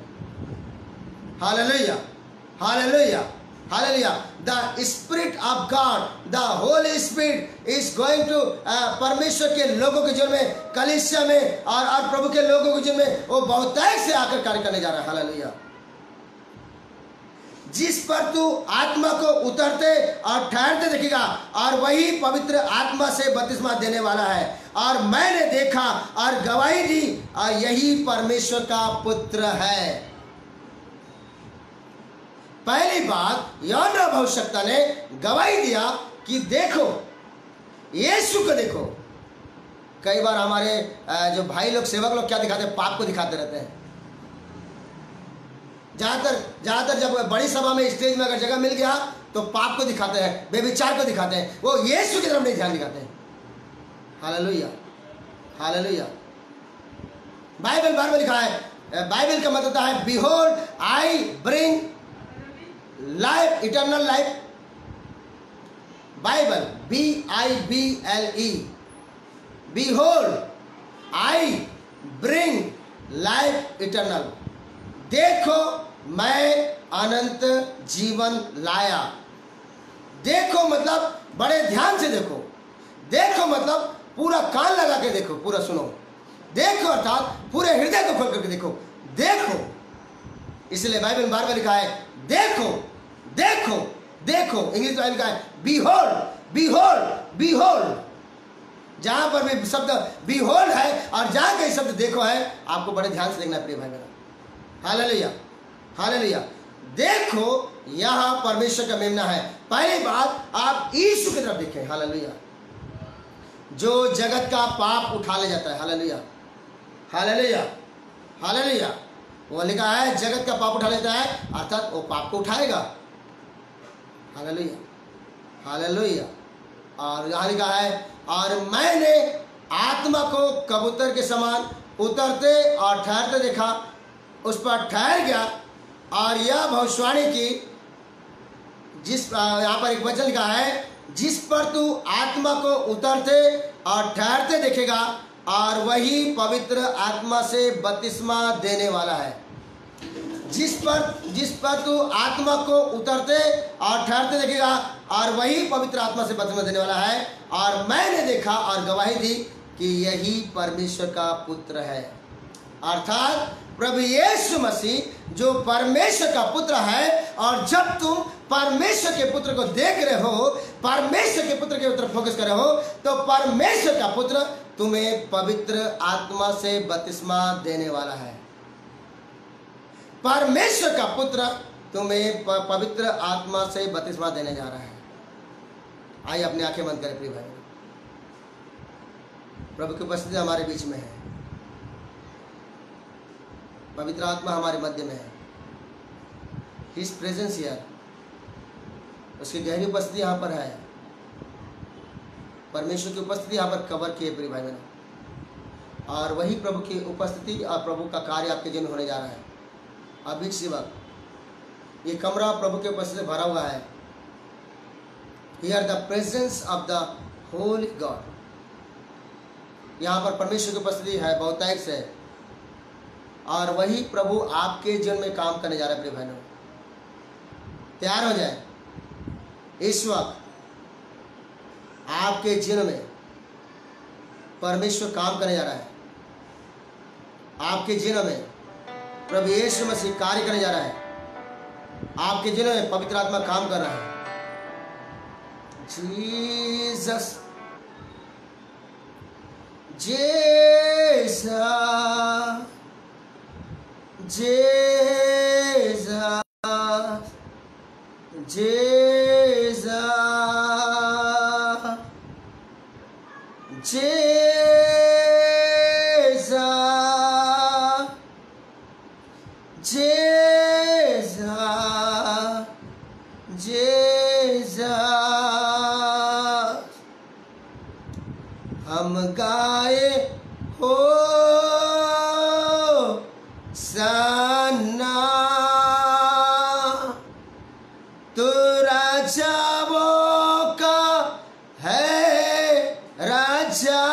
hallelujah, hallelujah, hallelujah. The spirit of God, the Holy Spirit is going to, परमेश्वर के लोगों के जीवन में, कलीसिया में और प्रभु के लोगों के जीवन में वो बहुतायत से आकर कार्य करने जा रहा है। हालेलुया। जिस पर तू आत्मा को उतरते और ठहरते देखेगा और वही पवित्र आत्मा से बपतिस्मा देने वाला है। और मैंने देखा और गवाही दी और यही परमेश्वर का पुत्र है। पहली बात, यूहन्ना भविष्यवक्ता ने गवाही दिया कि देखो, यीशु को देखो। कई बार हमारे जो भाई लोग, सेवक लोग क्या दिखाते हैं? पाप को दिखाते रहते हैं। ज़्यादातर जब बड़ी सभा में, स्टेज में अगर जगह मिल गया तो पाप को दिखाते हैं, बेविचार को दिखाते हैं, वो यीशु की तरफ नहीं ध्यान दिखाते हैं। Hallelujah, hallelujah. बाइबल बार में लिखा है, बाइबल का मतलब है, behold I bring life, eternal life. Bible, BIBLE, behold I bring life eternal. देखो मैं अनंत जीवन लाया। देखो मतलब बड़े ध्यान से देखो। देखो मतलब पूरा कान लगा के देखो, पूरा सुनो। देखो अर्थात पूरे हृदय को खोल करके देखो। देखो, इसलिए बाइबल में बार बार लिखा है, देखो, देखो, देखो। इंग्लिश में लिखा है, बिहोल्ड, बिहोल्ड, बिहोल्ड। जहां पर भी शब्द बिहोल्ड है और जहां कहीं शब्द देखो है, आपको बड़े ध्यान से देखना है प्रिय भाई बहन। Hallelujah, hallelujah. देखो, यहां परमेश्वर का मेमना है। पहली बात, आप यीशु की तरफ देखें। हालेलुया, जो जगत का पाप उठा ले जाता है। Hallelujah, hallelujah, hallelujah. वो लिखा है, जगत का पाप उठा लेता है, अर्थात वो पाप को उठाएगा। Hallelujah, hallelujah. और यहाँ लिखा है, और मैंने आत्मा को कबूतर के समान उतरते और ठहरते देखा, उस पर ठहर गया और यह भविष्यवाणी की, जिस, यहाँ पर एक वचन लिखा है, जिस पर तू आत्मा को उतरते और ठहरते देखेगा और वही पवित्र आत्मा से बपतिस्मा देने वाला है। जिस पर तू आत्मा को उतरते और ठहरते देखेगा और वही पवित्र आत्मा से बपतिस्मा देने वाला है। और मैंने देखा और गवाही दी कि यही परमेश्वर का पुत्र है। अर्थात प्रभु यीशु मसीह जो परमेश्वर का पुत्र है। और जब तुम परमेश्वर के पुत्र को देख रहे हो, परमेश्वर के पुत्र के ऊपर फोकस कर रहे हो, तो परमेश्वर का पुत्र तुम्हें पवित्र आत्मा से बपतिस्मा देने वाला है। परमेश्वर का पुत्र तुम्हें पवित्र आत्मा से बपतिस्मा देने जा रहा है। आइए अपनी आंखें बंद करें प्रिय भाई। प्रभु की उपस्थिति हमारे बीच में है, पवित्र आत्मा हमारे मध्य में है। हिज प्रेजेंस हियर, उसकी गहरी उपस्थिति यहाँ पर है। परमेश्वर की उपस्थिति यहाँ पर कवर की है प्रिय भाई बहनों, और वही प्रभु की उपस्थिति और प्रभु का कार्य आपके जीवन में होने जा रहा है। अभी इसी वक्त ये कमरा प्रभु के उपस्थिति से भरा हुआ है। Here the presence of the Holi God, यहाँ पर परमेश्वर की उपस्थिति है, बहुतायत से, और वही प्रभु आपके जीवन में काम करने जा रहा है प्रिय बहनों। तैयार हो जाए। इस वक्त आपके जीवन में परमेश्वर काम करने जा रहा है। आपके जीवन में प्रभु यीशु मसीह कार्य करने जा रहा है। आपके जीवन में पवित्र आत्मा काम कर रहा है। Jesus Jesus, Jesus, Jesus, Jesus, Jesus, Jesus, हम गाए हो सन्ना, तू राजाओं का है राजा,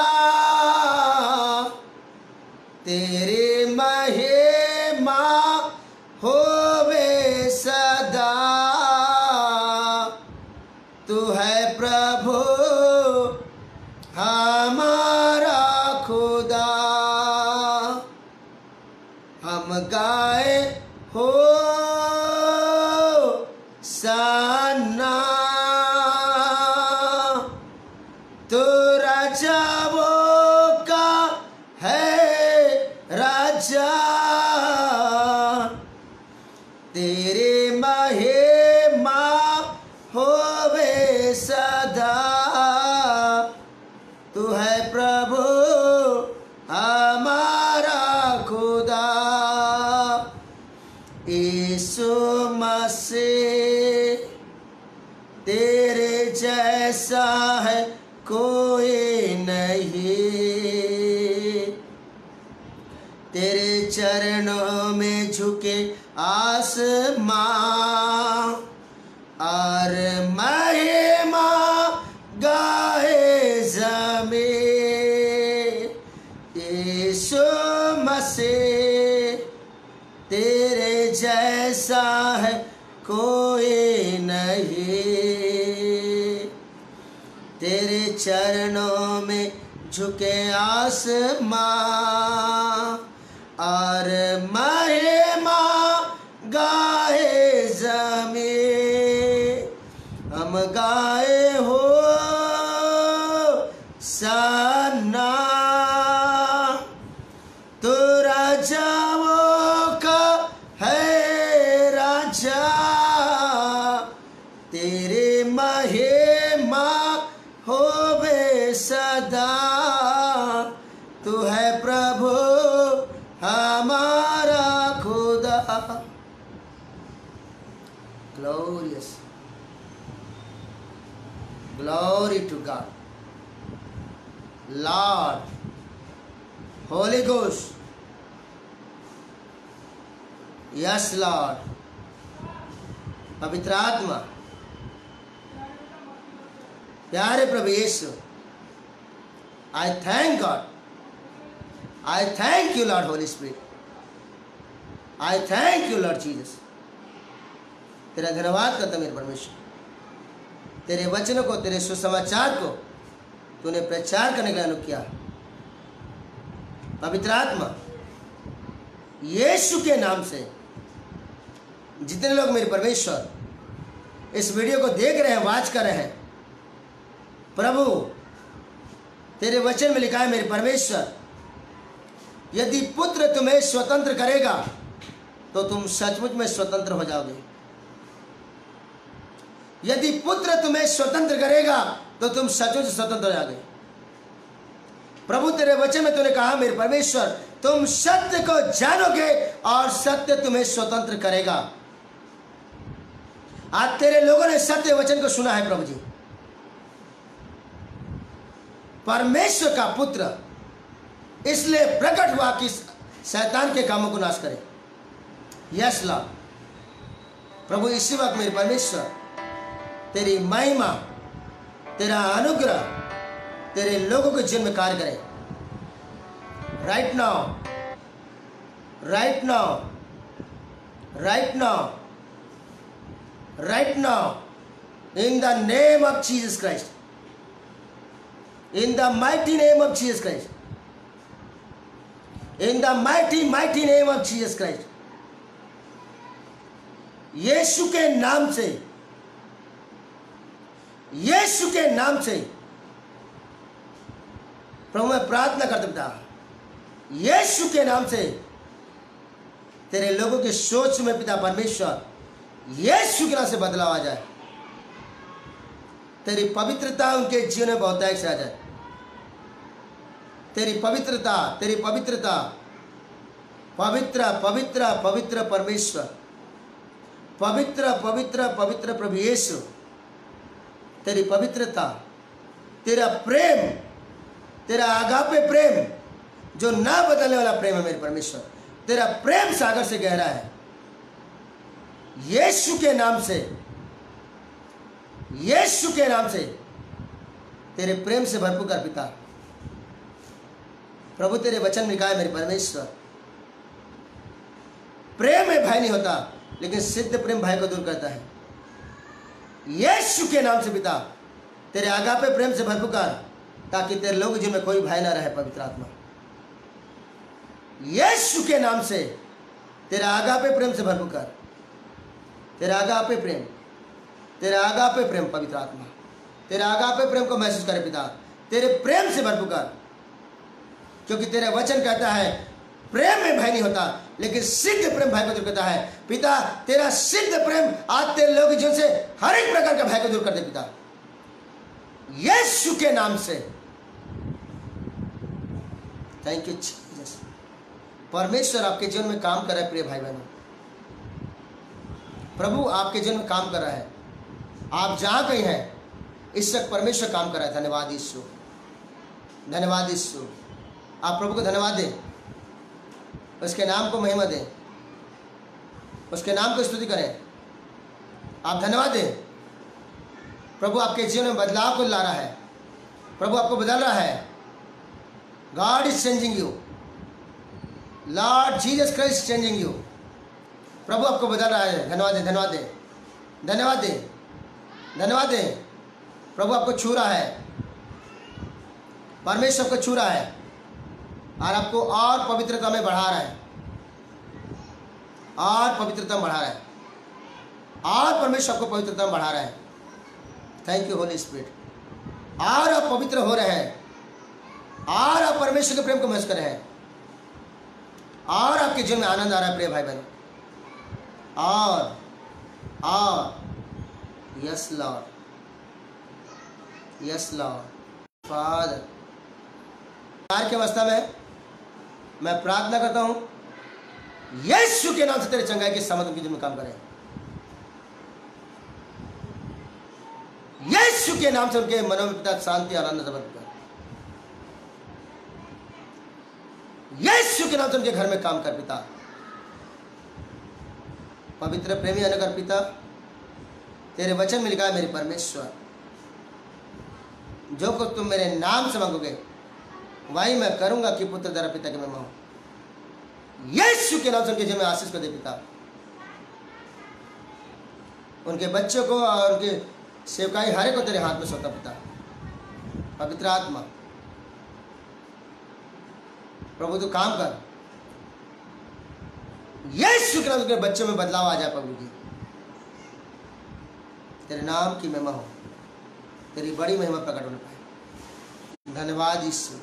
तेरी महिमा होवे सदा, तू है प्रभु हमारा खुदा। हम गाए हो सन्ना, तू राजाओं का है राजा, तेरी महिमा होवे सदा, तू है प्रभु हमारा खुदा। यीशु मसीह तेरे जैसा है कोई नहीं, तेरे चरणों में झुके आसमां और महिमा गाए ज़मीन। यीशु मसीह तेरे जैसा है कोई नहीं, तेरे चरणों में झुके आसमां और महिमा गाए ज़मीन। हम गाए हो सन्ना, तू राजाओं का है राजा, तेरी महिमा होवे सदा, तू है प्रभु हमारा खुदा। Glorious, glory to God, Lord, Holy Ghost, yes Lord, पवित्र आत्मा, प्यारे प्रभु यीशु, I thank God, I thank you Lord Holy Spirit, I thank you Lord Jesus। तेरा धन्यवाद करता मेरे परमेश्वर, तेरे वचनों को, तेरे सुसमाचार को तूने प्रचार करने का अनुरोध किया। पवित्र आत्मा, यीशु के नाम से जितने लोग मेरे परमेश्वर इस वीडियो को देख रहे हैं, वाच कर रहे हैं, प्रभु तेरे वचन में लिखा है मेरे परमेश्वर, यदि पुत्र तुम्हें स्वतंत्र करेगा तो तुम सचमुच में स्वतंत्र हो जाओगे। यदि पुत्र तुम्हें स्वतंत्र करेगा तो तुम सचमुच स्वतंत्र हो जाओगे। प्रभु तेरे वचन में तूने कहा मेरे परमेश्वर तुम सत्य को जानोगे और सत्य तुम्हें स्वतंत्र करेगा। आज तेरे लोगों ने सत्य वचन को सुना है प्रभु जी। परमेश्वर का पुत्र इसलिए प्रकट हुआ कि शैतान के कामों को नाश करे। Yes Lord. प्रभु इसी वक्त मेरे परमेश्वर तेरी महिमा तेरा अनुग्रह तेरे लोगों के जीवन में कार्य करे। Right now, right now, right now, right now, in the name of Jesus Christ, in the mighty name of Jesus Christ, in the mighty name of Jesus Christ. यीशु के नाम से, यीशु के नाम से प्रभु मैं प्रार्थना करता पिता, यीशु के नाम से तेरे लोगों की सोच में पिता परमेश्वर यीशु के नाम से बदलाव आ जाए। तेरी पवित्रता उनके जीवन में बहुतायत से आ जाए। तेरी पवित्रता, तेरी पवित्रता, पवित्र पवित्र पवित्र परमेश्वर, पवित्र पवित्र पवित्र प्रभु यीशु, तेरी पवित्रता, तेरा प्रेम, तेरा आगापे प्रेम जो ना बदलने वाला प्रेम है मेरे परमेश्वर, तेरा प्रेम सागर से गहरा है। यीशु के नाम से, यीशु के नाम से तेरे प्रेम से भरपूर कर पिता। प्रभु तेरे वचन में लिखा है मेरे परमेश्वर प्रेम में भय नहीं होता लेकिन सिद्ध प्रेम भय को दूर करता है। यीशु के नाम से पिता तेरे आगापे प्रेम से भरपूर कर ताकि तेरे लोग जिनमें कोई भय ना रहे। पवित्र आत्मा यीशु के नाम से तेरा आगापे प्रेम से भरपूर कर, तेरा आगापे प्रेम, तेरा आगापे प्रेम पवित्र आत्मा, तेरा आगापे प्रेम को महसूस करे पिता, तेरे प्रेम से भरपूर कर, क्योंकि तेरा वचन कहता है प्रेम में भय नहीं होता लेकिन सिद्ध प्रेम भय को दूर करता है। पिता तेरा सिद्ध प्रेम आज तेरे लोग जिनसे हर एक प्रकार का भय को दूर कर दे पिता, यीशु के नाम से। Thank you Jesus. परमेश्वर आपके जीवन में काम कर रहा है प्रिय भाई बहनों, प्रभु आपके जीवन में काम कर रहा है। आप जहां कहीं हैं इस वक्त परमेश्वर काम कर रहा है। धन्यवाद यीशु, धन्यवाद यीशु। आप प्रभु को धन्यवाद दें, उसके नाम को महिमा दें, उसके नाम को स्तुति करें। आप धन्यवाद दें। प्रभु आपके जीवन में बदलाव को ला रहा है, प्रभु आपको बदल रहा है। God is changing you, Lord Jesus Christ changing you. प्रभु आपको बदल रहा है। धन्यवाद दें, धन्यवाद दें, धन्यवाद दें, धन्यवाद दें। प्रभु आपको छू रहा है, परमेश्वर को छू रहा है और आपको और पवित्रता में बढ़ा रहा है, और पवित्रता में बढ़ा रहा है, और परमेश्वर आपको पवित्रता में बढ़ा रहा है। Thank you Holy spirit. और आप पवित्र हो रहे हैं, और आप परमेश्वर के प्रेम को महसूस कर रहे हैं, और आपके जीवन में आनंद आ रहा है प्रिय भाई बहन। और yes Lord, yes Lord. Father प्यार की अवस्था में मैं प्रार्थना करता हूं यीशु के नाम से तेरे चंगाई के सामर्थ उनके जीवन में काम करें। यीशु के नाम से उनके मनों में पिता शांति आनंद समर्पित कर। यीशु के नाम से उनके घर में काम कर पिता। पवित्र प्रेमी अनुग्रह पिता तेरे वचन में लिखा है मेरे परमेश्वर जो कुछ तुम मेरे नाम से मांगोगे वही मैं करूंगा कि पुत्र द्वारा पिता के महिमा हो। यीशु के नाम से उनके जीवन में आशीष को दे पिता। उनके बच्चों को और उनके सेवकाई हरे को तेरे हाथ में सौंपता पिता। पवित्र आत्मा प्रभु तू काम कर। यीशु के नाम से बच्चों में बदलाव आ जाए प्रभु जी। तेरे नाम की महिमा हो, तेरी बड़ी महिमा प्रकट होने पाए। धन्यवाद यीशु,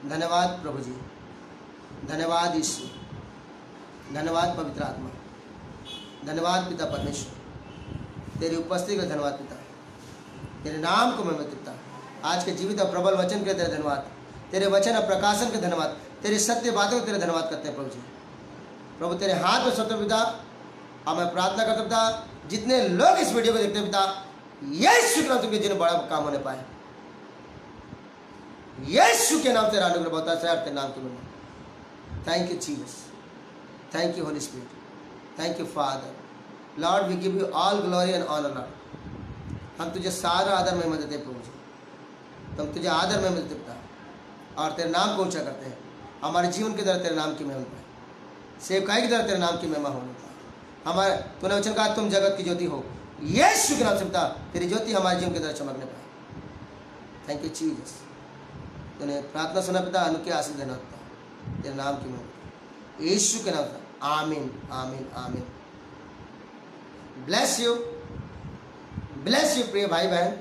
धन्यवाद प्रभु जी, धन्यवाद यीशु, धन्यवाद पवित्र आत्मा, धन्यवाद पिता परमेश्वर। तेरी उपस्थिति के लिए धन्यवाद पिता, तेरे नाम को मैं पिता, आज के जीवित और प्रबल वचन के लिए तेरे धन्यवाद, तेरे वचन और प्रकाशन के धन्यवाद, तेरी सत्य बातों के तेरे धन्यवाद करते हैं प्रभु जी। प्रभु तेरे हाथ में सौंपते पिता, और मैं प्रार्थना करता पिता, जितने लोग इस वीडियो को देखते हैं पिता, यीशु के नाम से जिन्हें बड़ा काम होने पाए, यीशु के नाम से अनुग्रह बहुत है तेरे नाम के में। Thank you Jesus, thank you Holy Spirit, thank you Father. Lord we give you all glory and honour Lord. हम तुझे सारा आदर में देते प्रभु जी, हम तुझे आदर में मिलते पिता, और तेरे नाम को ऊंचा करते हैं। हमारे जीवन के द्वारा तेरे नाम की महिमा पाए, सेवकाई के द्वारा तेरे नाम की महिमा होने पाए। हमारे तूने वचन कहा तुम जगत की ज्योति हो, यीशु के नाम से पिता तेरी ज्योति हमारे जीवन के द्वारा चमकने पाए। थैंक यू जीसस, तूने प्रार्थना सुना पिता, अनुके आशीष देना पिता, तेरे नाम की महिमा, यीशु के नाम से आमीन आमीन आमीन। ब्लेस यू प्रिय भाई बहन,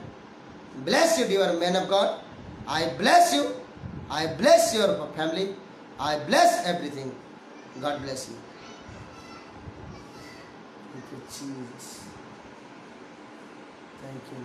bless you dear man of God, I bless you, I bless your family, I bless everything, God bless you. Thank you Jesus, thank you.